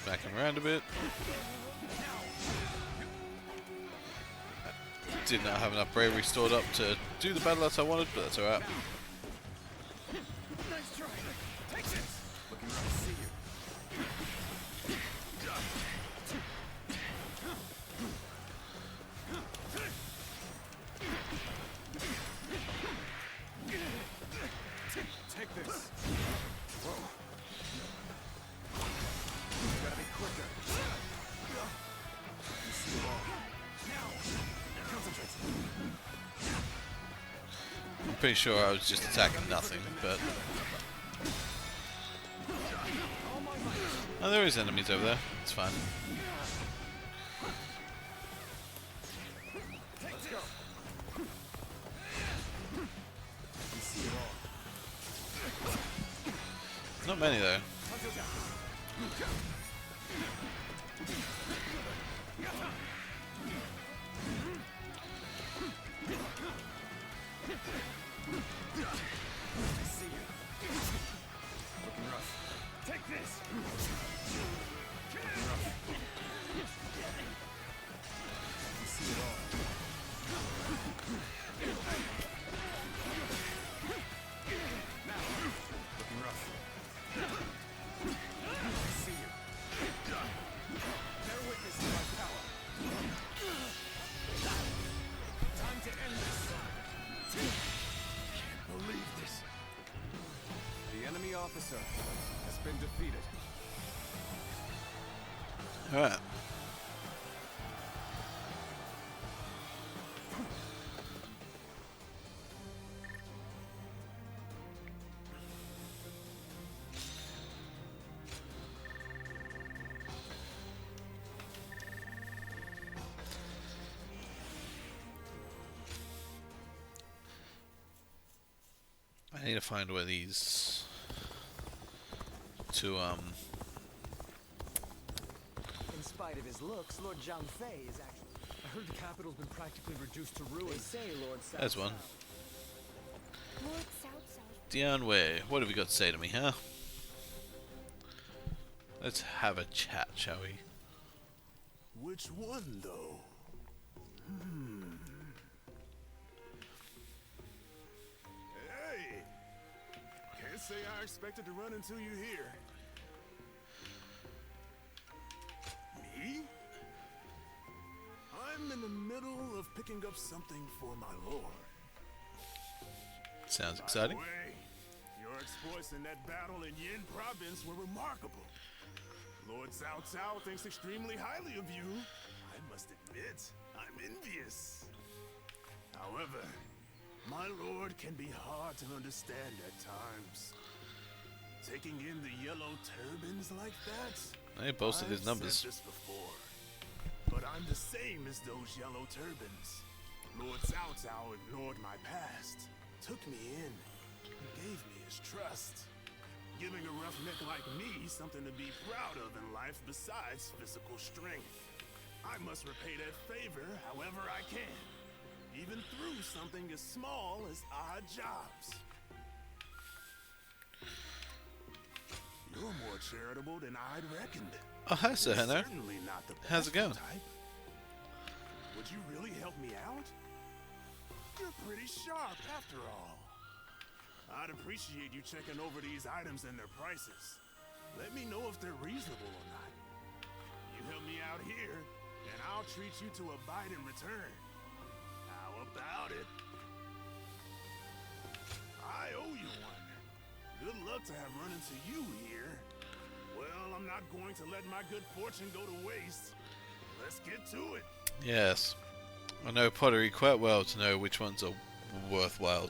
smack him around a bit. Did not have enough bravery stored up to do the battle that I wanted, but that's alright. Nice try. Take this. Looking to see you. Take this. Whoa. You gotta be quicker. You see the ball. Now. Concentrate. I'm pretty sure I was just attacking nothing, but... Oh, there is enemies over there. It's fine. Let's go. You see it all. Not many, though. I see you. Looking rough. Take this. Looking rough. You see it all. Now, looking rough. I see you. Bear witness to my power. Time to end this. Can't believe this. The enemy officer has been defeated. Alright. I need to find where these two In spite of his looks, Lord Zhang Fei is actually... I heard the capital's been practically reduced to ruin. They say Lord Cao there's one. Lord Cao Cao. Dian Wei, what have you got to say to me, huh? Let's have a chat, shall we? Which one, though? Hey! Can't say I expected to run into you here. Me? I'm in the middle of picking up something for my lord. Sounds By exciting. the way, your exploits in that battle in Yin province were remarkable. Lord Cao Cao thinks extremely highly of you. I must admit, I'm envious. However, my lord can be hard to understand at times. Taking in the yellow turbans like that? They boasted his I've numbers. said this before, but I'm the same as those yellow turbans. Lord Cao Cao ignored my past, took me in, and gave me his trust. Giving a roughneck like me something to be proud of in life besides physical strength. I must repay that favor however I can, even through something as small as odd jobs. You're more charitable than I'd reckoned. Oh, hi, Sir You're Henno. certainly not the How's it going? type. Would you really help me out? You're pretty sharp after all. I'd appreciate you checking over these items and their prices. Let me know if they're reasonable or not. You help me out here, and I'll treat you to a bite in return. How about it? I owe you one. Good luck to have run into you here. Well, I'm not going to let my good fortune go to waste. Let's get to it. Yes. I know pottery quite well to know which ones are worthwhile.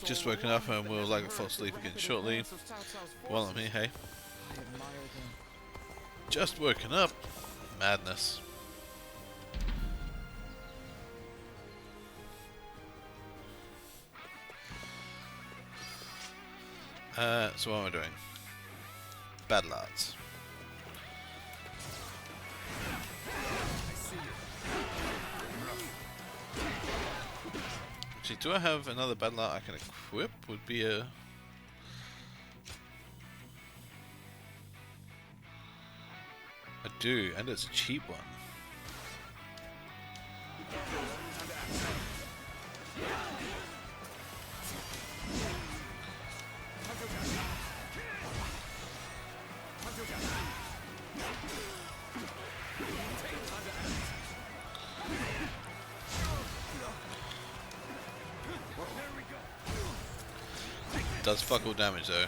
Just woken up and will likely fall asleep again shortly. While I'm here, hey. Just woken up. Madness. So what am I doing? Battle arts. Actually, do I have another battle art I can equip? Would be a... I do, and it's a cheap one. Does fuck all damage though.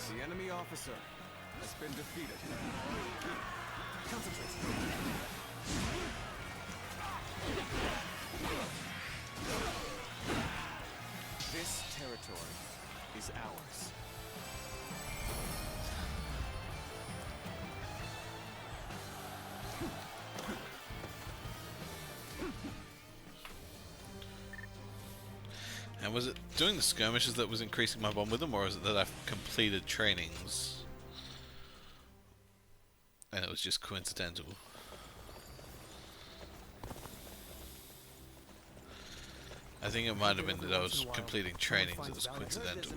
The enemy officer has been defeated. Concentrate. This territory is ours. And was it doing the skirmishes that was increasing my bond with them, or is it that I've completed trainings and it was just coincidental? I think it might have been that I was completing trainings that was coincidental.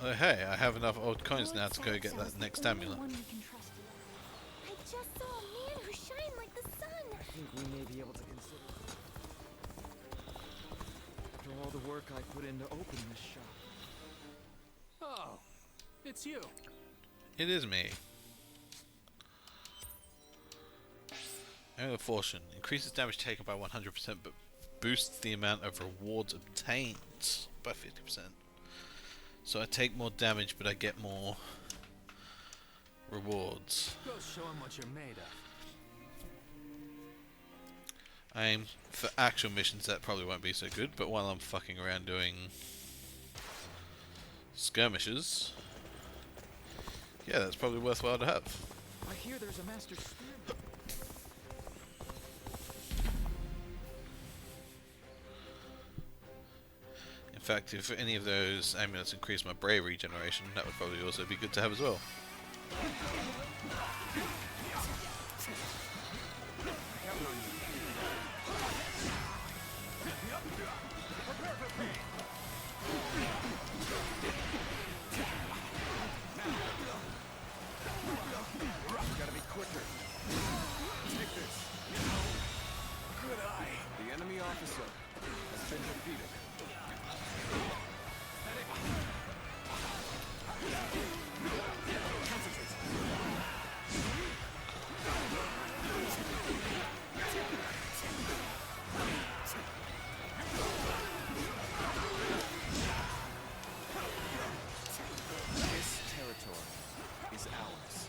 Oh hey, I have enough old coins now to go get that next amulet. I just saw a man who shined like the sun. I think we may be able to consider. After all the work I put into opening this shop. Oh, it's you. It is me. Amulet of Fortune increases damage taken by 100%, but boosts the amount of rewards obtained by 50%. So I take more damage, but I get more rewards. Go show 'em what you're made of. For actual missions that probably won't be so good, but while I'm fucking around doing skirmishes, yeah, that's probably worthwhile to have. I hear there's a master spearman. In fact, if any of those amulets increase my bravery generation, that would probably also be good to have as well. Gotta be quicker. Take this. Good eye. The enemy officer has been defeated. This territory is ours.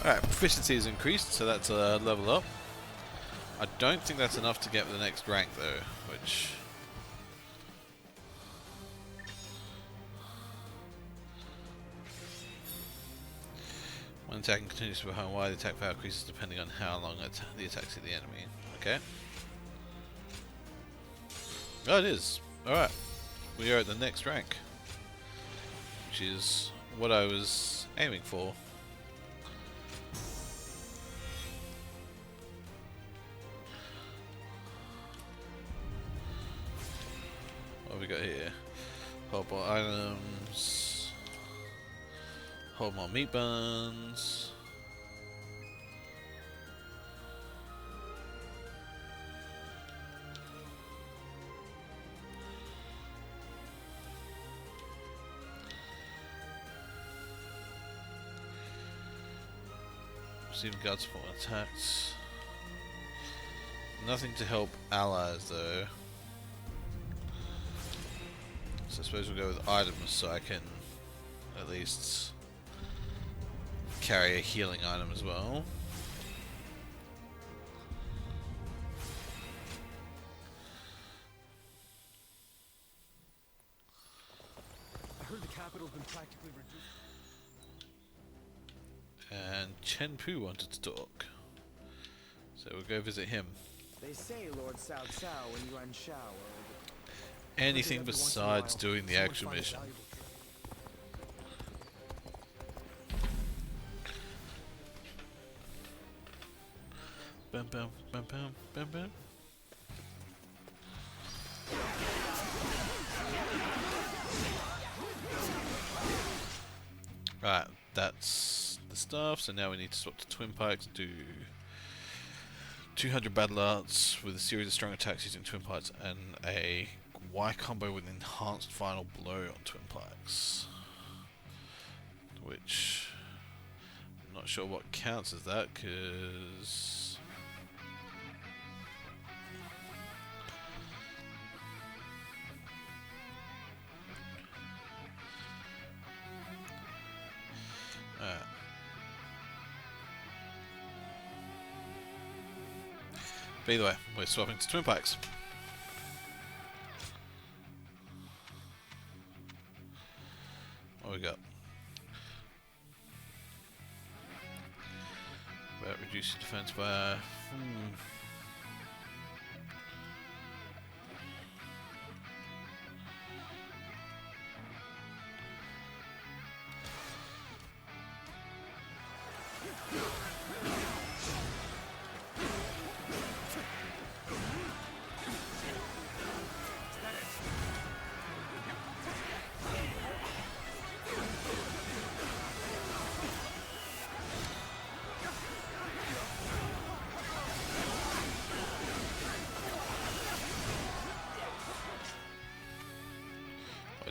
Alright, proficiency is increased, so that's a level up. I don't think that's enough to get the next rank though, which... When attacking continues behind Y, the attack power increases depending on how long the attacks hit the enemy. Okay. Oh, it is. Alright. We are at the next rank, which is what I was aiming for. What have we got here? Hold more items. Hold more meat buns. Receiving guard support attacks. Nothing to help allies though. So I suppose we'll go with items so I can at least carry a healing item as well. capital's been practically reduced. And Chen Pu wanted to talk, so we'll go visit him. They say Lord Cao Cao and Yuan Shao are Anything besides doing the actual mission. Bam bam bam bam bam bam. Right, that's the stuff. So now we need to swap to Twin Pikes, do 200 battle arts with a series of strong attacks using Twin Pikes, and a Y combo with enhanced final blow on Twin Pikes. Which I'm not sure what counts as that, because but either way, we're swapping to Twin Pikes. What we got? About reducing defense by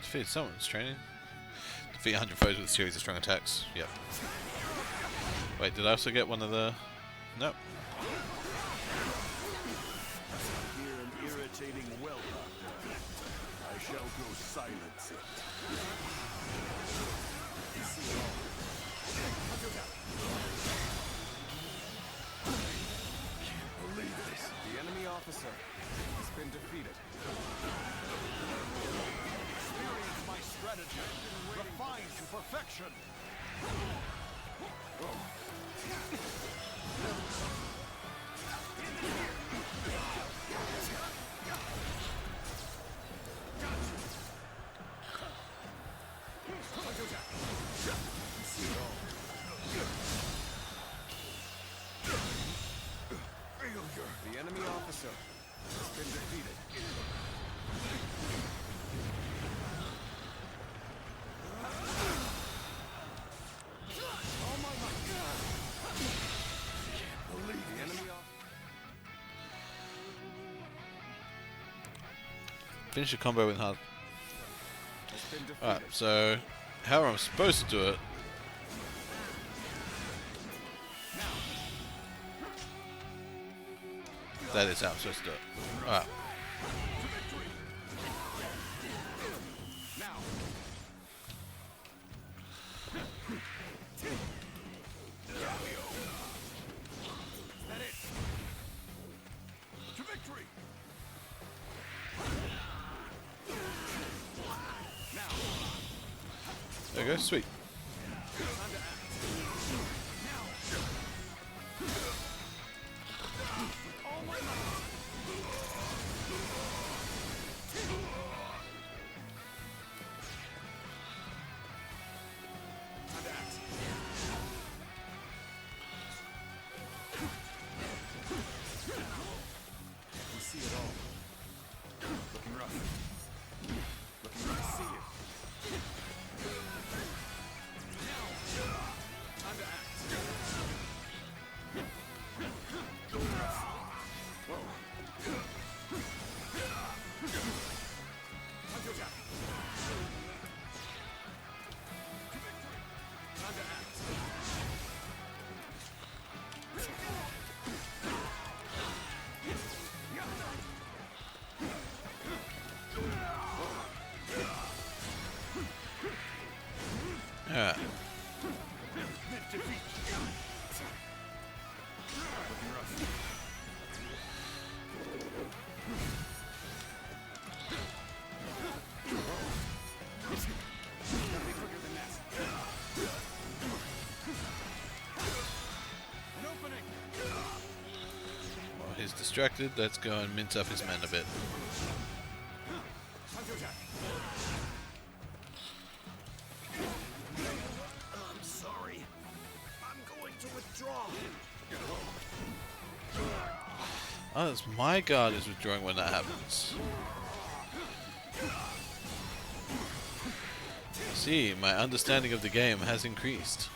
defeated someone's training. Defeat 100 foes with a series of strong attacks. Yep. Wait, did I also get one of the... Nope. Hear an irritating well, Doctor. I shall go silence it. Can't believe this. The enemy officer has been defeated. My strategy, refined to perfection. The enemy officer has been defeated. Finish a combo with hard. Alright, so how I'm supposed to do it. That is how I'm supposed to do it. Alright. There you go, sweet. We see it all. Looking rough. Looking rough. See it. Time to act. Whoa. Time to attack. Time to act. Yeah. distracted. Let's go and mince up his men a bit. I'm sorry. I'm going to withdraw. Oh, that's my guard is withdrawing when that happens. See, my understanding of the game has increased.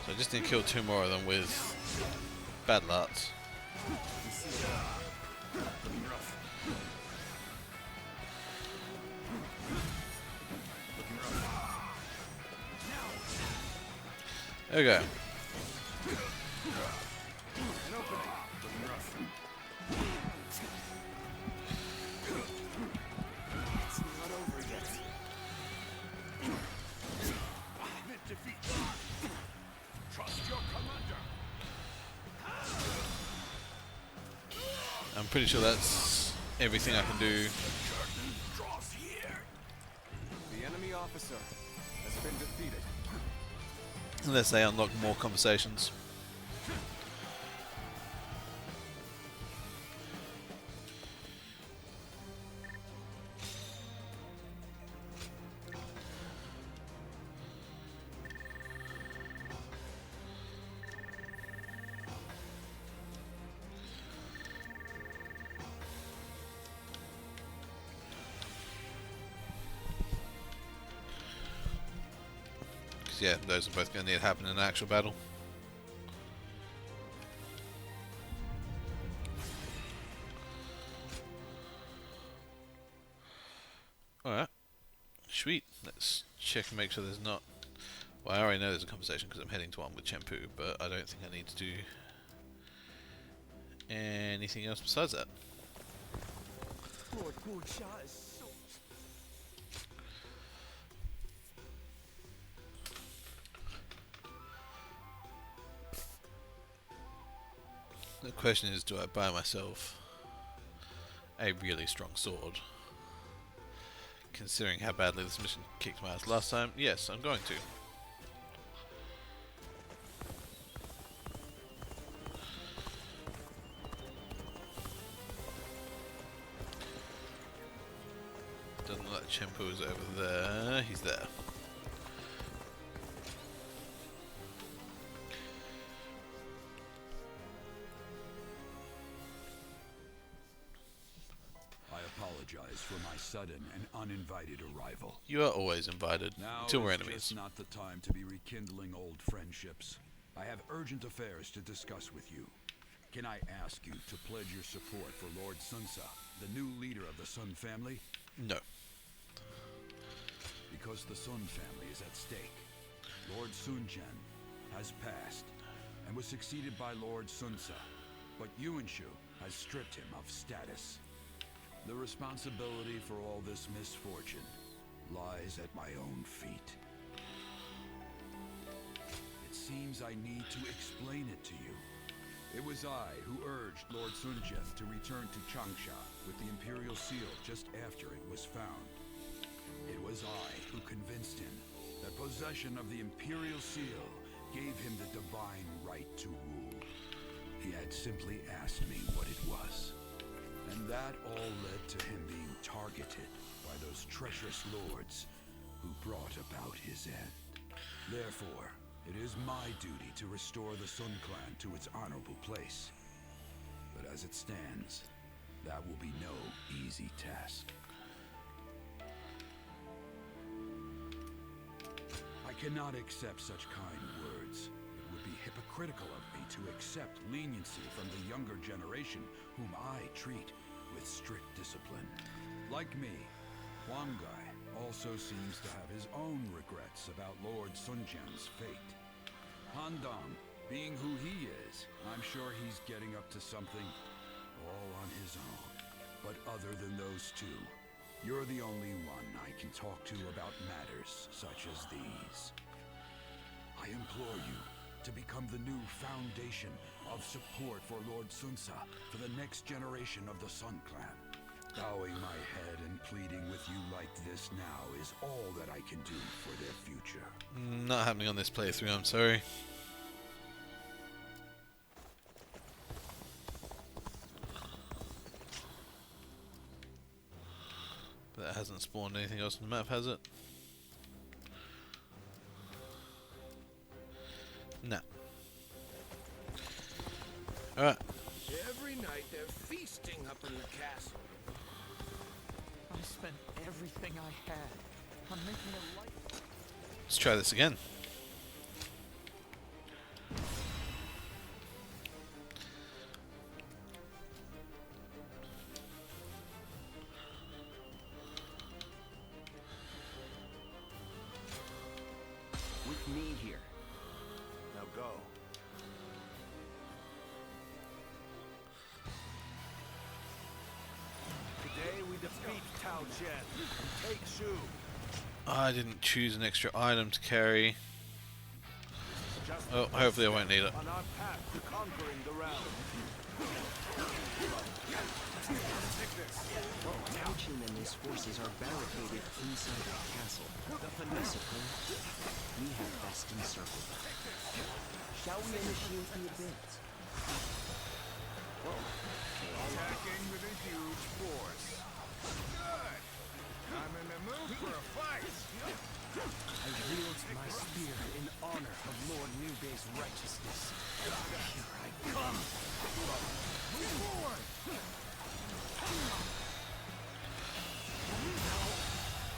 So I just need to kill 2 more of them with battle arts. There we go. It's not over yet. Defeat. Trust your commander. I'm pretty sure that's everything I can do. The enemy officer has been defeated. Unless they unlock more conversations. Yeah, those are both going to need to happen in an actual battle. Alright. Sweet. Let's check and make sure there's not... Well, I already know there's a conversation because I'm heading to one with Chengpu, but I don't think I need to do anything else besides that. Lord Gursha is so... The question is, do I buy myself a really strong sword? Considering how badly this mission kicked my ass last time, yes, I'm going to. Doesn't look like Chengpu is over there. He's there. For my sudden and uninvited arrival. You are always invited, until we're enemies. It's not the time to be rekindling old friendships. I have urgent affairs to discuss with you. Can I ask you to pledge your support for Lord Sunsa, the new leader of the Sun family? No. Because the Sun family is at stake. Lord Sun Jian has passed and was succeeded by Lord Sunsa, but Yuanshu has stripped him of status. The responsibility for all this misfortune lies at my own feet. It seems I need to explain it to you. It was I who urged Lord Sun Jian to return to Changsha with the Imperial Seal just after it was found. It was I who convinced him that possession of the Imperial Seal gave him the divine right to rule. He had simply asked me what it was. And that all led to him being targeted by those treacherous lords who brought about his end. Therefore, it is my duty to restore the Sun Clan to its honorable place. But as it stands, that will be no easy task. I cannot accept such kind words. It would be hypocritical of me to accept leniency from the younger generation whom I treat with strict discipline. Like me, Huang Gai also seems to have his own regrets about Lord Sun Jian's fate. Han Dong, being who he is, I'm sure he's getting up to something all on his own. But other than those two, You're the only one I can talk to about matters such as these. I implore you to become the new foundation of support for Lord Sunsa for the next generation of the Sun Clan. Bowing my head and pleading with you like this now is all that I can do for their future. Not happening on this playthrough, I'm sorry. But that hasn't spawned anything else on the map, has it? No. Alright. Every night they're feasting up in the castle. I spent everything I had on making a life. Let's try this again. With me here. Now go. Today we defeat Tao Chen and take Shu. I didn't choose an extra item to carry. Oh, hopefully I won't need it. On our path to conquering the realm. Tao Chen and his forces are barricaded inside the castle. I suppose we have best encircle them. Shall we initiate the advance? Attacking with a huge force. Good. I'm in the mood for a fight. I wield my spear in honor of Lord Newbay's righteousness. Here I come. Move forward.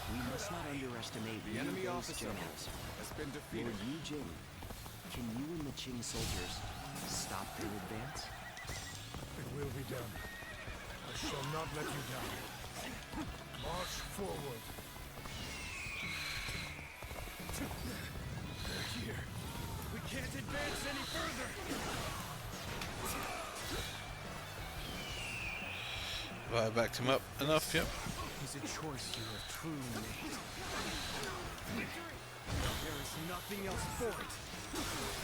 We must not underestimate The enemy Liu Bei's officer generals. has been defeated. Lord Yu Jing, can you and the Qing soldiers stop their advance? It will be done. I shall not let you down. March forward. They're here. We can't advance any further. Have I backed him up enough? Yep. Is a choice you have truly made. There is nothing else for it.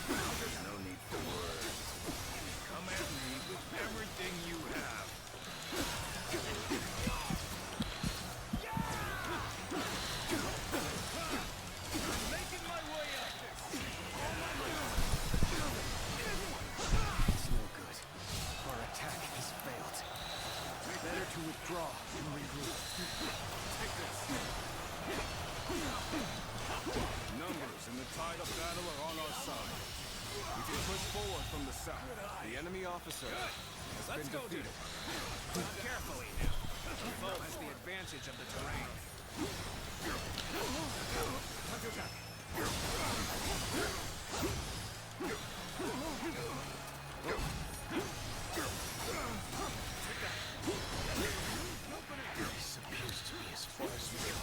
There's no need for words. Come at me with everything you have. I'm making my way up this. It's no good. Our attack has failed. Better to withdraw and regroup. Take this. Numbers and the tide of battle are on our side. We can push forward from the south. The enemy officer has been defeated. Carefully now. The foe has the advantage of the terrain. This appears to be as far as we go.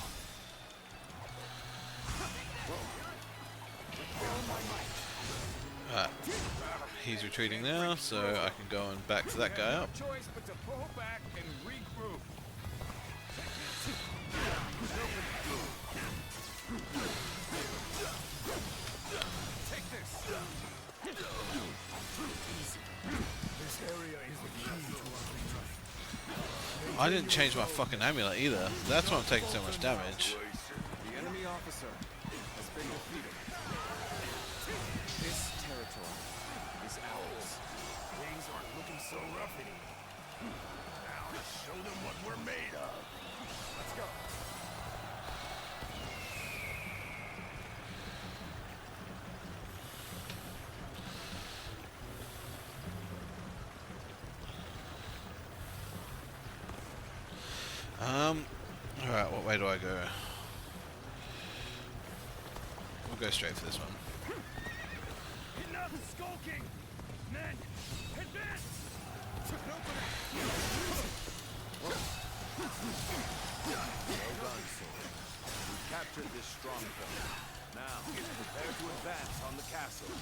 He's retreating now, so I can go and back to that guy up. No choice but to pull back and regroup. Take this. This area is the key to our victory. I didn't change my fucking amulet either. That's why I'm taking so much damage. The enemy officer has been defeated. This territory is ours. Things aren't looking so rough anymore. Now let's show them what we're made of. Let's go. Alright, what way do I go? We'll go straight for this one. Enough skulking! Men, advance! Well done, soldier. We captured this stronghold. Now, prepare to advance on the castle.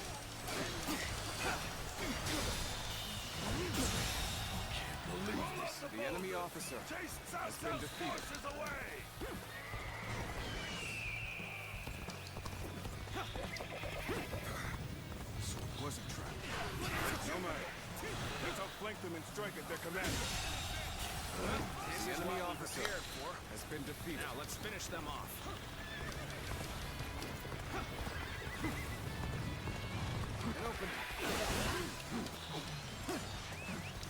The enemy officer has been defeated. So it was a trap. No matter. Let's outflank them and strike at their command. The enemy officer has been defeated. Now let's finish them off.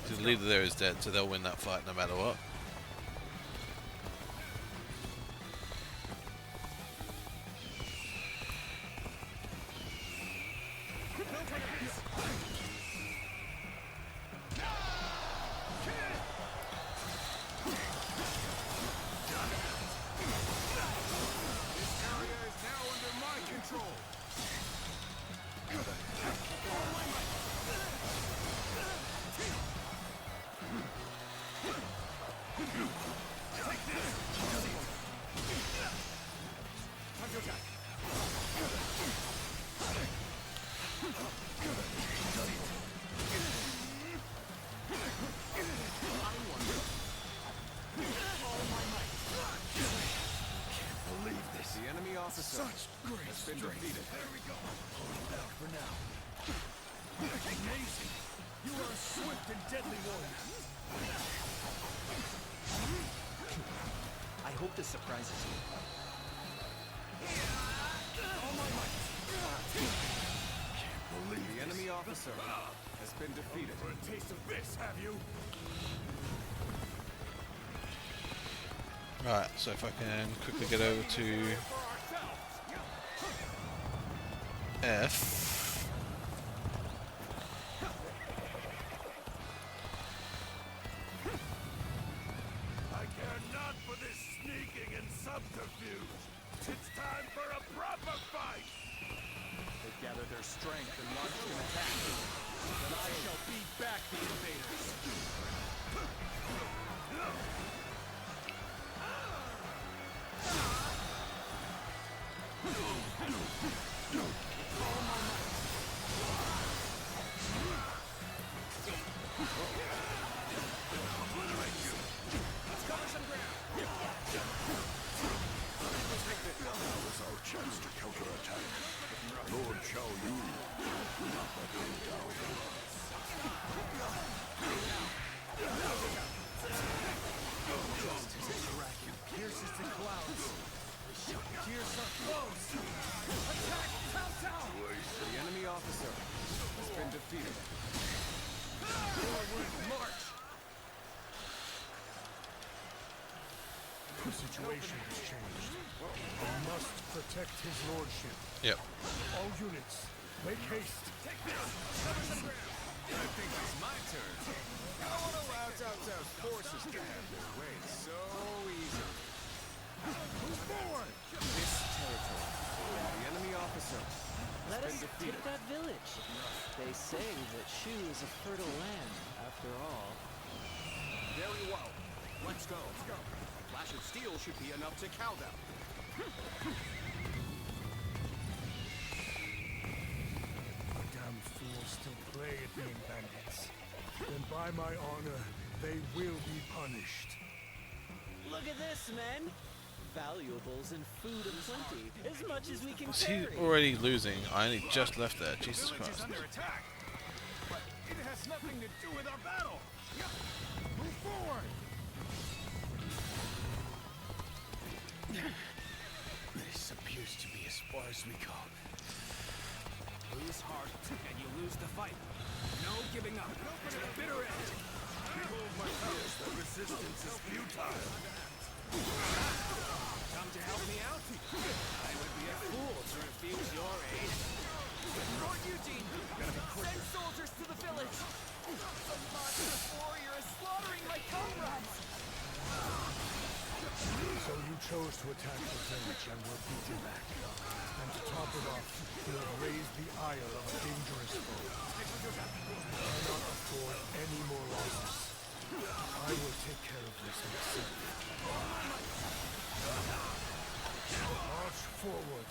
The leader there is dead, so they'll win that fight no matter what. Such great has been defeated. There we go. Hold it out for now. Amazing. You are a swift and deadly warrior. I hope this surprises you. All my might. Can't believe the enemy officer has been defeated. For a taste of this, have you? Right, so if I can quickly get over to F. I care not for this sneaking and subterfuge. It's time for a proper fight. They gather their strength and launch an attack. Then I shall beat back the invaders. Chance to counterattack. Lord Xiao Yu. Pierces the clouds. Gears are close. Attack Cao Cao. The enemy officer has been defeated. Forward march. The situation has changed. I must protect his lordship. Yep. All units, make haste. Take this! I think it's my turn. I won't allow Cao Cao's forces to have their way so easily. Move forward! This territory, the enemy officer Let has us been defeated. take that village. They say that Shu is a fertile land, after all. Very well. Let's go. A flash of steel should be enough to cow them. The damned fools still play at being bandits. Then by my honor, they will be punished. Look at this, men! Valuables and food aplenty, as much as we can Was he carry. already losing? I only just left there. Jesus Village is Christ. under attack, but it has nothing to do with our battle. Move forward! This appears to be as far as we go. Lose heart, and you lose the fight. No giving up. To the bitter end. Behold my fears that resistance is futile. Come to help me out? I would be a fool to refuse your aid. Lord Eugene, send soldiers to the village. The monstrous warrior is slaughtering my comrades. So you chose to attack the village and were beaten back. And to top it off, you have raised the ire of a dangerous foe. I cannot afford any more losses. I will take care of this myself. March forward.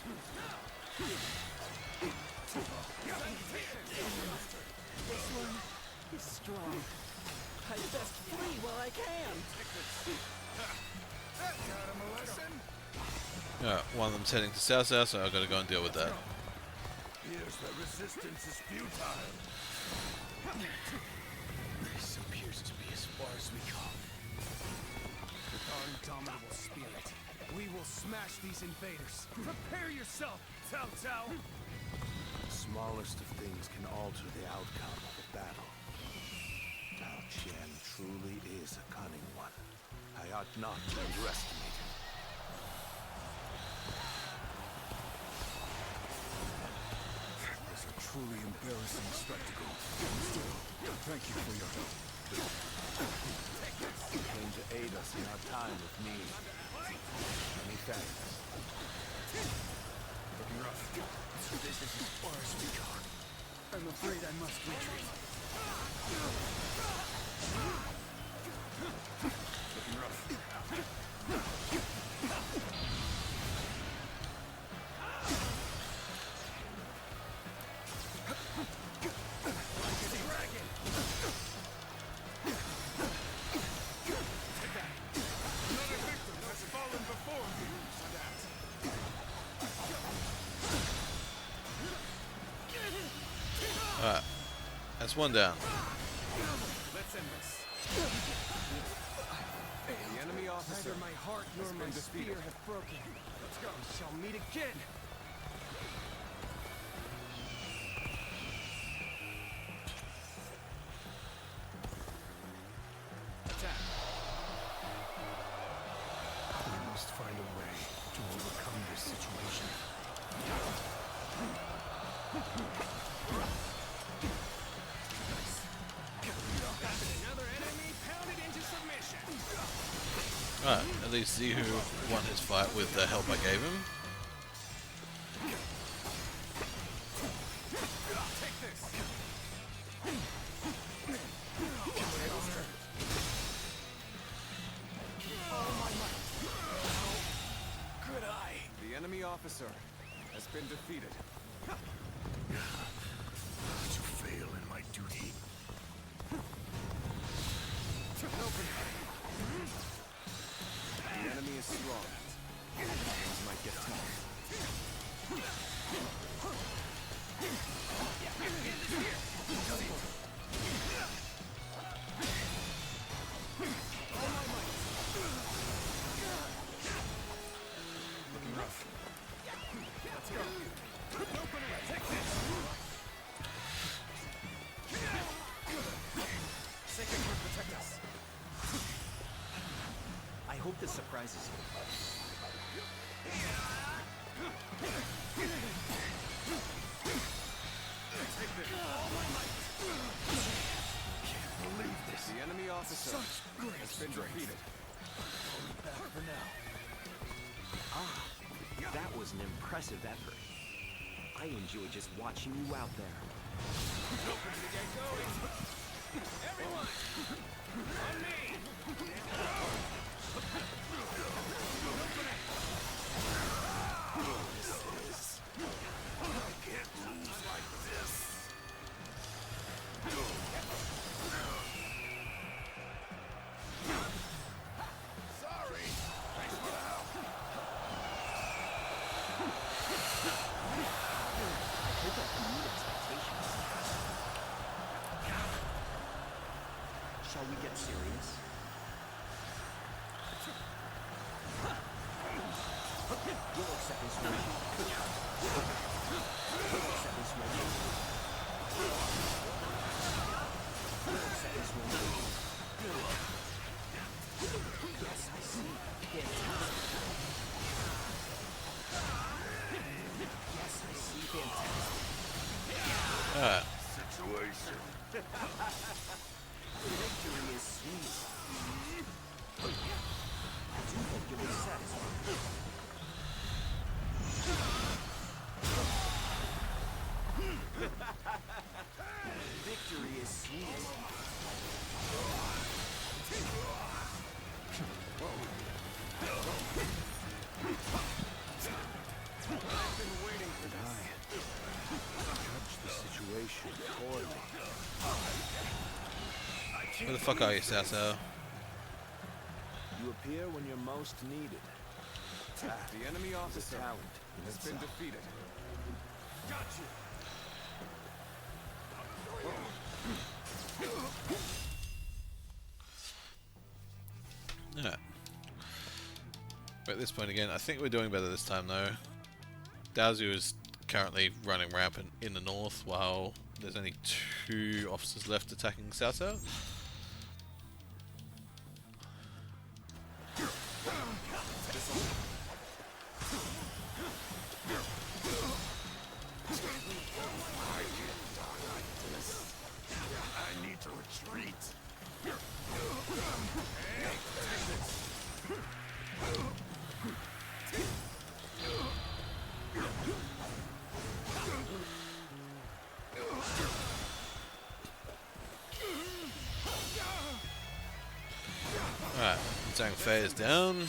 This one is strong. I best flee while I can. That taught him a lesson. Alright, one of them's heading to South South, so I've got to go and deal with that. Here's the resistance is futile. This appears to be as far as we go. With our indomitable spirit, we will smash these invaders. Prepare yourself, Cao Cao! The smallest of things can alter the outcome of a battle. Tao Qian truly is a cunning one. I ought not to underestimate him. It's a truly embarrassing spectacle. Still, thank you for your help. You came to aid us in our time of need. Many thanks. Looking rough. So this is as far as we go. I'm afraid I must retreat. Looking rough. Alright, that's one down. Let's end this. The enemy officer, Neither my heart nor my spear have broken. Let's go. We shall meet again. Attack. We must find a way to overcome this situation. Another enemy pounded into submission. Alright, at least Zihu won his fight with the help I gave him. Take this. Good eye. The enemy officer has been defeated. To fail in my duty. The enemy is strong. Things might get tough. Looking rough. Let's go. Take this. Sacred Heart, protect us. I hope this surprises you. Take this. Can't believe this. The enemy officer Such great has been strength. defeated. Back for now. Ah, that was an impressive effort. I enjoy just watching you out there. Open to get going. Everyone, on me. I can't lose like this. Sorry. Thanks for the help. I hope I can meet expectations. Shall we get serious? You'll accept this one. You'll accept this one. You'll accept this one. Yes, I see. Fantastic. Yes, I see. Fantastic. Alright. Situation. Victory is sweet. I do hope you'll be satisfied. Victory is sweet. I've been waiting for this. Judge the situation poorly. I Where the fuck are you, Cao Cao? You appear when you're most needed. The enemy officer has been defeated. Gotcha. Yeah. But at this point again, I think we're doing better this time though. Daozu is currently running rampant in the north while there's only 2 officers left attacking Cao Cao. I need to retreat. Alright, Zhang Fei is down.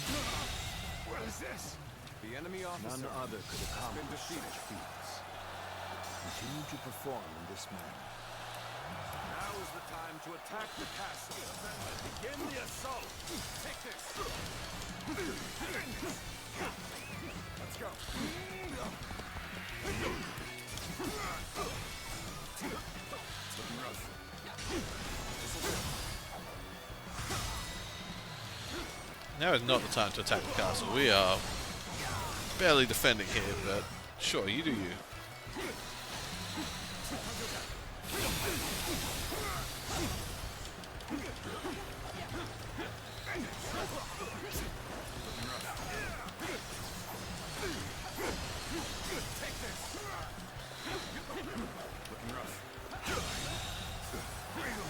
What is this? The enemy officer None other could has accomplish been defeated. such feats. Continue to perform in this manner. Now is the time to attack the castle. Begin the assault. Take this. Let's go. Now is not the time to attack the castle. We are barely defending here, but sure, you do you.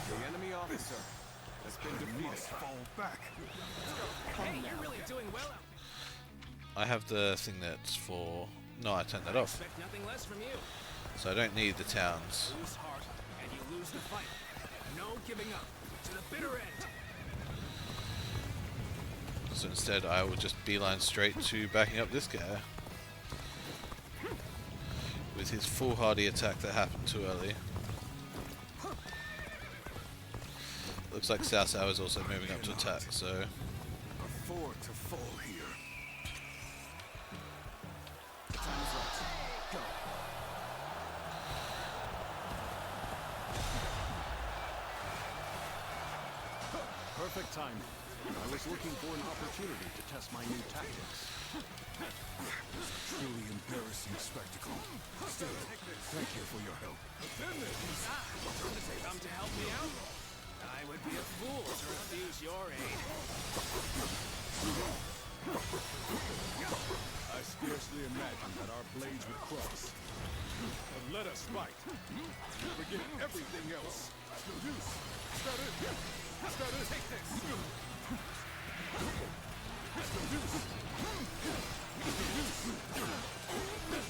The enemy officer has been defeated. Fall back. Hey, you're really doing well out I have the thing that's for... No, I turned that there. off. Expect nothing less from you. So I don't need the towns. Lose heart, and you lose the fight. No giving up. To the bitter end. So instead I will just beeline straight to backing up this guy. With his foolhardy attack that happened too early. Looks like Cao Cao is also moving up to attack, so... Afford to fall here. Time is right. Go. Perfect timing. I was looking for an opportunity to test my new tactics. Truly embarrassing spectacle. Still, thank you for your help. Come to help me out? I would be a fool to refuse your aid. I scarcely imagined that our blades would cross. But let us fight. Forget everything else. Deuce. Is that it? Is that it? Take this. Deuce. Deuce.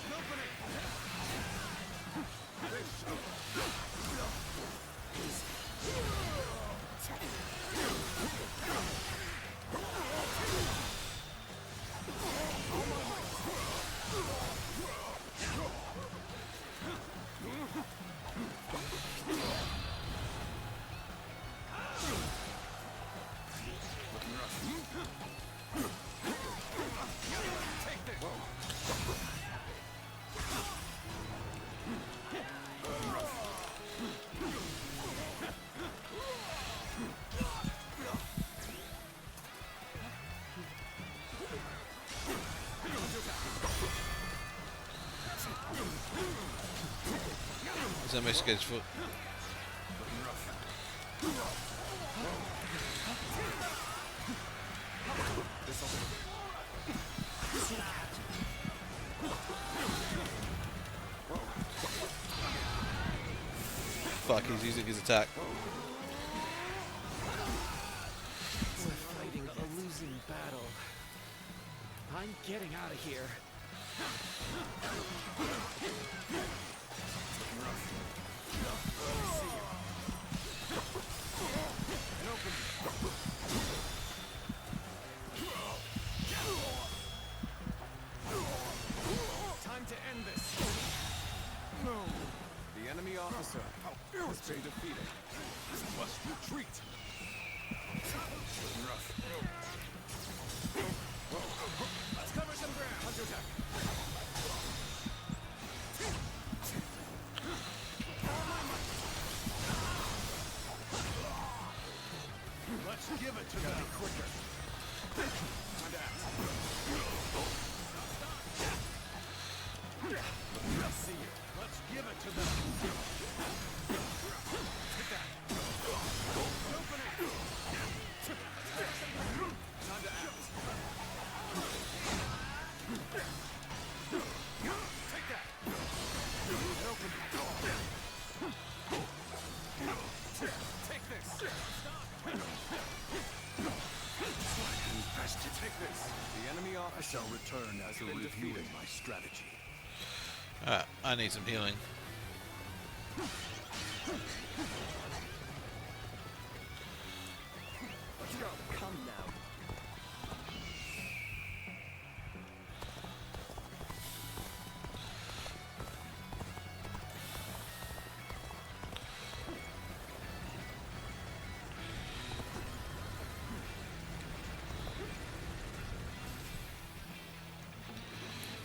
Opening. Does that make his foot? Fuck, he's using his attack. We're fighting a losing battle. I'm getting out of here. Time to end this. No. The enemy officer has been defeated. Must retreat. Let's give it to them. Quicker. Let's see it. Let's give it to them. Hit that. Open it. Time to act. Take that. Open it. Take this. Take this. The enemy officer shall return after reviewing my strategy. Alright, I need some healing. Let's go. Come now.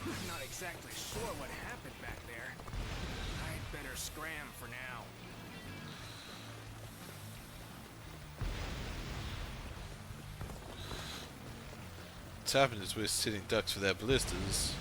I'm not exactly sure what happened back there. I'd better scram for now. What's happened is we're sitting ducks for their ballistas.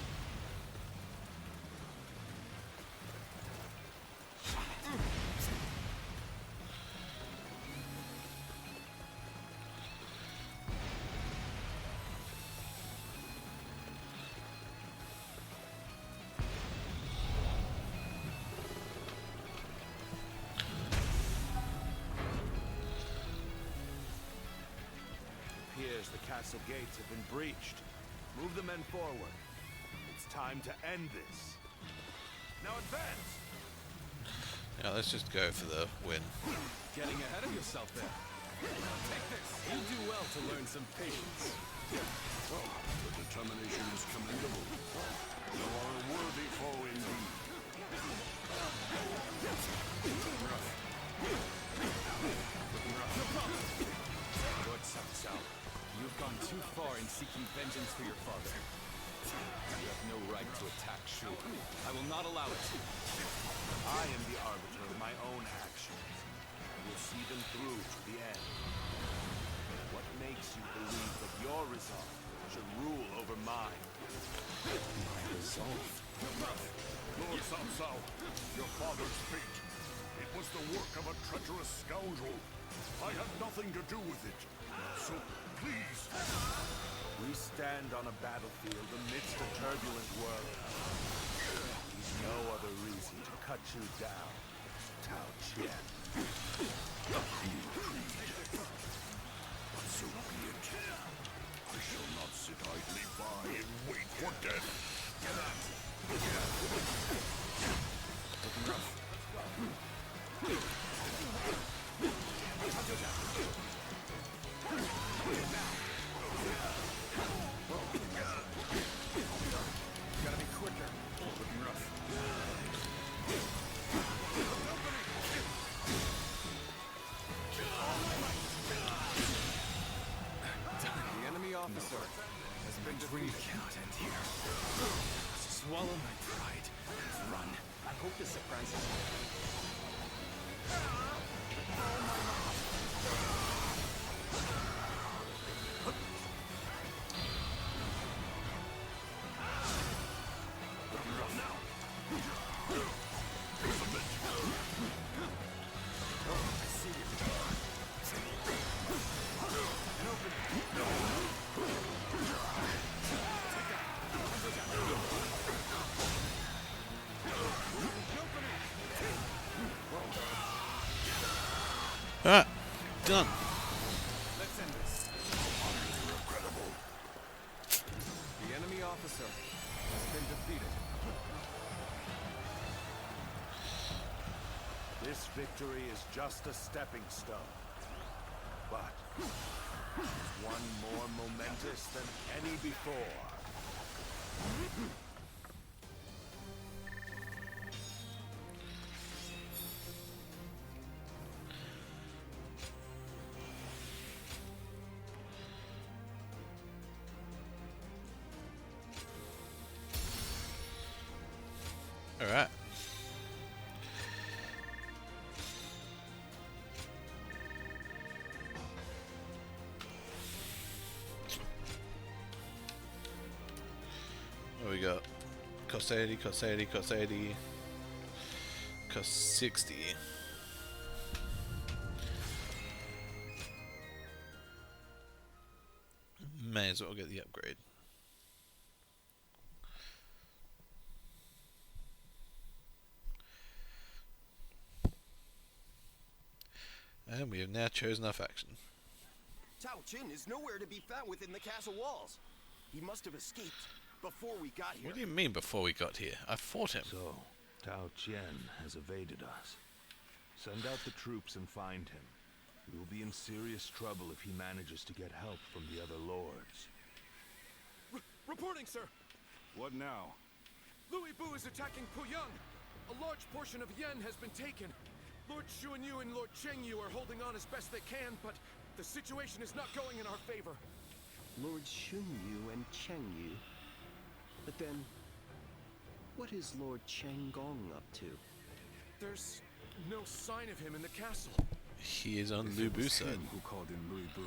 Appears the castle gates have been breached. Move the men forward. It's time to end this. Now advance! Yeah, let's just go for the win. Getting ahead of yourself there. Take this. You do well to learn some patience. The determination is commendable. You are a worthy foe indeed. Lord Cao Cao, you've gone too far in seeking vengeance for your father. You have no right to attack Shu. I will not allow it. I am the arbiter of my own actions. I will see them through to the end. What makes you believe that your resolve should rule over mine? My resolve? Lord Cao Cao, your father's fate. It was the work of a treacherous scoundrel. I had nothing to do with it. So, please. We stand on a battlefield amidst a turbulent world. There's no other reason to cut you down, Tao Qian. So be it. I shall not sit idly by and wait for death. Looking rough. Gotta be quicker. Looking rough. The enemy officer has been defeated. Cannot end here. Swallow my pride and run. I hope this surprises you. Alright, done. Let's end this. The enemy officer has been defeated. This victory is just a stepping stone. But it's one more momentous than any before. Alright. cost 80, cost 80, cost 80, cost 60. May as well get the upgrade. And we have now chosen our faction. Tao Jin is nowhere to be found within the castle walls. He must have escaped before we got here. What do you mean before we got here? I fought him. So, Tao Qian has evaded us. Send out the troops and find him. We will be in serious trouble if he manages to get help from the other lords. Reporting, sir. What now? Louis Bu is attacking Puyang. A large portion of Yen has been taken. Lord Xuanyu and Lord Chengyu are holding on as best they can, but the situation is not going in our favor. Lord Xunyu and Chengyu? But then, what is Lord Chenggong up to? There's no sign of him in the castle. He is on Lu Bu's side. Who called in Louis Bu?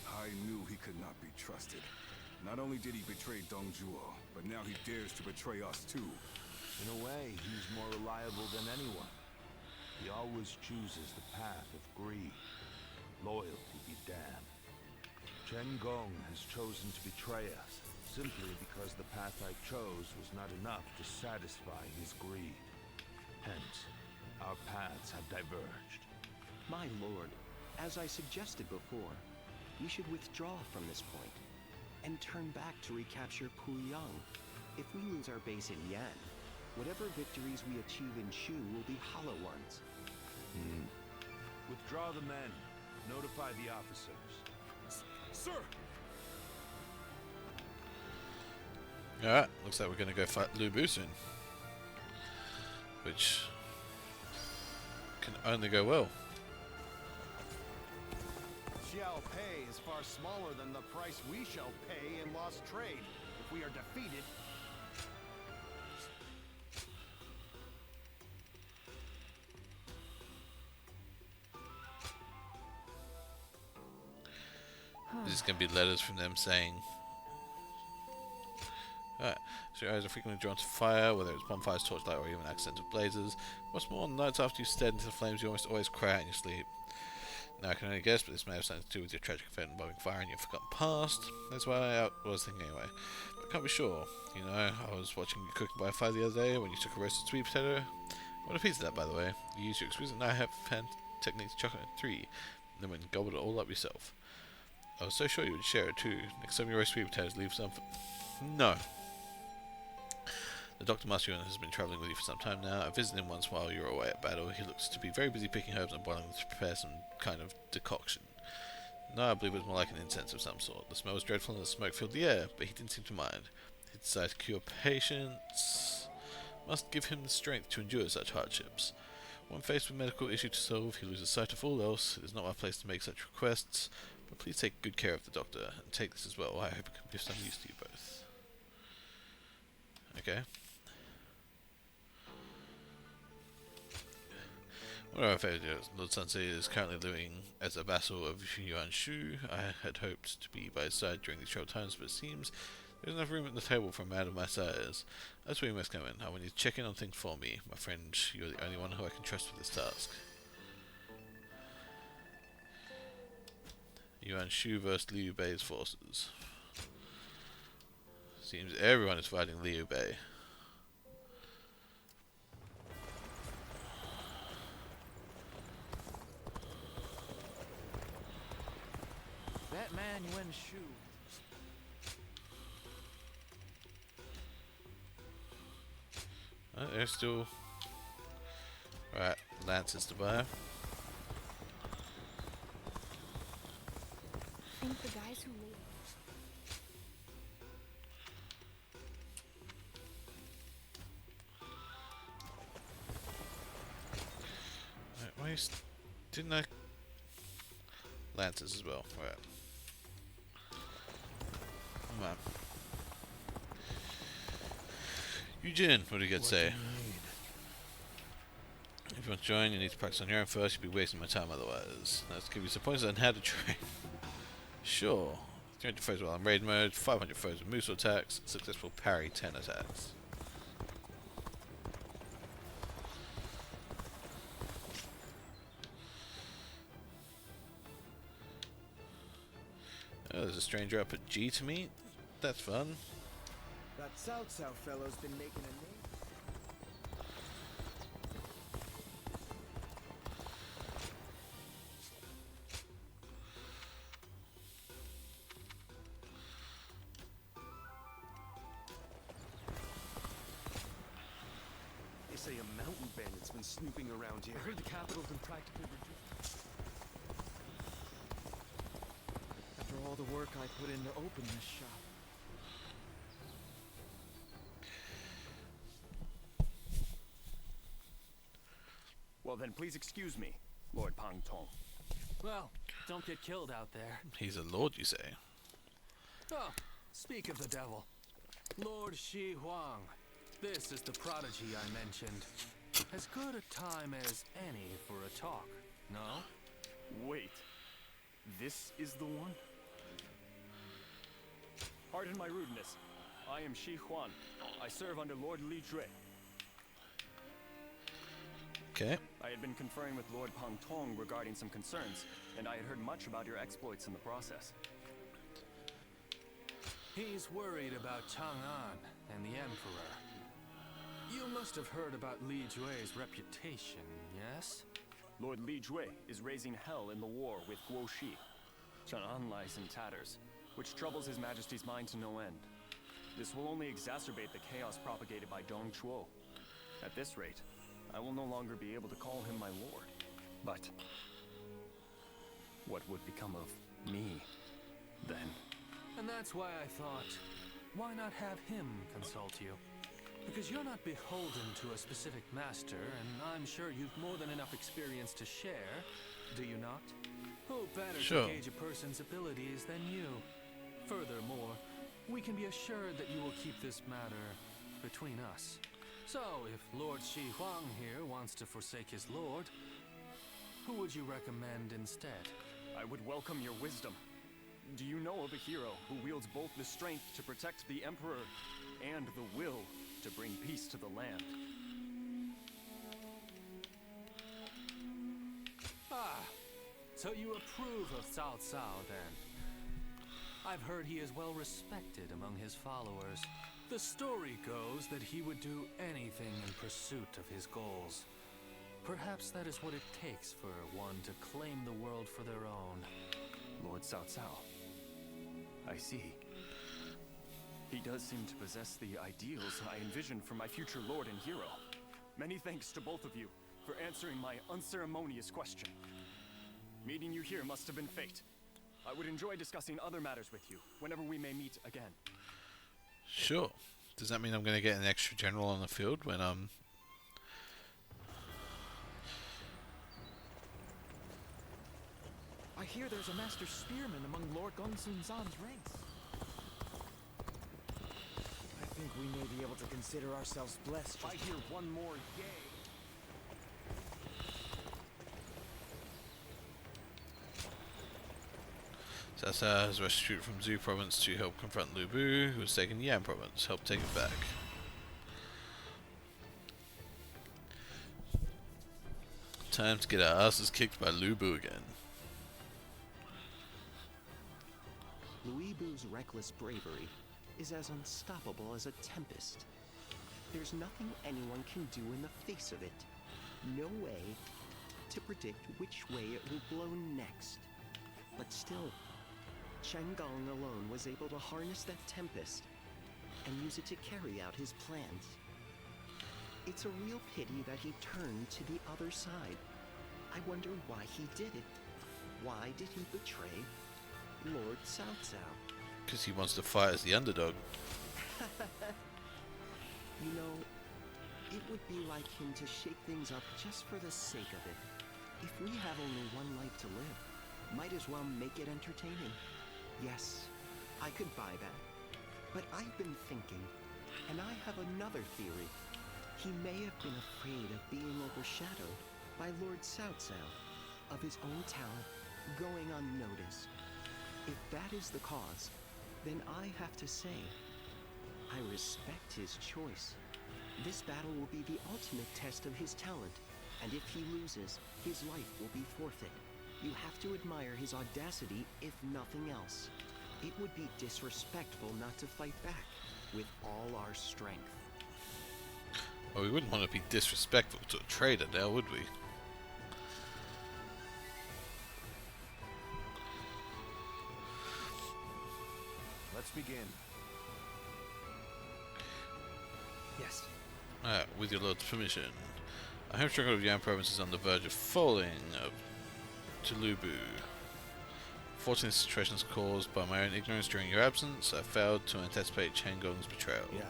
I knew he could not be trusted. Not only did he betray Dong Zhuo, but now he dares to betray us too. In a way, he's more reliable than anyone. He always chooses the path of greed. Loyalty be damned. Chen Gong has chosen to betray us, simply because the path I chose was not enough to satisfy his greed. Hence, our paths have diverged. My lord, as I suggested before, we should withdraw from this point and turn back to recapture Puyang. If we lose our base in Yan, whatever victories we achieve in Shu will be hollow ones. Withdraw the men. Notify the officers. Sir! Alright, looks like we're going to go fight Lu Bu soon. Which can only go well. Xiao Pei is far smaller than the price we shall pay in lost trade if we are defeated. There's going to be letters from them saying... Alright, so your eyes are frequently drawn to fire, whether it's bonfires, torchlight, or even accidental blazes. What's more, nights after you stared into the flames, you almost always cry out in your sleep. Now I can only guess, but this may have something to do with your tragic event involving fire in your forgotten past. That's what I was thinking anyway. But I can't be sure. You know, I was watching you cooking by a fire the other day when you took a roasted sweet potato. What a piece of that, by the way. You used your exquisite knife hand technique to chocolate 3, and then went and gobbled it all up yourself. I was so sure you would share it too. Next time you roast sweet potatoes, leave some. No. The Dr. Master has been travelling with you for some time now. I visited him once while you were away at battle. He looks to be very busy picking herbs and boiling them to prepare some kind of decoction. No, I believe it was more like an incense of some sort. The smell was dreadful and the smoke filled the air, but he didn't seem to mind. He decided to cure patients. Must give him the strength to endure such hardships. When faced with medical issue to solve, he loses sight of all else. It is not my place to make such requests, but please take good care of the doctor, and take this as well. I hope it can be of some use to you both. Okay. One of our favourites, Lord Sensei, is currently living as a vassal of Yuan Shu. I had hoped to be by his side during these troubled times, but it seems there's enough room at the table for a man of my size. That's where you must come in. I want you to check in on things for me. My friend, you're the only one who I can trust with this task. Yuan Shu vs Liu Bei's forces. Seems everyone is fighting Liu Bei. That man Yuan Shu. There's still... Right, lances to buy. I think the guys who lead. Right, why didn't I... Lances as well, right. Come on. Eugene, what do you got to say? If you want to join, you need to practice on your own first. You'll be wasting my time otherwise. Let's give you some points on how to train. Sure. 300 foes while in raid mode, 500 foes with Muso attacks, successful parry 10 attacks. there's a stranger up at G to meet. That's fun. That Cao Cao fellow's been making a name. They say a mountain bandit's been snooping around here. I heard the capital's been practically reduced. After all the work I put in to open this shop. Well then, please excuse me, Lord Pang Tong. Well, don't get killed out there. He's a lord, you say? Oh, speak of the devil. Lord Shi Huang. This is the prodigy I mentioned. As good a time as any for a talk, no? Wait. This is the one? Pardon my rudeness. I am Shi Huan. I serve under Lord Li Jue. Okay. I had been conferring with Lord Pang Tong regarding some concerns, and I had heard much about your exploits in the process. He's worried about Chang'an and the Emperor. You must have heard about Li Jue's reputation, yes? Lord Li Jue is raising hell in the war with Guo Shi. Chang'an lies in tatters, which troubles His Majesty's mind to no end. This will only exacerbate the chaos propagated by Dong Chuo. At this rate, I will no longer be able to call him my lord. But what would become of me then? And that's why I thought, why not have him consult you? Because you're not beholden to a specific master, and I'm sure you've more than enough experience to share, do you not? Who better Sure. to gauge a person's abilities than you? Furthermore, we can be assured that you will keep this matter between us. So, if Lord Shi Huang here wants to forsake his lord, who would you recommend instead? I would welcome your wisdom. Do you know of a hero who wields both the strength to protect the Emperor and the will to bring peace to the land? Ah, so you approve of Cao Cao then? I've heard he is well respected among his followers. The story goes that he would do anything in pursuit of his goals. Perhaps that is what it takes for one to claim the world for their own. Lord Cao Cao. I see. He does seem to possess the ideals I envisioned for my future lord and hero. Many thanks to both of you for answering my unceremonious question. Meeting you here must have been fate. I would enjoy discussing other matters with you whenever we may meet again. Sure. Does that mean I'm going to get an extra general on the field when I hear there's a master spearman among Lord Gongsun Zan's ranks. I think we may be able to consider ourselves blessed. If I hear one more yay. Cao Cao has rushed troops from Zhu province to help confront Lu Bu, who has taken Yan province. Help take it back. Time to get our asses kicked by Lu Bu again. Louis Bu's reckless bravery is as unstoppable as a tempest. There's nothing anyone can do in the face of it. No way to predict which way it will blow next. But still, Chen Gong alone was able to harness that tempest and use it to carry out his plans. It's a real pity that he turned to the other side. I wonder why he did it. Why did he betray Lord Cao Cao? Because he wants to fight as the underdog. You know, it would be like him to shake things up just for the sake of it. If we have only one life to live, might as well make it entertaining. Yes, I could buy that. But I've been thinking, and I have another theory. He may have been afraid of being overshadowed by Lord Cao Cao, of his own talent going unnoticed. If that is the cause, then I have to say, I respect his choice. This battle will be the ultimate test of his talent, and if he loses, his life will be forfeit. You have to admire his audacity, if nothing else. It would be disrespectful not to fight back with all our strength. Well, we wouldn't want to be disrespectful to a trader now, would we? Let's begin. Yes. Alright, with your lord's permission. I have struggled of Yan province is on the verge of falling to Lubu. Fortunately, the situation is caused by my own ignorance during your absence. I failed to anticipate Changong's betrayal. Yes.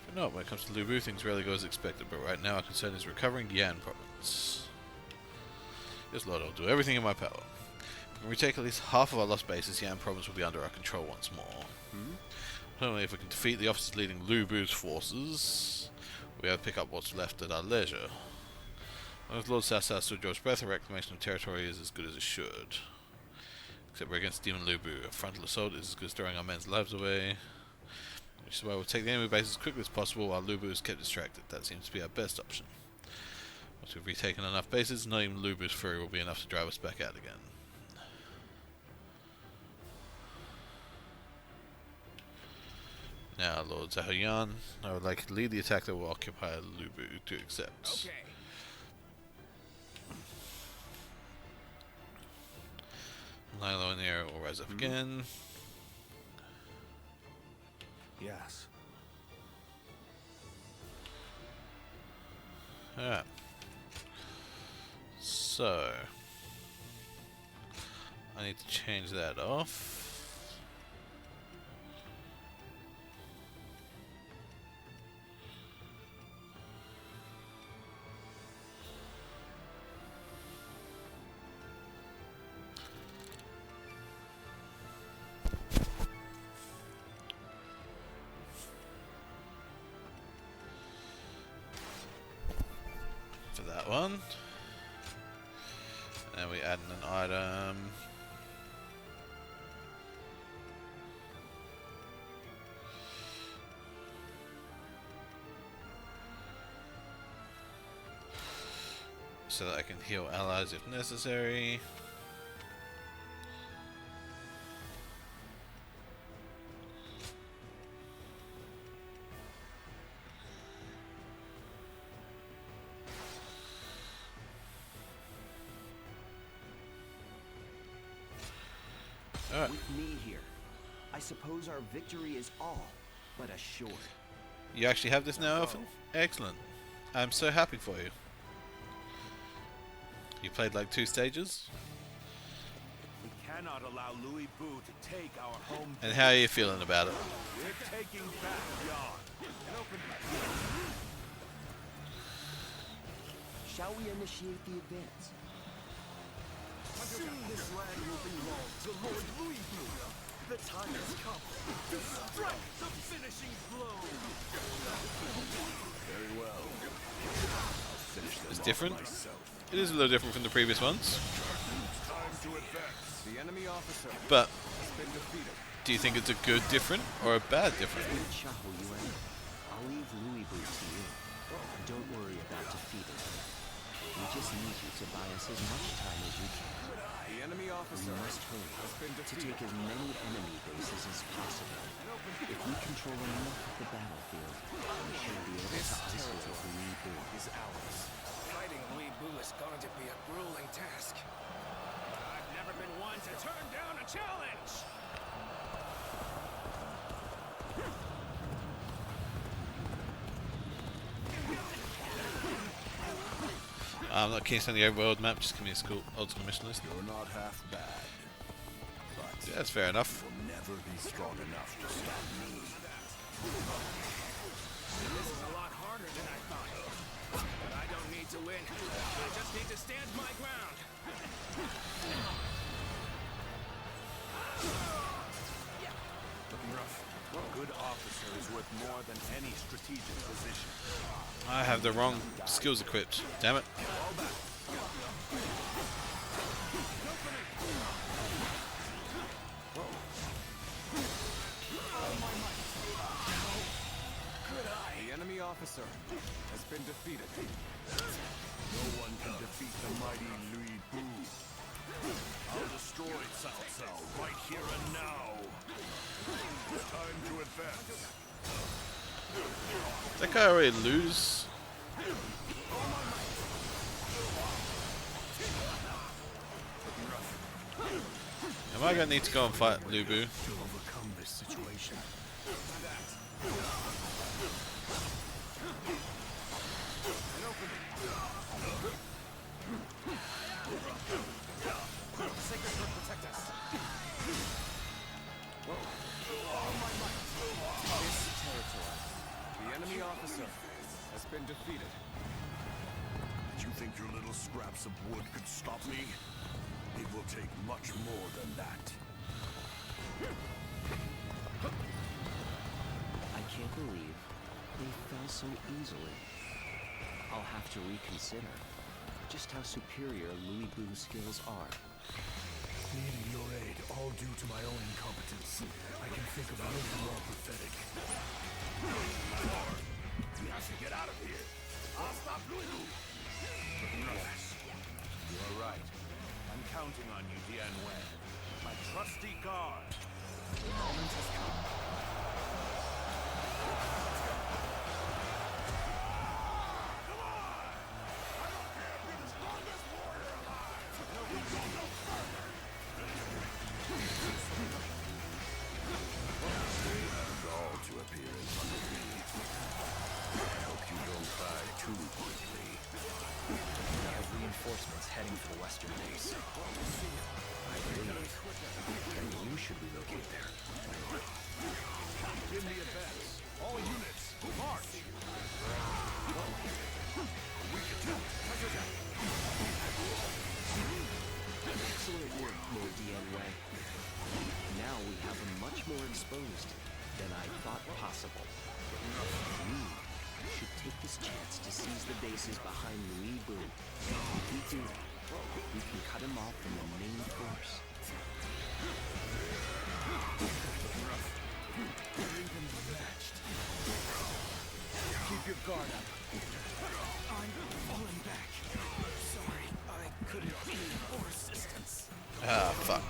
But no, when it comes to Lubu, things rarely go as expected, but right now our concern is recovering Yan province. Yes, Lord, I'll do everything in my power. If we can retake at least half of our lost bases, Yan province will be under our control once more. Not only if we can defeat the officers leading Lubu's forces, we have to pick up what's left at our leisure. As Lord Cao Cao stood George's breath, a reclamation of territory is as good as it should. Except we're against Demon Lubu. A frontal assault is as good as throwing our men's lives away. Which is why we'll take the enemy base as quickly as possible while Lubu is kept distracted. That seems to be our best option. Once we've retaken enough bases, not even Lubu's fury will be enough to drive us back out again. Now, Lord Zhaoyan, I would like to lead the attack that will occupy Lubu to accept. Okay. Lilo and the air will rise up again. Yes. Alright. So, I need to change that off. One, and we add in an item. So that I can heal allies if necessary. With me here, I suppose our victory is all but assured. You actually have this now, Elfin? Excellent. I'm so happy for you. You played like 2 stages? We cannot allow Louis Bu to take our home. And how are you feeling about it? We're taking back Yan. Shall we initiate the advance? Soon this land will belong to Lord Louis Bu. The time has come to strike the finishing blow. Very well. I'll finish them It's off different. myself. It is a little different from the previous ones. Time to advance. The enemy officer But has been defeated. do you think it's a good different or a bad different? Xiahou Yuan, I'll leave Louis Bu to you. Don't worry about defeating him. We just need you to buy us as much time as you can. The enemy officer We must hurry has been to defeated. take as many enemy bases as possible. If we control enough of the battlefield, we should be able This to isolate territory Louis Bu. is ours. Fighting Louis Bu is going to be a grueling task. I've never been one to turn down a challenge! I'm not keen on the overworld map, just give me a old school mission list. You're not half bad. But Yeah, that's fair enough. you'll never be strong enough to stop me. This is a lot harder than I thought. But I don't need to win. I just need to stand my ground. Looking rough. A good officer is worth more than any strategic position. I have the wrong skills equipped. Damn it. The enemy officer has been defeated. No one can defeat the mighty Louis Bu. I'll destroy destroyed Cao Cao right here and now. Time to advance. That guy already lose. Am I gonna need to go and fight Lu Bu? To overcome this situation. Sacred Earth protect us. This territory. The enemy officer has been defeated. Did you think your little scraps of wood could stop me? It will take much more than that. I can't believe they fell so easily. I'll have to reconsider just how superior Louis Bu's skills are. Needing your aid, all due to my own incompetence. I can think of nothing more pathetic. We have to get out of here. I'll stop Louis Bu. Yes, you're right. I'm counting on you, Dian Wei. My trusty guard. The moment has come. Come on! I don't care if you're the strongest warrior alive! You go no further! And all to appear in front of me. I hope you don't die too quickly. We have reinforcements heading for the western base. I believe that you should relocate there. Begin the advance. All units, march! Weak attack. Excellent work, Lord Dian Wei. Now we have him much more exposed than I thought possible. We should take this chance to seize the bases behind Louis Bu. If we do, we can cut him off from the main force. Keep your guard up. I'm falling back. Sorry, I couldn't be more assistance. Ah, fuck.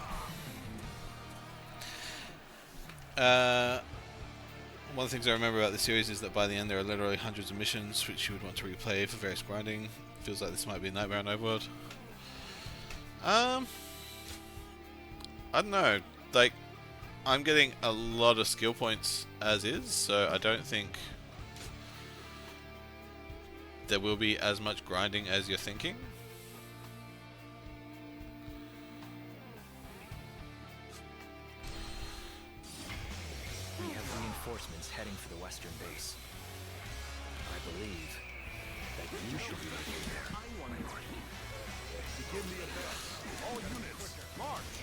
One of the things I remember about the series is that by the end there are literally hundreds of missions which you would want to replay for various grinding. Feels like this might be a Nightmare on Overworld. I don't know. Like, I'm getting a lot of skill points as is, so I don't think there will be as much grinding as you're thinking. We have reinforcements heading for the western base. I believe that you should relocate there. Begin the advance. All units, march!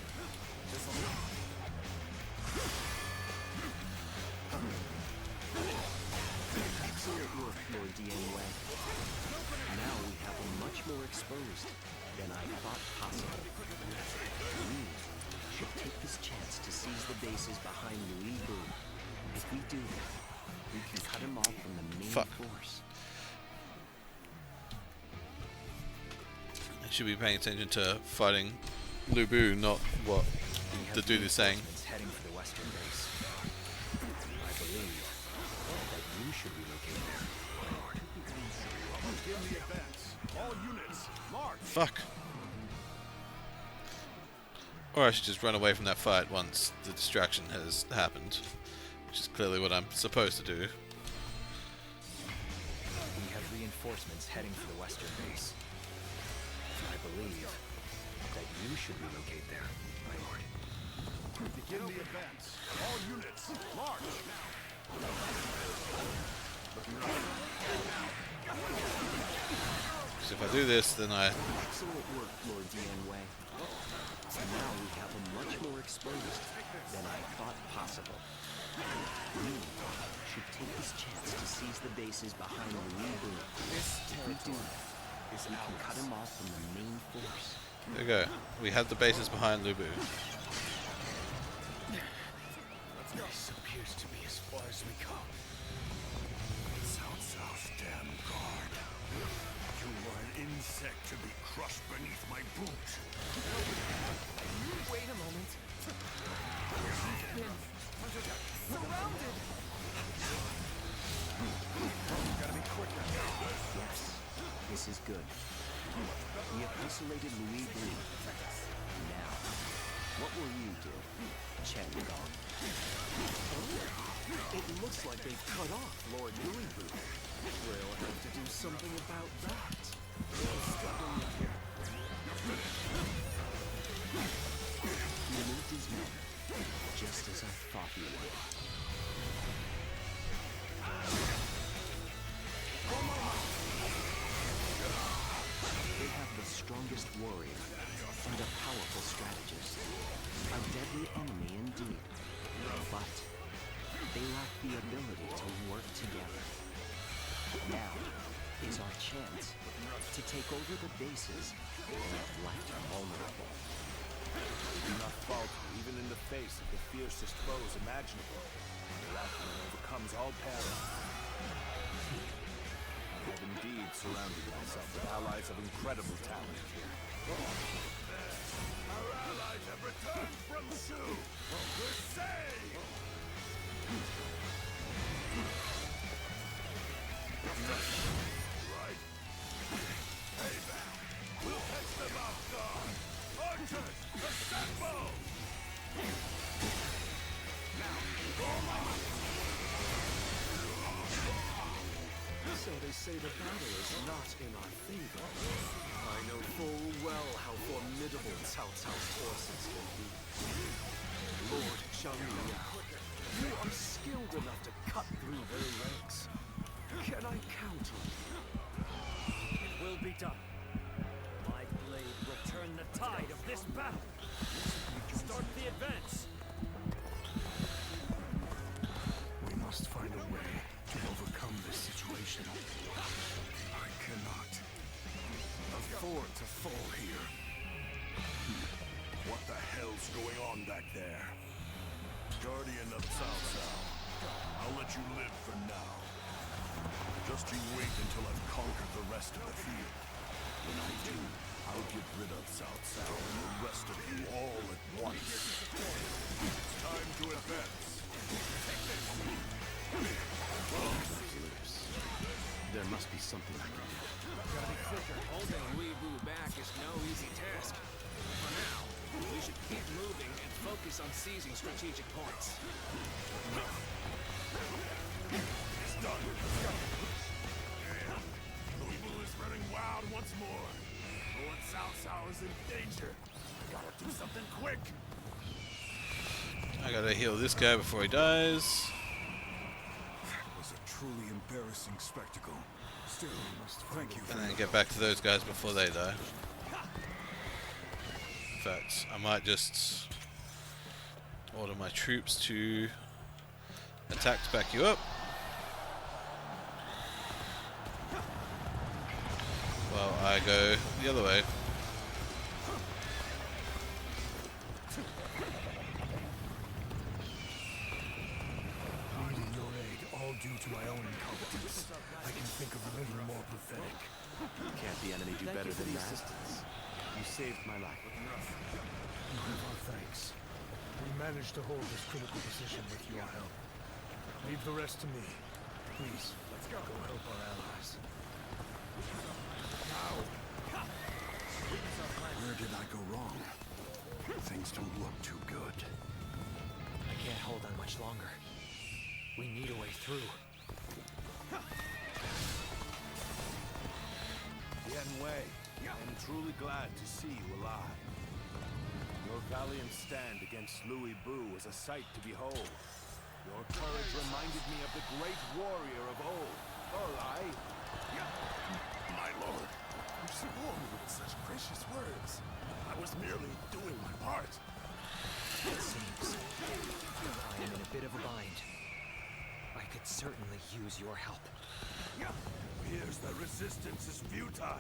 Excellent work, Lord Dian Wei. Now we have him much more exposed than I thought possible. We should take this chance to seize the bases behind Louis Bu. If we do, we can cut him off from the main force. I should be paying attention to fighting Lu Bu, not what the dude is saying. Heading for the western base. I believe that you should relocate there, my lord. Begin the advance. All units, march! Fuck. Or I should just run away from that fight once the distraction has happened, which is clearly what I'm supposed to do. We have reinforcements heading for the western base. I believe that you should relocate there, my lord. Begin the advance. All units, march! Because if I do this, then I... Excellent work, Lord Dian Wei. Now we have him much more exposed than I thought possible. We should take this chance to seize the bases behind Louis Bu. If we do, we can cut him off from the main force. There we go. We have the bases behind Lu Bu. This appears to be as far as we come. Cao Cao's damn guard. You are an insect to be crushed beneath my boot. You wait good. We have isolated Louis Blue. Now, what will you do, Chen Gong? It looks like they've cut off Lord Louis Boo. We'll have to do something about that. You moved his men, just as I thought you would. They have the strongest warrior and a powerful strategist. A deadly enemy indeed. But they lack the ability to work together. Now is our chance to take over the bases they have left vulnerable. Do not falter, even in the face of the fiercest foes imaginable. Latin overcomes all peril. I have indeed surrounded myself with allies of incredible talent. Our allies have returned from Shu! We're saved! Right. Payback! We'll catch them off guard! Archers, assemble! So they say the battle is not in our favor. I know full well how formidable Cao Cao's forces can be. Lord Xiangyu, you are skilled enough to cut through their ranks. Can I count on you? It will be done. My blade will turn the tide of this battle. Start the advance. We must find a way to overcome this situation. I cannot afford to fall here. What the hell's going on back there? Guardian of Cao Cao. I'll let you live for now. Just you wait until I've conquered the rest of the field. When I do, I'll get rid of Cao Cao and the rest of you all at once. It's time to advance. There must be something I can do. Gotta be quicker. Holding Weebu back is no easy task. For now, we should keep moving and focus on seizing strategic points. It's done. Louis Blue is running wild once more. Lord Cao Cao is in danger. Gotta do something quick. I gotta heal this guy before he dies. That was a truly embarrassing spectacle. Still, we must thank you for And then get back to those guys before they die. In fact, I might just order my troops to attack to back you up. Well, I go the other way. needing your aid, all due to my own incompetence. I can think of little more pathetic. Can't the enemy do better than that? You saved my life. You have our thanks. We managed to hold this critical position with your help. Leave the rest to me. Please, let's go help our allies. Where did I go wrong? Things don't look too good. I can't hold on much longer. We need a way through. Yan Wei, I'm truly glad to see you alive. Your valiant stand against Louis Boo was a sight to behold. Your courage reminded me of the great warrior of old, Olai. My lord, you swore me with such gracious words. I was merely doing my part. It seems I am in a bit of a bind. I could certainly use your help. Appears that resistance is futile.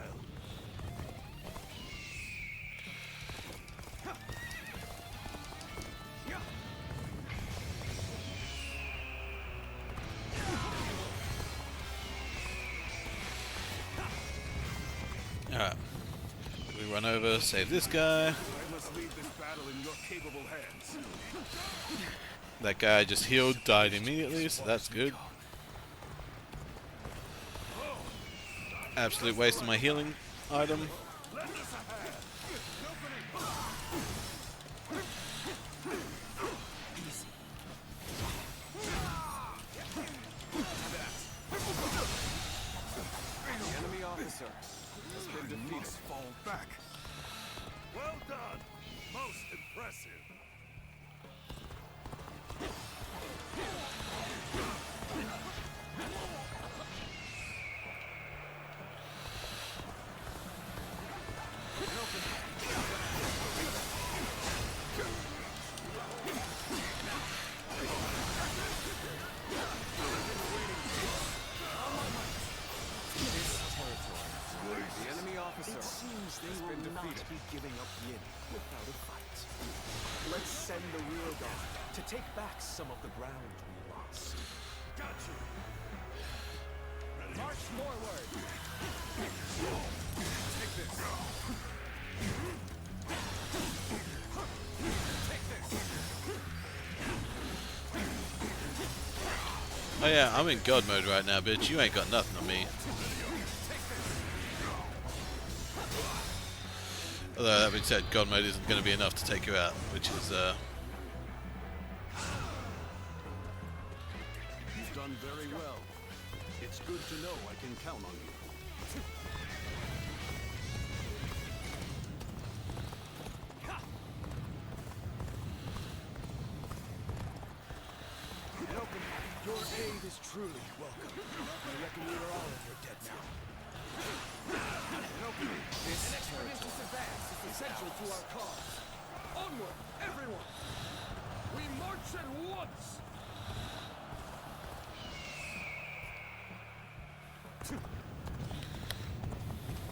Alright. We run over, save this guy. I must leave this battle in your capable hands. That guy just healed, died immediately, so that's good. Absolute waste of my healing item. The enemy officer has been defeated. Fall back. Well done. Most impressive. The enemy officer It seems they has will been not defeated. be giving up Yin without a fight. Let's send the rear guard to take back some of the ground we lost. Got you. March forward. Take this. Take this. Oh yeah, I'm in God mode right now, bitch. You ain't got nothing on me. Although that being said, God mode isn't going to be enough to take you out, which is You've done very well. It's good to know I can count on you. Your aid is truly welcome. I reckon we are all in your debt now. This expeditious advance is essential to our cause. Onward, everyone! We march at once!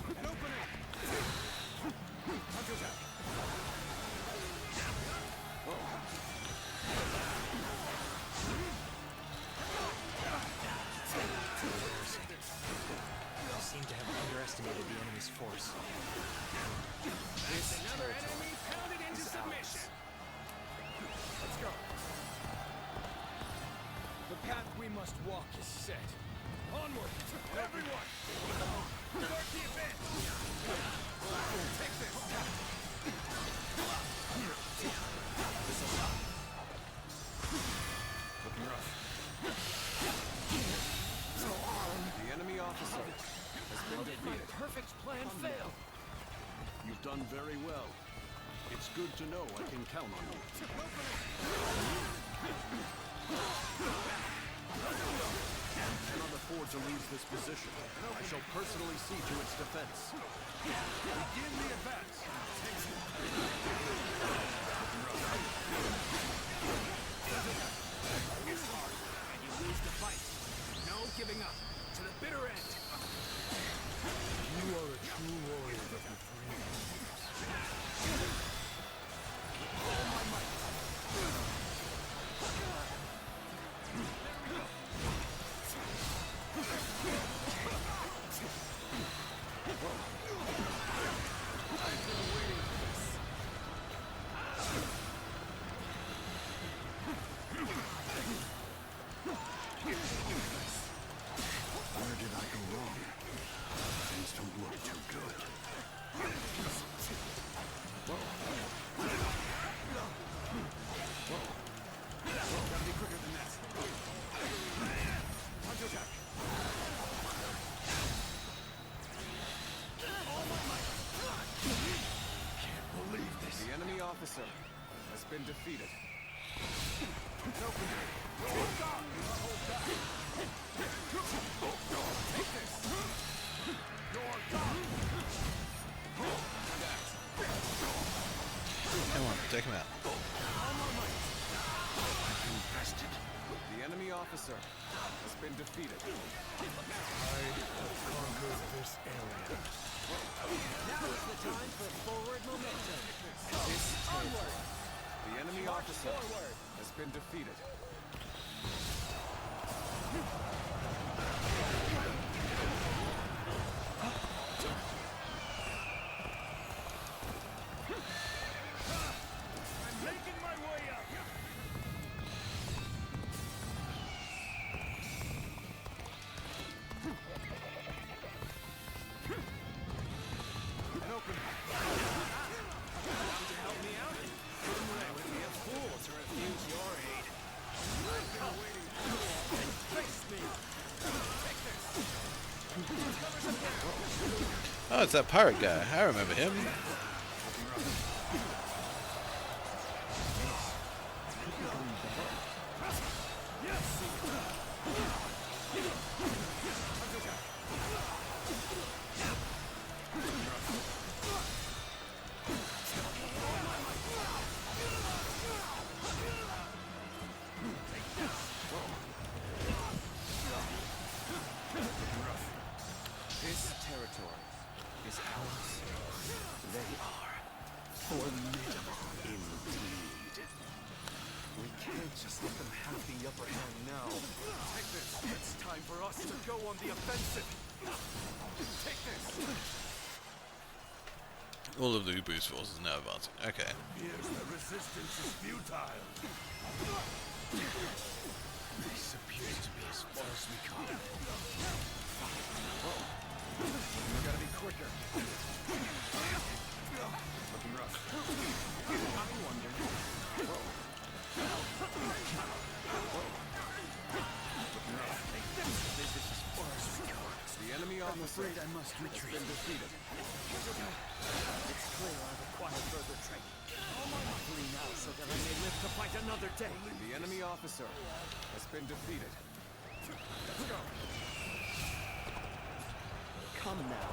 An opening! Counterattack! I seem to have underestimated the enemy's force. There's another enemy pounded into submission. Let's go. The path we must walk is set. Onward, everyone! Start the event! Take this! Looking rough. The enemy officer has been defeated. Perfect plan failed. You've done very well. It's good to know I can count on you. I cannot afford to lose this position. I shall personally see to its defense. Begin the advance. It's hard, and you lose the fight. No giving up. To the bitter end. You are a true warrior of your All my might. Where did I go wrong? Things don't look too good. Gotta be quicker than that. Counterattack. All my might. Can't believe this. The enemy officer has been defeated. Hold on. Hold back. Take this. You're done. come on, take him out. The enemy officer has been defeated. I have conquered this area. Now is the time for forward momentum. Onward. The enemy March officer forward. has been defeated. I'm making my way up. Oh, it's that pirate guy. I remember him. This territory is ours. They are formidable indeed. We can't just let them have the upper hand now. Take this. It's time for us to go on the offensive. Take this. All of the Ubu's forces now advancing. Okay. Here's the resistance is futile. This appears to be as far as we come. We gotta be quicker. Looking rough. I wonder. Looking rough. This is as far as we go. The enemy on the afraid I must retreat. Been defeated. It's clear I require further training. Hopefully now, so that I may live to fight another day. The enemy officer has been defeated. Let's go. Come now.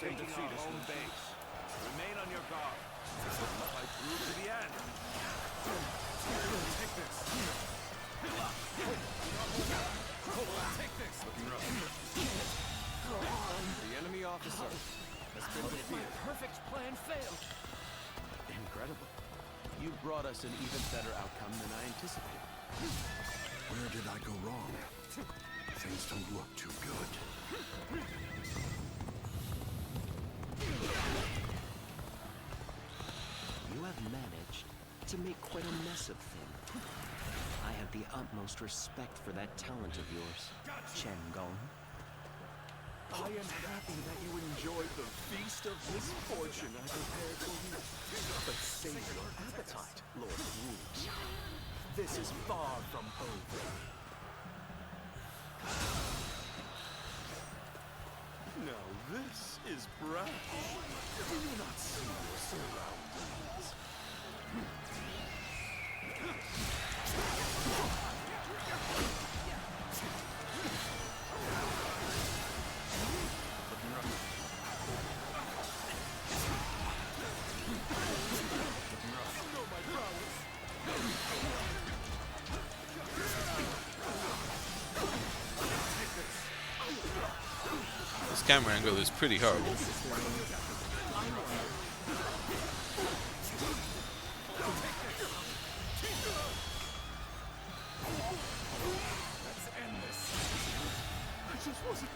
Taking our home base. Remain on your guard. Fight through to the end. Take this. Take this. Looking rough. The enemy officer has been defeated. Perfect plan failed. Incredible. You brought us an even better outcome than I anticipated. Where did I go wrong? Things don't look too good. You have managed to make quite a mess of things. I have the utmost respect for that talent of yours, Chen Gong. I am happy that you enjoyed the feast of misfortune I prepared for you. But save your appetite, Lord Wu. This is far from over. Now this is brash. Do you not see your surroundings? This camera angle is pretty horrible.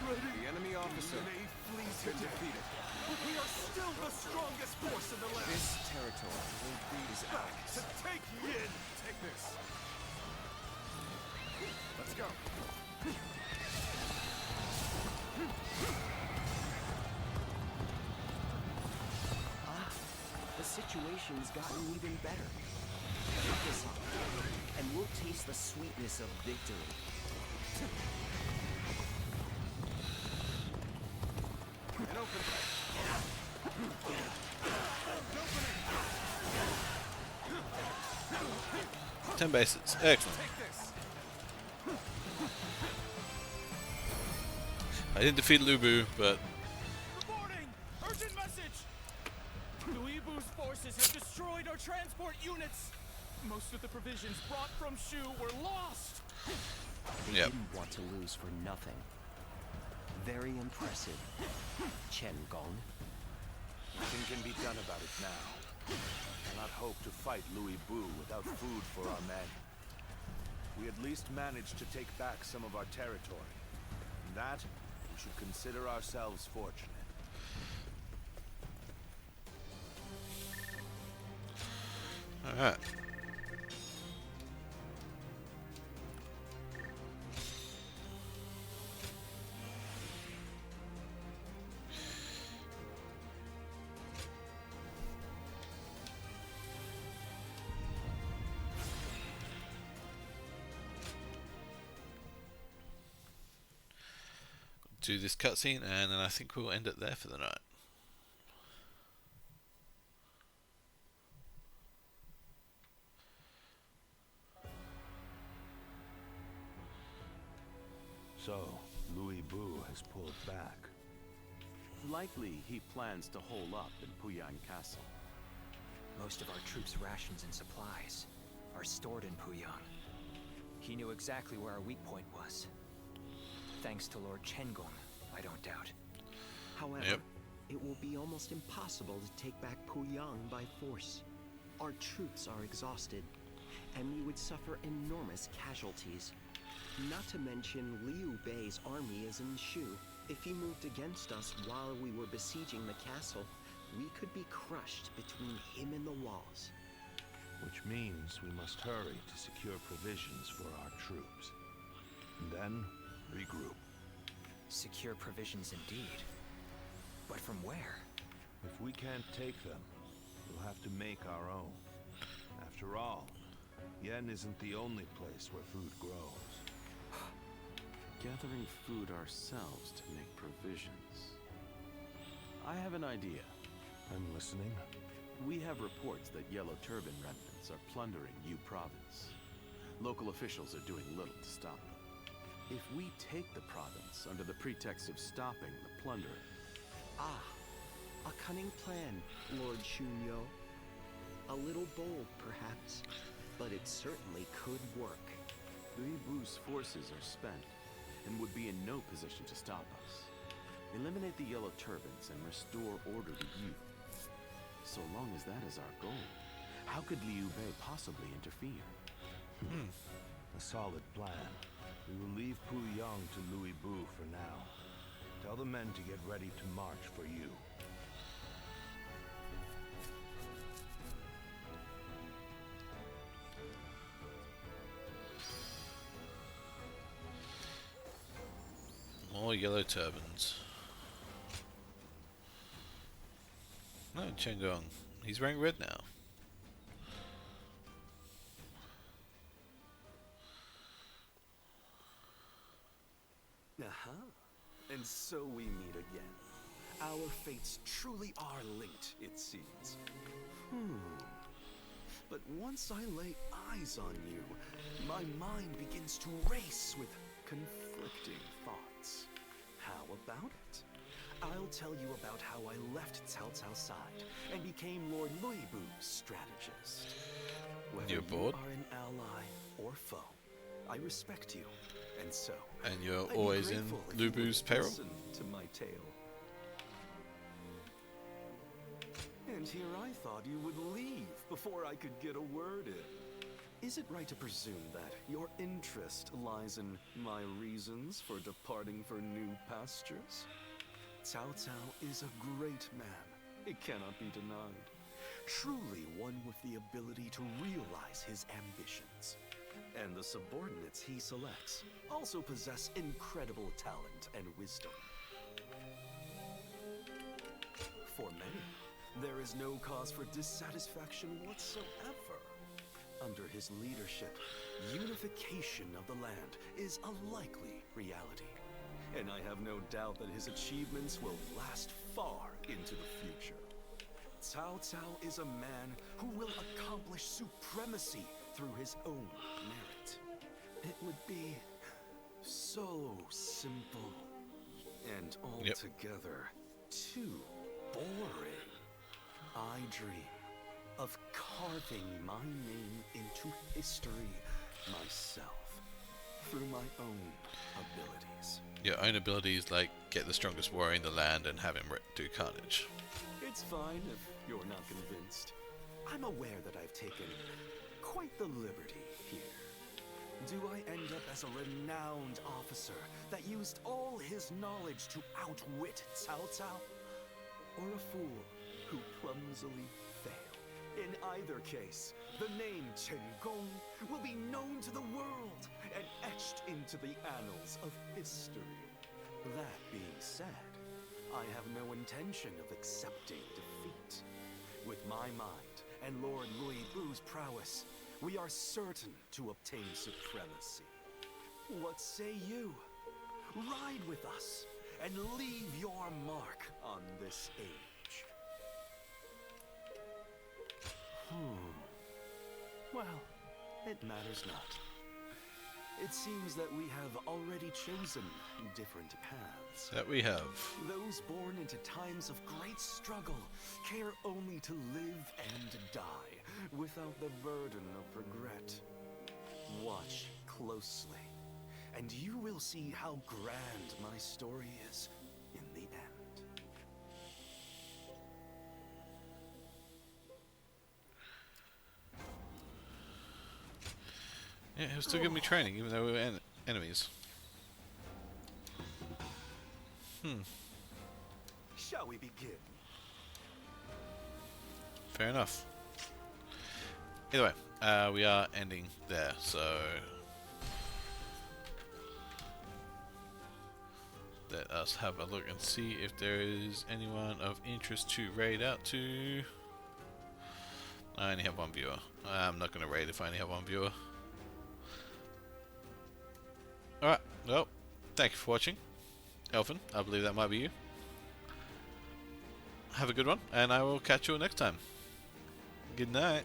The enemy officer has been defeated. We are still the strongest force in the land. This territory will be ours. To take Yin. Take this. Let's go. The situation's gotten even better. Keep this up, and we'll taste the sweetness of victory. An open. 10 bases. Excellent. I didn't defeat Lubu, but Reporting! Urgent message! Louis Bu's forces have destroyed our transport units. Most of the provisions brought from Shu were lost. They didn't want to lose for nothing. Very impressive, Chen Gong. Nothing can be done about it now. Cannot hope to fight Louis Bu without food for our men. We at least managed to take back some of our territory. In that, we should consider ourselves fortunate. Alright. Do this cutscene, and then I think we'll end it there for the night. So, Louis Bu has pulled back. Likely he plans to hole up in Puyang Castle. Most of our troops' rations and supplies are stored in Puyang. He knew exactly where our weak point was. Thanks to Lord Chengong, I don't doubt. However, it will be almost impossible to take back Puyang by force. Our troops are exhausted, and we would suffer enormous casualties. Not to mention Liu Bei's army is in Shu. If he moved against us while we were besieging the castle, we could be crushed between him and the walls. Which means we must hurry to secure provisions for our troops. And then, regroup. Secure provisions indeed. But from where? If we can't take them, we'll have to make our own. After all, Yen isn't the only place where food grows. Gathering food ourselves to make provisions. I have an idea. I'm listening. We have reports that Yellow Turban remnants are plundering Yu Province. Local officials are doing little to stop them. If we take the province under the pretext of stopping the plunder... Ah, a cunning plan, Lord Shunyo. A little bold, perhaps, but it certainly could work. Liu Bu's forces are spent and would be in no position to stop us. Eliminate the Yellow Turbans and restore order to Yu. So long as that is our goal, how could Liu Bei possibly interfere? A solid plan. We will leave Puyang to Louis Bu for now. Tell the men to get ready to march for you. More yellow turbans. No, Chengong. He's wearing red now. Aha. And so we meet again. Our fates truly are linked, it seems. But once I lay eyes on you, my mind begins to race with conflicting thoughts. How about it? I'll tell you about how I left Cao Cao's side and became Lord Louis Bu's strategist. Whether You're bored? you are an ally or foe, I respect you, and so And you're I'd be always in grateful if Lu you Bu's would peril? listen to my tale. And here I thought you would leave before I could get a word in. Is it right to presume that your interest lies in my reasons for departing for new pastures? Cao Cao is a great man. It cannot be denied. Truly one with the ability to realize his ambitions. And the subordinates he selects also possess incredible talent and wisdom. For many, there is no cause for dissatisfaction whatsoever. Under his leadership, unification of the land is a likely reality. And I have no doubt that his achievements will last far into the future. Cao Cao is a man who will accomplish supremacy through his own merit. It would be so simple and altogether too boring. I dream of carving my name into history myself through my own abilities. Your own abilities, like get the strongest warrior in the land and have him do carnage. It's fine if you're not convinced. I'm aware that I've taken quite the liberty here. Do I end up as a renowned officer that used all his knowledge to outwit Cao Cao? Or a fool who clumsily failed? In either case, the name Chen Gong will be known to the world and etched into the annals of history. That being said, I have no intention of accepting defeat. With my mind and Lord Lui Bu's prowess, we are certain to obtain supremacy. What say you? Ride with us and leave your mark on this age. Well, it matters not. It seems that we have already chosen different paths. That we have. Those born into times of great struggle care only to live and die without the burden of regret. Watch closely, and you will see how grand my story is in the end. Yeah, he'll still give me training, even though we were enemies. Shall we begin? Fair enough. Either way, we are ending there, so let us have a look and see if there is anyone of interest to raid out to. I only have one viewer. I'm not going to raid if I only have one viewer. Alright, well, thank you for watching. Elfin, I believe that might be you. Have a good one, and I will catch you all next time. Good night.